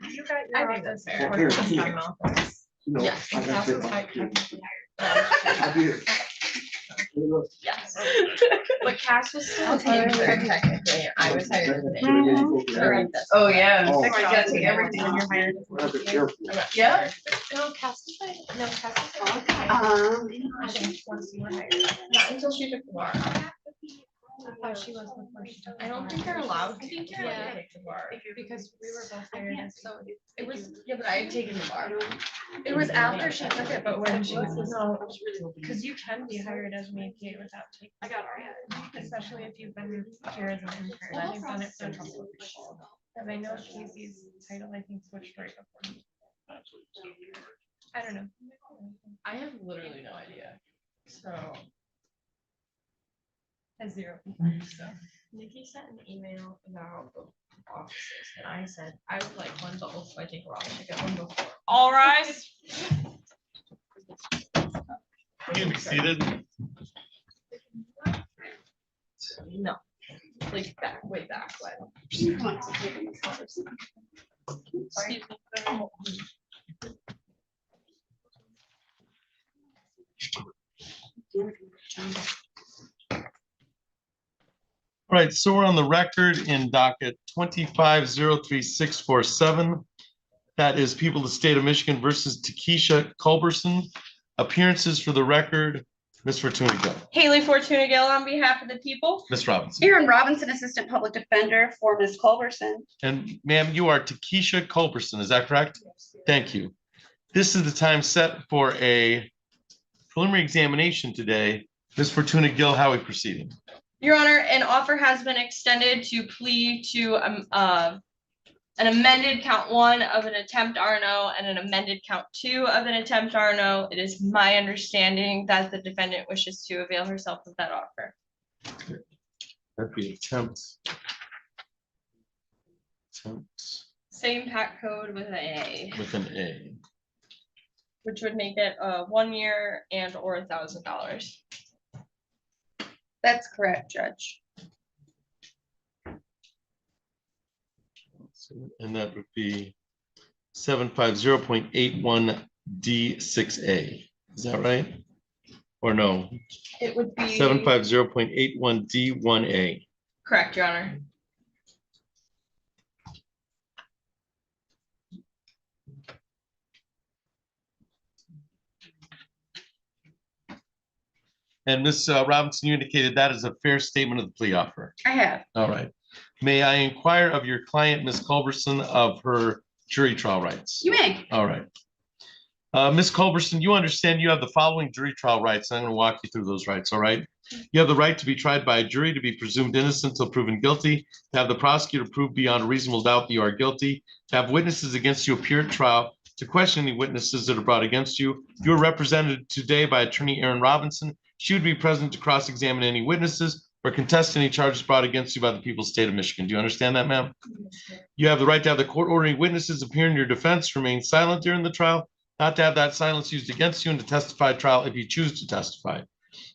You got
I
your
think
office.
that's
fair.
or
Here,
just
here.
have an office.
You know,
Yes.
I got
Houses
that.
type
Here.
technically
I'll be here.
Yes. But Cass was still intern technically. I was hired today. Correct.
Oh, yeah.
Oh.
So I gotta take everything when you're hired.
I have to be careful.
Yeah.
No, Cass was like, no, Cass was like, I think once you were hired. Not until she took the bar. I thought she was the first. I don't think they're allowed to. Take the bar. Because we were both hired, and so it was, yeah, but I had taken the bar. It was after she took it, but when she was, no, because you can be hired as an APA without taking. I got it. Especially if you've been here as an intern. I've done it for a couple of people. And I know Casey's title, I think, switched right before me. I don't know. I have literally no idea. So. Has zero. So Nikki sent an email about the offices, and I said, I would like one both, so I think Rob should get one before.
All rise.
You can be seated.
No, like back, way back, way. Excuse me.
All right, so we're on the record in docket 25-03647. That is People of the State of Michigan versus Takesha Culberson. Appearances for the record, Ms. Fortuna Gill.
Haley Fortuna Gill on behalf of the people.
Ms. Robinson.
Aaron Robinson, Assistant Public Defender for Ms. Culberson.
And ma'am, you are Takesha Culberson, is that correct? Thank you. This is the time set for a preliminary examination today. Ms. Fortuna Gill, how are we proceeding?
Your Honor, an offer has been extended to plea to an amended count 1 of an attempt RNO and an amended count 2 of an attempt RNO. It is my understanding that the defendant wishes to avail herself of that offer.
That'd be attempt.
Same PAC code with an A,
With an A.
which would make it 1 year and or $1,000.
That's correct, Judge.
And that would be 750.81D6A. Is that right? Or no?
It would be
750.81D1A.
correct, Your Honor.
And Ms. Robinson, you indicated that is a fair statement of the plea offer.
I have.
All right. May I inquire of your client, Ms. Culberson, of her jury trial rights?
You may.
All right. Ms. Culberson, you understand you have the following jury trial rights. I'm going to walk you through those rights, all right? You have the right to be tried by a jury, to be presumed innocent until proven guilty, to have the prosecutor prove beyond a reasonable doubt that you are guilty, to have witnesses against you appear at trial, to question any witnesses that are brought against you. You are represented today by attorney Aaron Robinson. She would be present to cross-examine any witnesses or contest any charges brought against you by the people of the state of Michigan. Do you understand that, ma'am? You have the right to have the court ordering witnesses appear in your defense, remain silent during the trial, not to have that silence used against you, and to testify at trial if you choose to testify.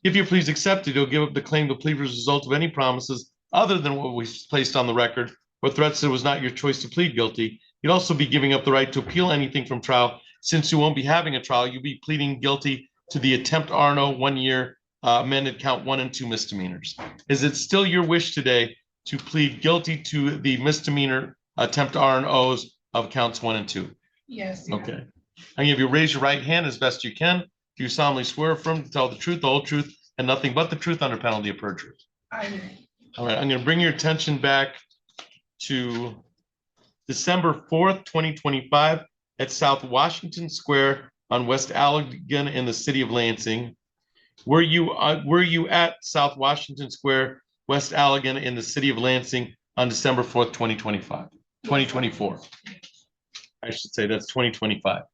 If you please accept it, you'll give up the claim to plead as a result of any promises other than what was placed on the record or threats that it was not your choice to plead guilty. You'd also be giving up the right to appeal anything from trial. Since you won't be having a trial, you'll be pleading guilty to the attempt RNO 1 year amended count 1 and 2 misdemeanors. Is it still your wish today to plead guilty to the misdemeanor attempt RNOs of counts 1 and 2?
Yes.
Okay. I'm going to raise your right hand as best you can. Do you solemnly swear affirm to tell the truth, the whole truth, and nothing but the truth under penalty of perjury?
I do.
All right. I'm going to bring your attention back to December 4th, 2025 at South Washington Square on West Allegan in the city of Lansing. Were you at South Washington Square, West Allegan in the city of Lansing on December 4th, 2025, 2024? I should say that's 2025.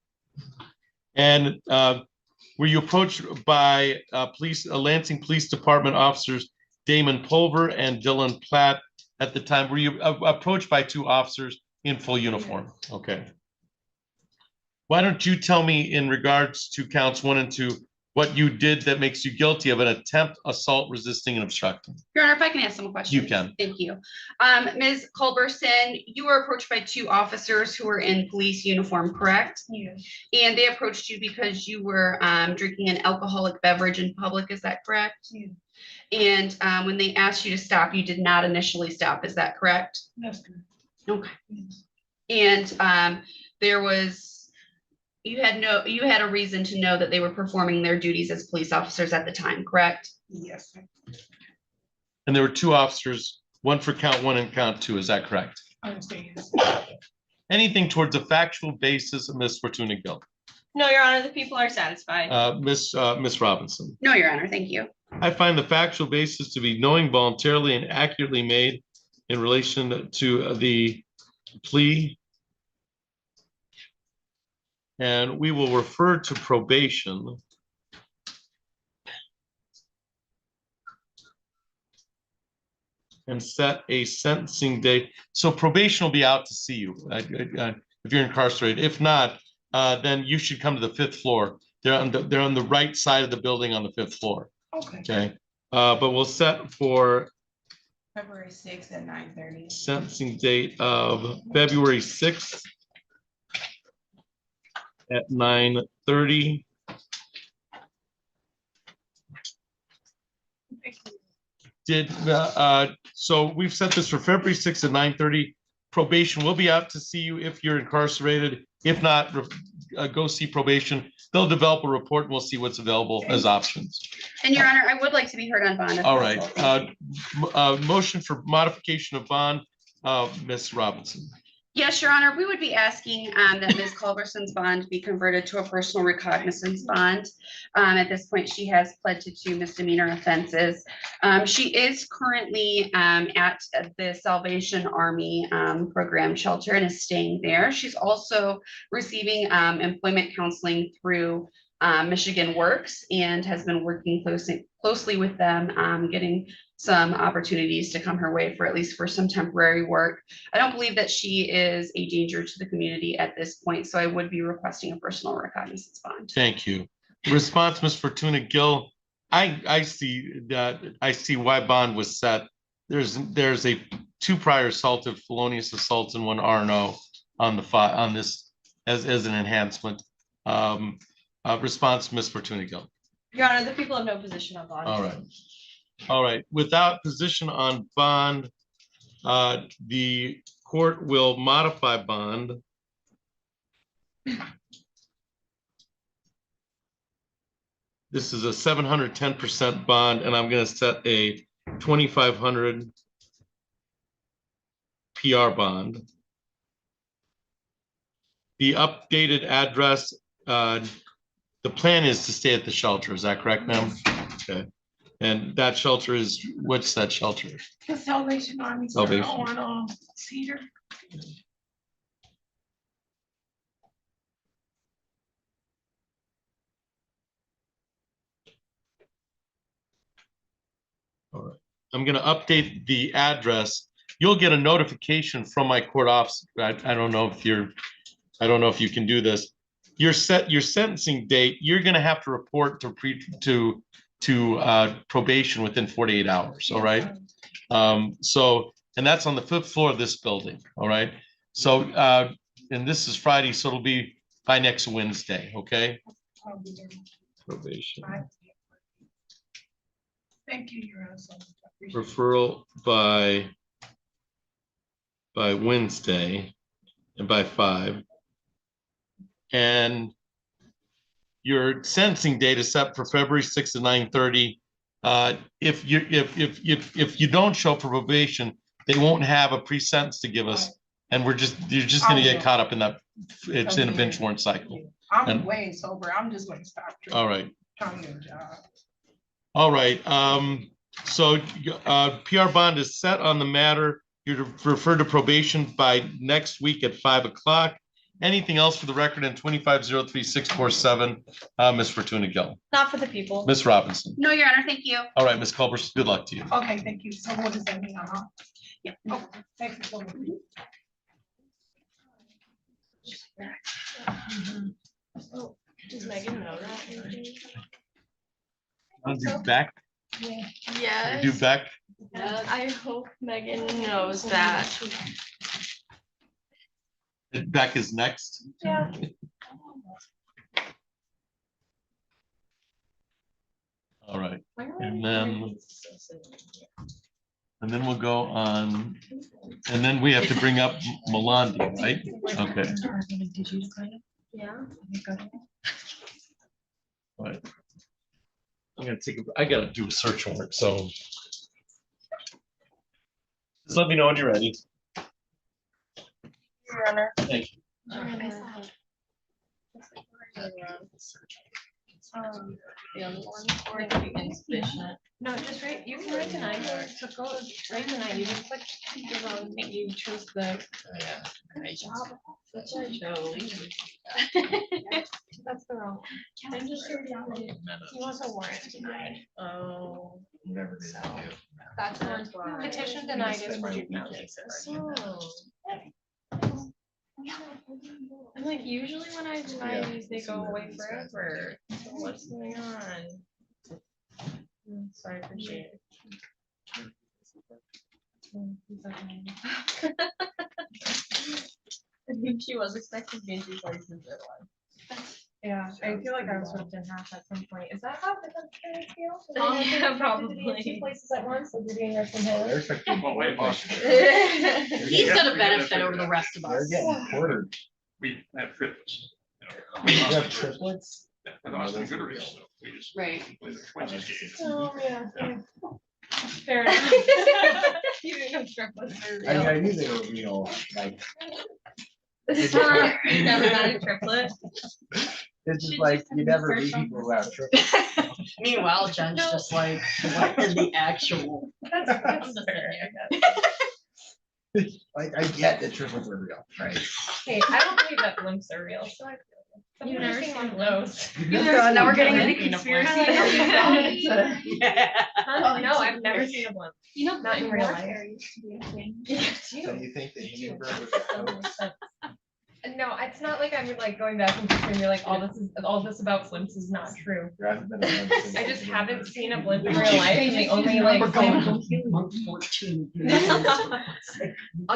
And were you approached by Lansing Police Department officers Damon Pulver and Dylan Platt at the time? Were you approached by 2 officers in full uniform? Okay. Why don't you tell me in regards to counts 1 and 2 what you did that makes you guilty of an attempt, assault, resisting, and obstructing?
Your Honor, if I can ask some questions.
You can.
Thank you. Ms. Culberson, you were approached by 2 officers who were in police uniform, correct?
Yes.
And they approached you because you were drinking an alcoholic beverage in public, is that correct?
Yeah.
And when they asked you to stop, you did not initially stop, is that correct?
That's good.
Okay. And you had a reason to know that they were performing their duties as police officers at the time, correct?
Yes. Sir.
And there were 2 officers, one for count 1 and count 2, is that correct?
I understand. Yes.
Anything towards a factual basis of Ms. Fortuna Gill?
No, Your Honor, the people are satisfied.
Miss Robinson.
No, Your Honor, thank you.
I find the factual basis to be knowing, voluntarily, and accurately made in relation to the plea. And we will refer to probation. and set a sentencing date. So probation will be out to see you if you're incarcerated. If not, then you should come to the 5th floor. They're on the right side of the building on the 5th floor.
Okay.
Okay, but we'll set for
February 6th at 9:30.
sentencing date of February 6th at 9:30. So we've set this for February 6th at 9:30. Probation will be out to see you if you're incarcerated. If not, go see probation. They'll develop a report and we'll see what's available as options.
And Your Honor, I would like to be heard on bond. if
All
possible.
right,
Thank you.
motion for modification of bond, Ms. Robinson.
Yes, Your Honor, we would be asking that Ms. Culberson's bond be converted to a personal recognizance bond. At this point, she has pled to 2 misdemeanor offenses. She is currently at the Salvation Army program shelter and is staying there. She's also receiving employment counseling through Michigan Works and has been working closely with them, getting some opportunities to come her way for at least for some temporary work. I don't believe that she is a danger to the community at this point, so I would be requesting a personal recognizance bond.
Thank you. Response, Ms. Fortuna Gill. I see that. I see why bond was set. There's 2 prior assaultive felonious assaults and 1 R&O on this as an enhancement. Response, Ms. Fortuna Gill.
Your Honor, the people have no position on bond.
All right. All right. Without position on bond, the court will modify bond. This is a 710% bond, and I'm going to set a 2,500 PR bond. The updated address, the plan is to stay at the shelter. Is that correct, ma'am? Okay. And that shelter is, what's that shelter?
The Salvation Army.
Salvation.
On Cedar.
All right. I'm going to update the address. You'll get a notification from my court office. I don't know if you can do this. Your sentencing date, you're going to have to report to probation within 48 hours. All right. And that's on the 5th floor of this building. All right. So, and this is Friday, so it'll be by next Wednesday. Okay. Probation.
Thank you, Your Honor.
Referral by Wednesday and by 5. And your sentencing date is set for February 6th at 9:30. If you don't show up for probation, they won't have a pre-sentence to give us, and you're just going to get caught up in that. It's in a bench warrant cycle.
I'm way sober. I'm just going to stop drinking.
All right.
Trying to get a job.
All right. So PR bond is set on the matter. You're referred to probation by next week at 5 o'clock. Anything else for the record in 2503647, Ms. Fortuna Gill?
Not for the people.
Ms. Robinson?
No, Your Honor, thank you.
All right, Ms. Culberson, good luck to you.
Okay, thank you. So what does that mean?
Yeah.
Oh, thank you so much.
Oh, does Megan know that?
Want to do Beck?
Yes.
Do Beck?
I hope Megan knows that.
Beck is next.
Yeah.
All right, and then we'll go on, and then we have to bring up Melandi, right? Okay.
Did you sign up?
Yeah.
All right. I'm gonna I gotta do a search warrant, so just let me know when you're ready.
Your Honor.
Thank you.
The other one, or it could be insufficient. No, just write, you can write the 9, so go write the 9, you just click the wrong thing, you choose the.
Yeah.
Good job.
That's our Joe.
That's the wrong. I'm just here to- He wants a warrant denied.
Oh.
Whatever they do.
That's warrant petition denied is for juvenile cases. I'm like, usually when I deny these, they go away forever. So what's going on? Sorry, appreciate it. I think she was expecting Benji's license at once. Yeah, I feel like I was supposed to have at some point. Is that how the country feels? Yeah, probably. Two places at once, like you're being nursing home.
He's gonna benefit over the rest of
They're
us.
getting quartered.
We have triplets.
You have triplets?
And I was in good reason, so we just.
Right.
With the twins gave.
Oh, yeah. Fair enough. You didn't know triplets were
I mean,
real.
I knew they were real, like.
You never had a triplet?
It's just like, you never meet people who have triplets.
Meanwhile, Jen's just like, what in the actual?
That's fair, I guess.
Like, I get that triplets are real, right?
Hey, I don't believe that blimps are real, so I feel you. You've never seen one of those.
Now we're getting into
conspiracy.
conspiracy. Yeah.
No, I've never seen a blimp.
You know,
Not in real life.
So you think the Hindenburg was a hoax?
No, it's not like I'm like going back and forth and you're like, all this about blimps is not true.
There hasn't been a blimp since
I just
the
haven't
Hindenburg.
seen a blimp in real life, and the only like
We're going to month 14.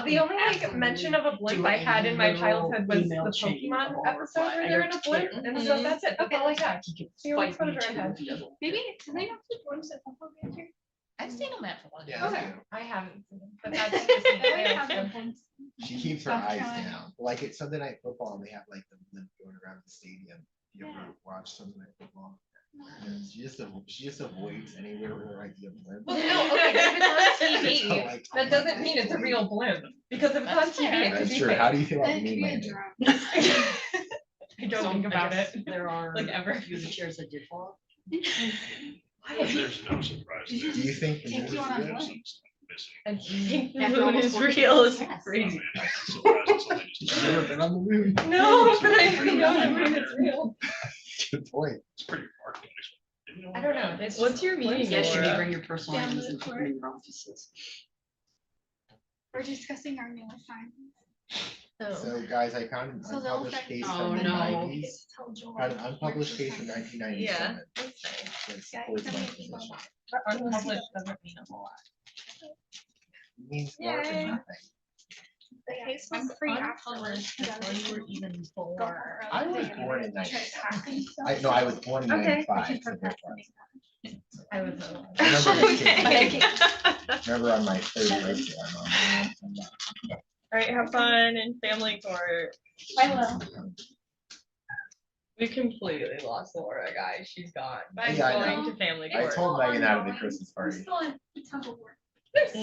the only like mention of a blimp I had in my childhood was the Pokemon episode where they're in a blimp, and so that's it. That's all I got. The only exposure I had.
Maybe, do they have to blimps at football games here? I've seen them at football.
Yeah,
Okay,
they do.
I haven't seen them, but that's interesting.
They
I
have
have
them.
She keeps her
South
eyes
Carolina.
down. Like it's Sunday night football and they have like the blimp going around the stadium. You ever watch Sunday night football? Yeah, she just avoids anywhere where there might be a blimp.
Well, no, okay, if it's on
So,
TV,
like,
that doesn't mean it's a real blimp, because if it's on TV, it could
That's
be
true.
fake.
How do you feel about me, man?
I don't think about it.
There are
Like ever.
a few of the chairs that did fall.
There's no surprise.
Do you think the
Take
moon
you
is
on a
real?
blimp.
I think the
After
moon
almost
is
14
real is
years.
crazy.
You've never been on the moon?
No, but I know the moon is real.
Good point.
It's pretty far.
I don't know. What's your meaning?
Yes, you may
Laura?
bring your personal
Down
items
the
and put them
court.
in your offices.
We're discussing our new assignments.
So guys, I found an
So they'll
unpublished
affect-
case
Oh,
from the
no.
nineties.
Tell Joel
An unpublished case from
where to
1997.
Yeah.
that supports my position.
But unpublished doesn't mean a whole lot.
It means more than
Yay.
nothing.
The case was
Unpublished before you were even born.
I was born in 90. I was born in
Okay.
95. So that's why.
I was.
I remember this case.
Okay.
Remember on my third birthday, I'm
All right, have fun in family court.
I will.
We completely lost Laura, guys. She's gone. I'm
Yeah, I
going
know.
to family
I
court.
told Megan out of the Christmas
We're
party.
still in temple work.
There's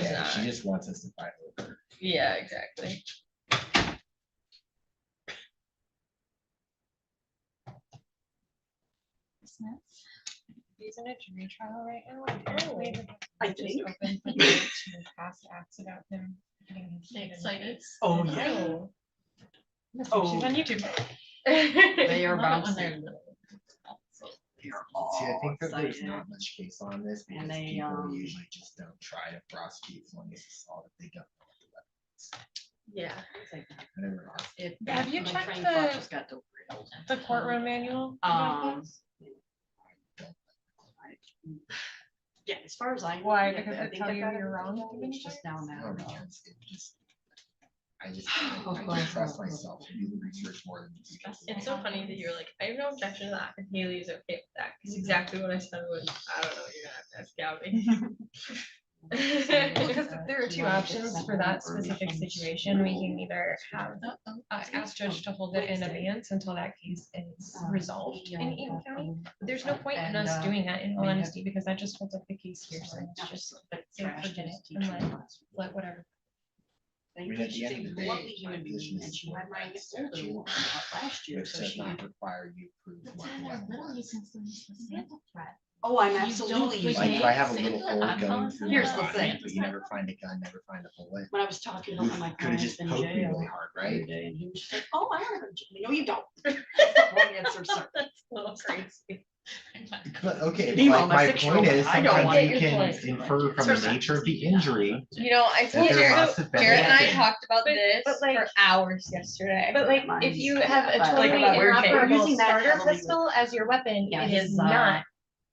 Okay,
not.
She just wants us to fight over.
Yeah, exactly. He's in a jury trial right now. Apparently, the
I
judge is
think.
open for debate to pass acts about him getting his name in the
Excited.
case.
Oh, yeah.
Oh.
Oh.
She's on YouTube.
They are
Love it when
bouncing.
they're little.
See, I think that there's
excited.
not much case on this because
And they,
people usually just don't try to prosecute as long as it's all that they don't know the
Yeah.
evidence. I never asked.
It-
Have you
my
checked
train
the-
process got derailed.
The courtroom manual. about this?
Yeah, as far as I.
Why?
yeah,
Because
I
they
think
tell
I
you
got
you're wrong?
everything. It's just now.
No, because it just, I don't trust myself to do the research more than these people.
It's so funny that you're like, I have no objection to that, and Haley is okay with that, because exactly what I said was, I don't know, you're gonna have to ask Gabby. Because there are two options for that specific situation. We can either have ask judge to hold it in abeyance until that case is resolved in Eaton County. But there's no point in us doing that, in all honesty, because that just holds up the case here, so it's just say forget it and let whatever.
I mean, at the
She's
end
a
of the day,
lovely
my
human being,
position
and
is
she had my older
statute,
one last year,
which
so
does
she.
not require you to prove what the weapon
Literally
was.
since the sample threat.
Oh, I'm absolutely
we
using
Like
can't
if I have a
say
little
that.
hole going through my
Here's the
body,
thing.
but you never find a gun, never find a bullet.
When I was talking
You
about my
could have
clients
just
in
poked me
jail.
really hard,
the other
right?
day, and he was just like, oh, I heard you. No, you don't. That's the wrong answer, sir.
That's a little crazy.
But okay,
Meanwhile,
my
my
point
6-year-old,
is
I don't
sometimes
want
you
your
can
point.
infer from the nature of the injury.
You know, I
that
told
there
Jared,
must have been
Jared and I
weapon.
talked about
But-
this
but, like-
for hours yesterday. But like, if you have a
But,
totally
like, we're
inoperable
using that
starter
heavily with-
pistol as your weapon,
Yeah,
it
his,
is not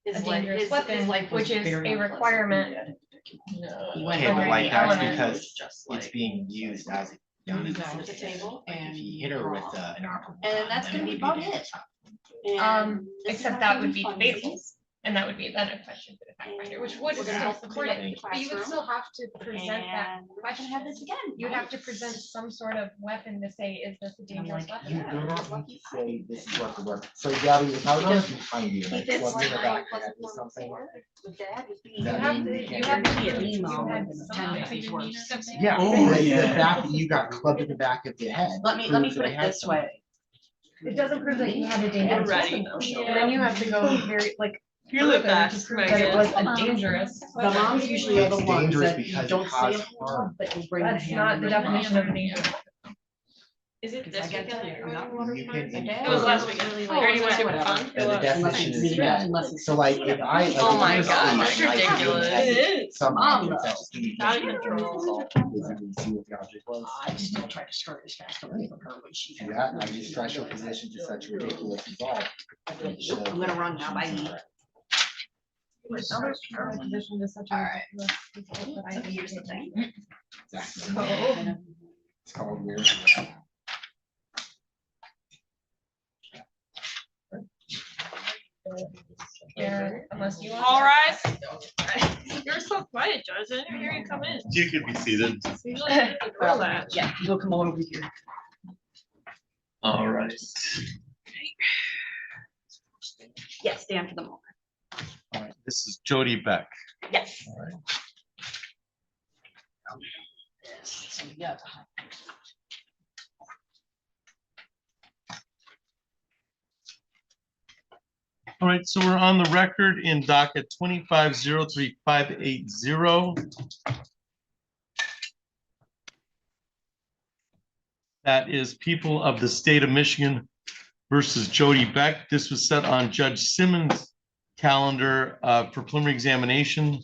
a
his
dangerous weapon,
life was
which is
very
a
unpleasant.
requirement.
No.
He went
Okay, but
under
like
the
that's
element,
because
was just
it's
like-
being used as a gun.
Moved off the table
Like if
and
you hit her with
draw.
an inoperable
And
gun,
that's
then
gonna
it
be
would
about
a
it.
dangerous weapon.
And this is
Except
not
that
gonna
would be
fun,
debatable, and that would be then a question for the fact finder, which would
We're gonna
still
have to
support
clean up
it,
the
but you would
classroom,
still have to present that
and we're gonna
question.
have this again.
You
right?
have to present some sort of weapon to say, is this a
I'm
dangerous
like,
You
weapon?
do not need to say this is what the weapon. So Gabby, if I was behind you and I
He fits
plugged in the
like
back
mine
of your head
plus
with
a
something.
four. With Dad was being.
You
have
have
to-
to-
you have to
Be an
prove you
email
had
within
some
10 days worth.
Yeah,
Oh,
the
yeah.
fact that you got clubbed in the back of the head.
Let me
proves
put
that I
it
had
this
something.
way.
It doesn't prove that you had a dangerous
ready.
weapon though, and then you have to go very, like,
You're the
further to
best,
prove that it
Megan.
was a dangerous.
The
weapon.
moms usually are the
It's
ones
dangerous
that you
because it
don't say
caused
a whole
harm.
lot, but you bring the
That's
hand.
not the
and
definition of a dangerous.
Is it
Because I
this
gotta
weekend?
tell you, I'm not water
You
for
can
my dad.
It was last
infer
weekend.
Oh,
I already went
it's
to
whatever.
fun.
that the definition is
Unless
met.
it's-
So like if I. like,
Oh
if
my
you're
God,
asleep
that's
and I give you a
ridiculous.
head,
It is.
Some
Mom,
object
though.
that just needs
Out
to
of
be
control.
assault, is you can see what the object was.
I just don't try to start as fast away from her when she.
Do that, and I just stretch your position to such a ridiculous result.
Nope, I'm gonna run now, bye.
Position to such a
Alright.
ridiculous result that I
So here's the thing.
Exactly.
So-
It's called weird.
Yeah, unless you.
All rise. You're so quiet, Judge. I didn't hear you come in.
You could be seated.
Usually you have to grill that.
Yeah, you'll come over here.
All right.
Yes, stand for the moment.
All right, this is Jody Beck.
Yes.
All right.
So we got.
All right, so we're on the record in docket 25-03580. That is People of the State of Michigan versus Jody Beck. This was set on Judge Simmons' calendar for preliminary examination.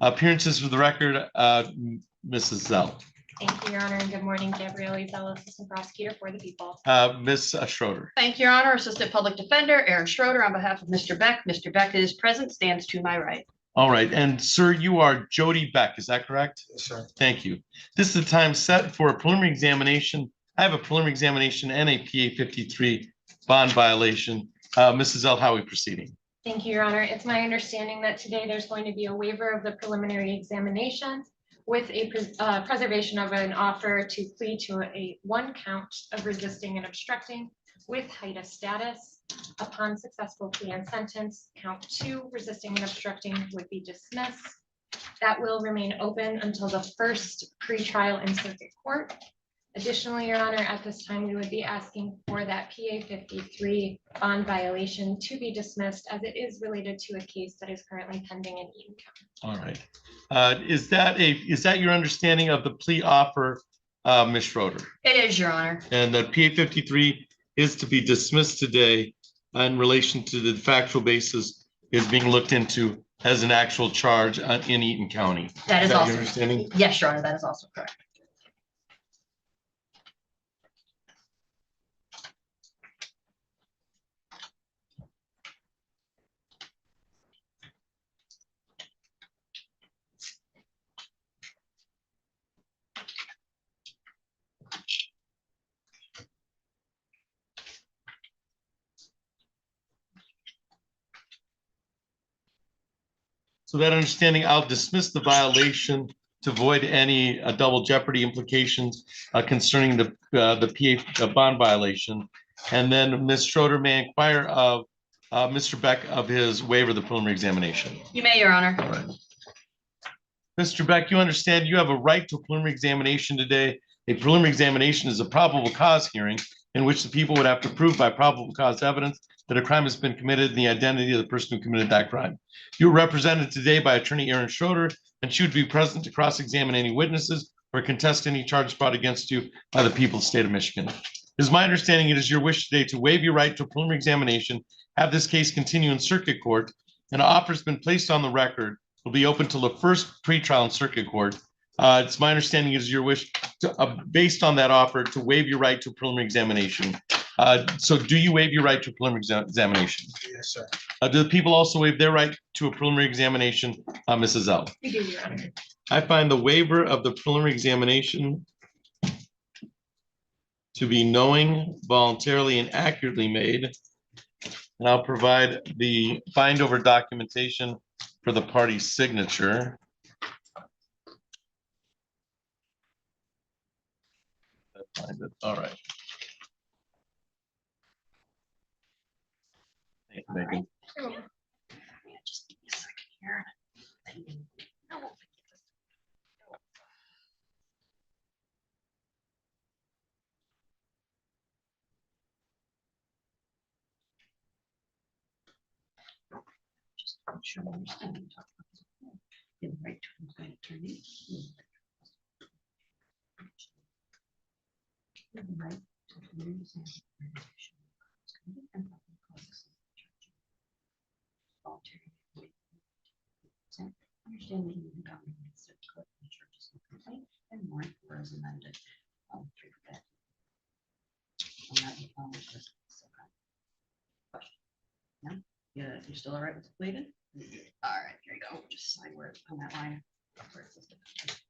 Appearances for the record, Mrs. Zell.
Thank you, Your Honor, and good morning, Gabrielle Zell, Assistant Prosecutor for the People.
Ms. Schroeder.
Thank you, Your Honor. Assistant Public Defender Aaron Schroeder on behalf of Mr. Beck. Mr. Beck is present, stands to my right.
All right, and sir, you are Jody Beck, is that correct?
Yes, sir.
Thank you. This is the time set for a preliminary examination. I have a preliminary examination and a PA 53 bond violation. Mrs. Zell, how are we proceeding?
Thank you, Your Honor. It's my understanding that today there's going to be a waiver of the preliminary examination with a preservation of an offer to plead to a 1 count of resisting and obstructing with HIDA status. Upon successful plea and sentence, count 2, resisting and obstructing, would be dismissed. That will remain open until the first pretrial in circuit court. Additionally, Your Honor, at this time, we would be asking for that PA 53 bond violation to be dismissed as it is related to a case that is currently pending in Eaton County.
All right. Is that your understanding of the plea offer, Ms. Schroeder?
It is, Your Honor.
And that PA 53 is to be dismissed today in relation to the factual basis is being looked into as an actual charge in Eaton County.
That is
your
also.
understanding?
Yes, Your Honor, that is also correct.
So that understanding, I'll dismiss the violation to avoid any double jeopardy implications concerning the PA bond violation. And then Ms. Schroeder may inquire of Mr. Beck of his waiver of the preliminary examination.
You may, Your Honor.
All right. Mr. Beck, you understand you have a right to a preliminary examination today. A preliminary examination is a probable cause hearing. in which the people would have to prove by probable cause evidence that a crime has been committed and the identity of the person who committed that crime. You are represented today by Attorney Aaron Schroeder, and she would be present to cross-examine any witnesses or contest any charges brought against you by the people of the state of Michigan. It is my understanding it is your wish today to waive your right to a preliminary examination, have this case continue in circuit court, and an offer has been placed on the record, will be open till the first pretrial in circuit court. It's my understanding it is your wish to, based on that offer, to waive your right to a preliminary examination. So do you waive your right to a preliminary examination?
Yes, sir.
Do the people also waive their right to a preliminary examination, Mrs. L?
We do, Your Honor.
I find the waiver of the preliminary examination to be knowing, voluntarily, and accurately made. And I'll provide the bind over documentation for the party's signature. All right. Thank you, Megan.
Just give me a second here. Just to make sure I understand what I'm talking about. You have the right to complain attorney. You have the right to complain examination. Understand that you have gotten the court and charges of complaint and warrant for as amended. Through that. No? Yeah, you're still all right with the pleading? All right, here you go. Just sign where on that line. Where it says defendant.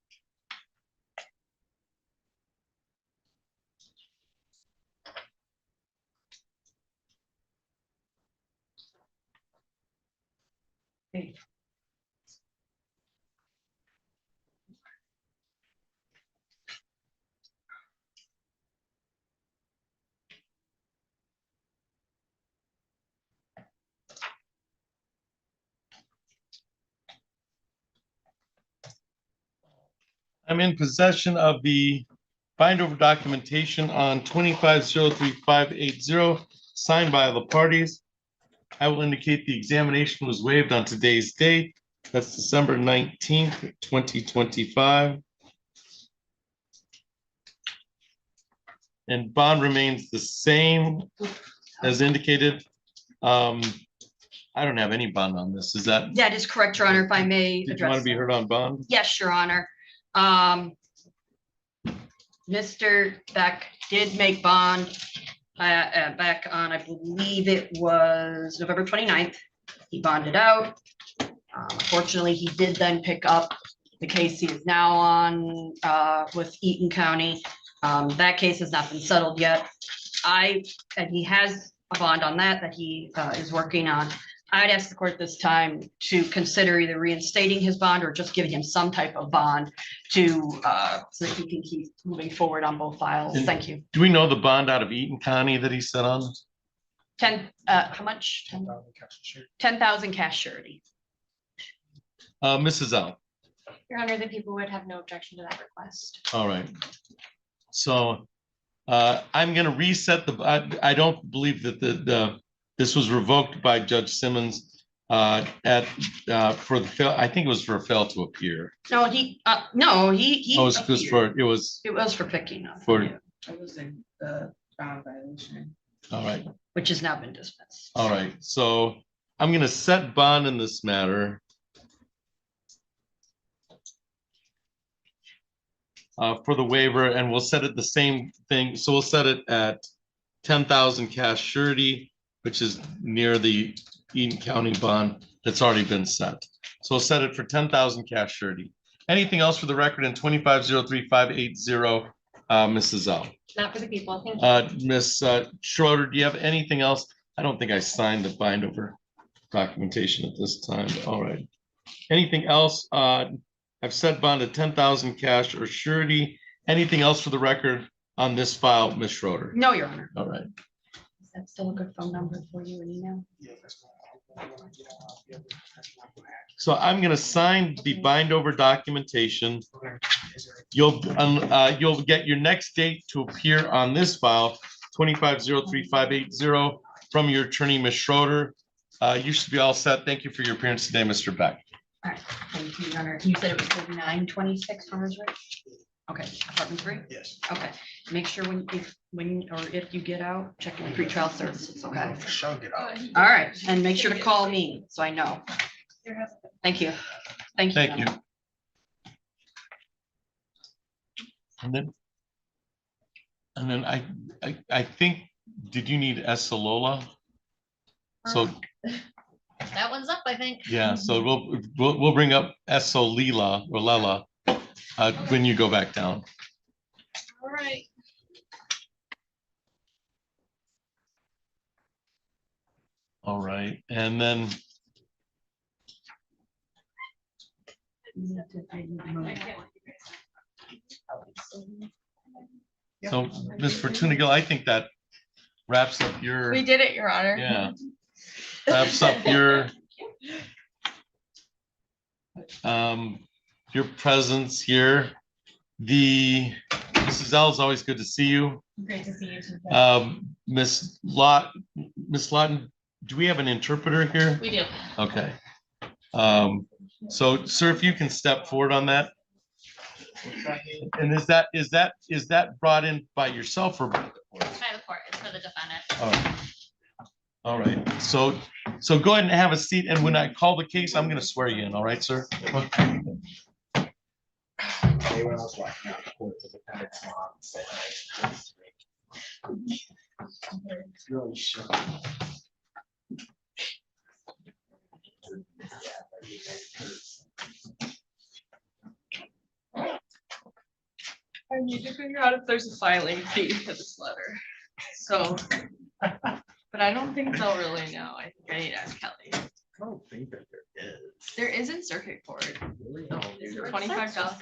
Hey.
I'm in possession of the bind over documentation on 25-03-580 signed by the parties. I will indicate the examination was waived on today's date. That's December 19th, 2025. And bond remains the same as indicated. I don't have any bond on this. Is that?
That is correct, Your Honor, if I may
Did you want
address.
to be heard on bond?
Yes, Your Honor. Mr. Beck did make bond back on, I believe it was November 29th. He bonded out. Unfortunately, he did then pick up the case he is now on with Eaton County. That case has not been settled yet. And he has a bond on that he is working on. I'd ask the court this time to consider either reinstating his bond or just giving him some type of bond to so that he can keep moving forward on both files.
And
Thank you.
do we know the bond out of Eaton County that he set on?
10, how much? 10,000 cash surety.
Mrs. L.
Your Honor, the people would have no objection to that request.
All right. So I'm going to reset I don't believe that this was revoked by Judge Simmons for the fail. I think it was for a fail to appear.
No, he
Oh, it was
for picking up.
For,
It was a violation.
all right.
Which has now been dismissed.
All right. So I'm going to set bond in this matter. For the waiver, and we'll set it the same thing. So we'll set it at 10,000 cash surety, which is near the Eaton County bond that's already been set. So we'll set it for 10,000 cash surety. Anything else for the record in 25-03-580, Mrs. L?
Not for the people. Thank you.
Ms. Schroeder, do you have anything else? I don't think I signed the bind over documentation at this time. All right. Anything else? I've set bond at 10,000 cash or surety. Anything else for the record on this file, Ms. Schroeder?
No, Your Honor.
All right.
Is that still a good phone number for you and email?
So I'm going to sign the bind over documentation. You'll get your next date to appear on this file 2503-580 from your attorney, Ms. Schroeder. You should be all set. Thank you for your appearance today, Mr. Beck.
All right, thank you, Your Honor. You said it was 3926 Farmers Way? Okay, apartment 3?
Yes.
Okay, make sure if you get out, check in pretrial services, okay?
Shall get out.
All right, and make sure to call me, so I know. Thank you. Thank you.
Thank you.
gentlemen.
And then I think, did you need Esalola? So,
That one's up, I think.
yeah, so we'll bring up Esolila or Lela when you go back down.
All right.
All right, and then so Ms. Fortuna Gill, I think that wraps up your.
We did it, Your Honor.
Yeah. Wraps up your presence here. Mrs. L, is always good to see you.
Great to see you too.
Miss Lawton, do we have an interpreter here?
We do.
Okay. So sir, if you can step forward on that. And is that brought in by yourself or?
It's by the court. It's for the defendant.
All right. All right. So go ahead and have a seat. And when I call the case, I'm going to swear you in. All right, sir?
They were also like, "No, the court is a defendant's mom," said, it's really shook.
I need to figure out if there's a filing fee for this letter. So, but I don't think they'll really know. I think I need to ask Kelly.
I don't think that there is.
There is in circuit court.
Really? No.
There's a $25.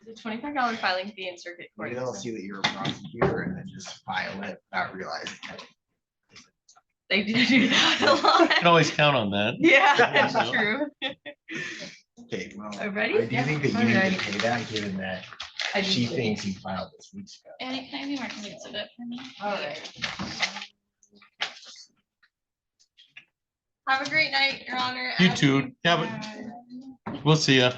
There's a $25 filing fee in circuit court.
Maybe they'll see that you're a prosecutor and then just file it without realizing it.
They do that a
You
lot.
can always count on that.
Yeah, that's true.
Okay, well,
Are you ready?
I do think that you need
Okay.
to pay that, given that
I do
she
too.
thinks you filed this week's ago.
Annie, can I have you mark the exhibit for me?
All right.
Have a great night, Your Honor.
You too. Yeah, but we'll see ya.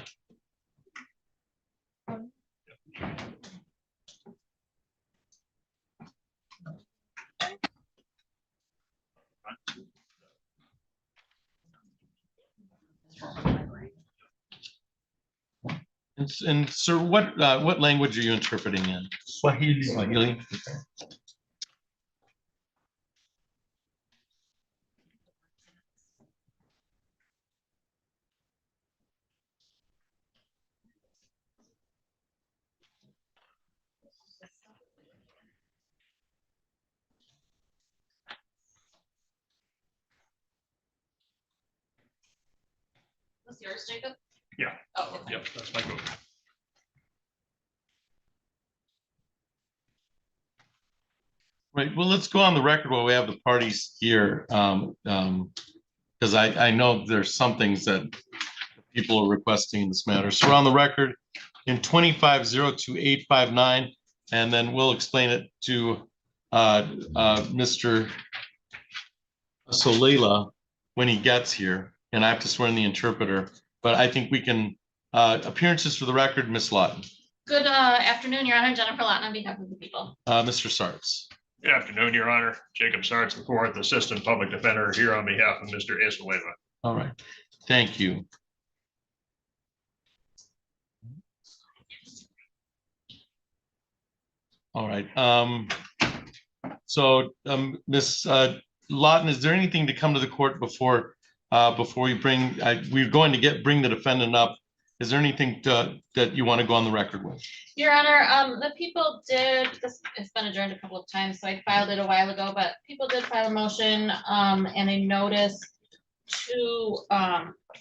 And sir, what language are you interpreting in? Swahili. Swahili. Okay.
What's yours, Jacob?
Yeah.
Oh, okay.
Yep, that's my vote.
Right, well, let's go on the record while we have the parties here. Because I know there's some things that people are requesting in this matter. So we're on the record in 2502-859, and then we'll explain it to Mr. Solela when he gets here, and I have to swear in the interpreter, but I think we can, appearances for the record, Ms. Lawton,
Good afternoon, Your Honor. Jennifer Lawton on behalf of the people.
Mr. Sartz.
Good afternoon, Your Honor. Jacob Sartz, the fourth Assistant Public Defender, here on behalf of Mr. Isoleva.
All right, thank you. All right, Ms. Lawton, is there anything to come to the court before we bring, we're going to bring the defendant up? Is there anything that you want to go on the record with?
Your Honor, the people did, it's been adjourned a couple of times, so I filed it a while ago, but people did file a motion and a notice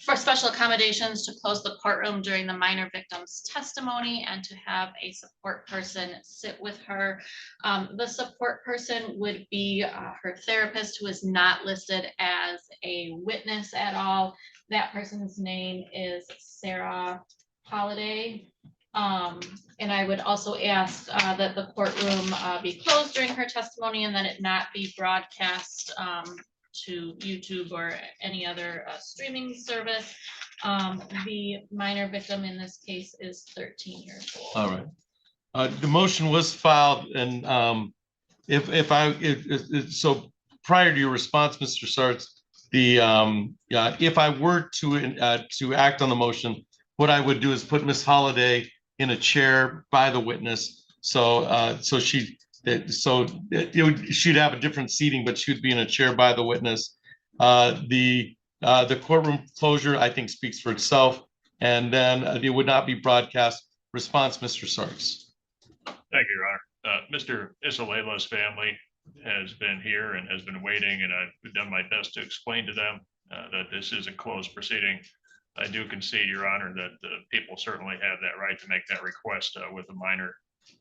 for special accommodations to close the courtroom during the minor victim's testimony and to have a support person sit with her. The support person would be her therapist, who is not listed as a witness at all. That person's name is Sarah Holiday. And I would also ask that the courtroom be closed during her testimony and that it not be broadcast to YouTube or any other streaming service. The minor victim in this case is 13 years old.
All right. The motion was filed, and so prior to your response, Mr. Sartz, if I were to act on the motion, what I would do is put Ms. Holliday in a chair by the witness. She'd have a different seating, but she'd be in a chair by the witness. The courtroom closure, I think, speaks for itself, and then it would not be broadcast. Response, Mr. Sartz.
Thank you, Your Honor. Mr. Isolela's family has been here and has been waiting, and I've done my best to explain to them that this is a closed proceeding. I do concede, Your Honor, that the people certainly have that right to make that request with a minor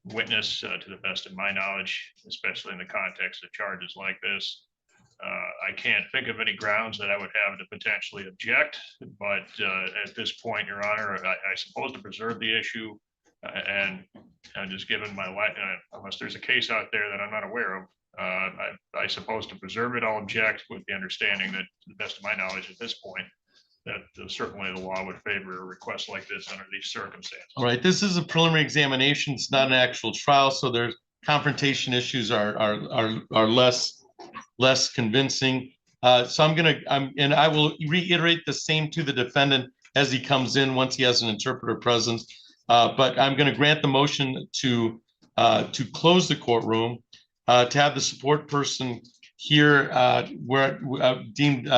witness, to the best of my knowledge, especially in the context of charges like this. I can't think of any grounds that I would have to potentially object, but at this point, Your Honor, I suppose to preserve the issue and just given my life, unless there's a case out there that I'm not aware of, I suppose to preserve it, I'll object with the understanding that, to the best of my knowledge at this point, that certainly the law would favor a request like this under these circumstances.
All right, this is a preliminary examination. It's not an actual trial, so there's confrontation issues are less convincing. So I will reiterate the same to the defendant as he comes in once he has an interpreter present. But I'm going to grant the motion to close the courtroom, to have the support person here where deemed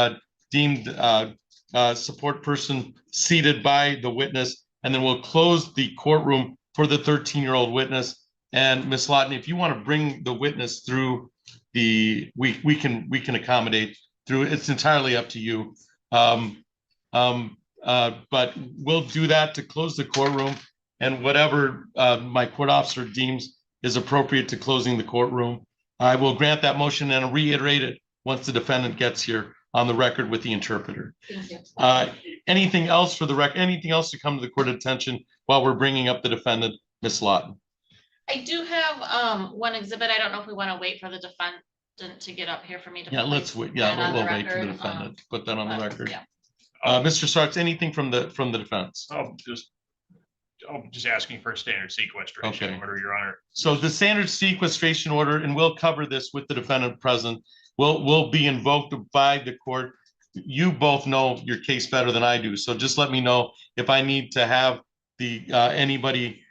support person seated by the witness, and then we'll close the courtroom for the 13-year-old witness. And Ms. Lawton, if you want to bring the witness through we can accommodate through. It's entirely up to you. But we'll do that to close the courtroom, and whatever my court officer deems is appropriate to closing the courtroom. I will grant that motion and reiterate it once the defendant gets here on the record with the interpreter.
Thank you.
Anything else for the record? Anything else to come to the court attention while we're bringing up the defendant, Ms. Lawton?
I do have one exhibit. I don't know if we want to wait for the defendant to get up here for me to.
Yeah, let's wait. Yeah, we'll wait for the defendant to put that on the record. Yeah. Mr. Sartz, anything from the defense?
Just asking for a standard sequestration order, Your Honor.
So the standard sequestration order, and we'll cover this with the defendant present, will be invoked by the court. You both know your case better than I do, so just let me know if I need to have anybody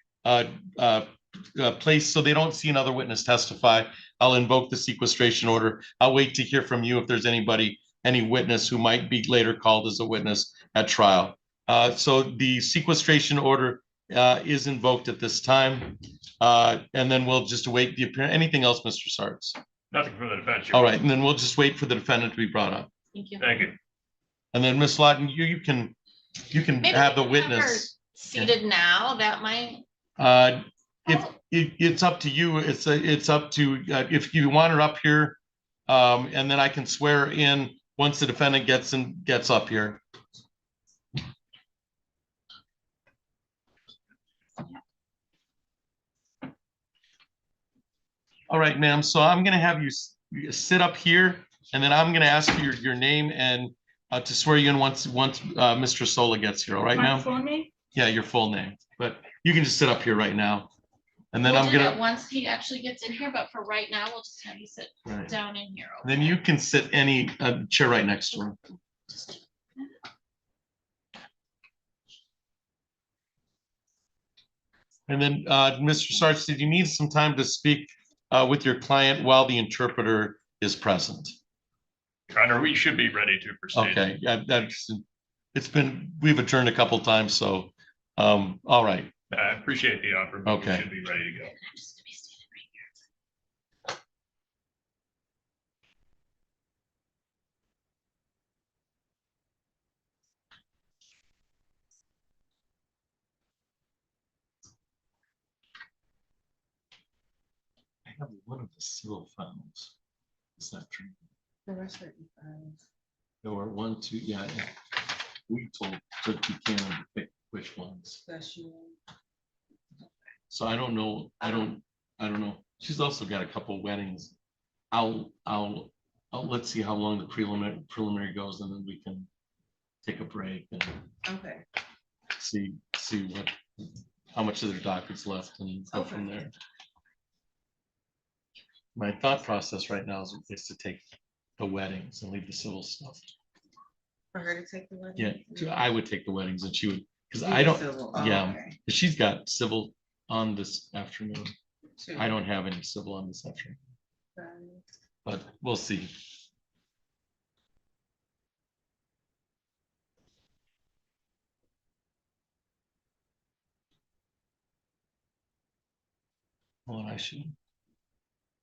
placed so they don't see another witness testify. I'll invoke the sequestration order. I'll wait to hear from you if there's any witness who might be later called as a witness at trial. So the sequestration order is invoked at this time, and then we'll just await the appearance. Anything else, Mr. Sartz?
Nothing for the defense.
All right, and then we'll just wait for the defendant to be brought up.
Thank you.
Thank you.
And then Ms. Lawton, you can
Maybe
have the
we can have her
witness
seated now. That might.
It's up to you. It's up to if you want her up here, and then I can swear in once the defendant gets up here. All right, ma'am. So I'm going to have you sit up here, and then I'm going to ask you your name and to swear you in once Mr. Sola gets here. All right, ma'am?
My full name?
Yeah, your full name. But you can just sit up here right now, and then
We'll
I'm
do
gonna.
that once he actually gets in here, but for right now, we'll just have you sit
Right.
down in here.
Then you can sit any chair right next to him. And then, Mr. Sartz, did you need some time to speak with your client while the interpreter is present?
Your Honor, we should be ready to proceed.
Okay, yeah, we've adjourned a couple times, so, all right.
I appreciate the offer, but we
Okay.
should be ready to go.
I have one of the civil files. Is that true?
The rest are E5s.
There were 1, 2, yeah. We told Judge Buchanan to pick which ones.
That's you.
So I don't know, I don't know. She's also got a couple weddings. Let's see how long the preliminary goes and then we can take a break and
Okay.
see how much of their docket's left and go from there. My thought process right now is to take the weddings and leave the civil stuff.
For her to take the wedding?
Yeah, I would take the weddings and she would, because
Leave
I
the
don't,
civil, oh,
yeah,
okay.
'cause she's got civil on this afternoon.
Two.
I don't have any civil on this afternoon,
Right.
but we'll see. Well, I should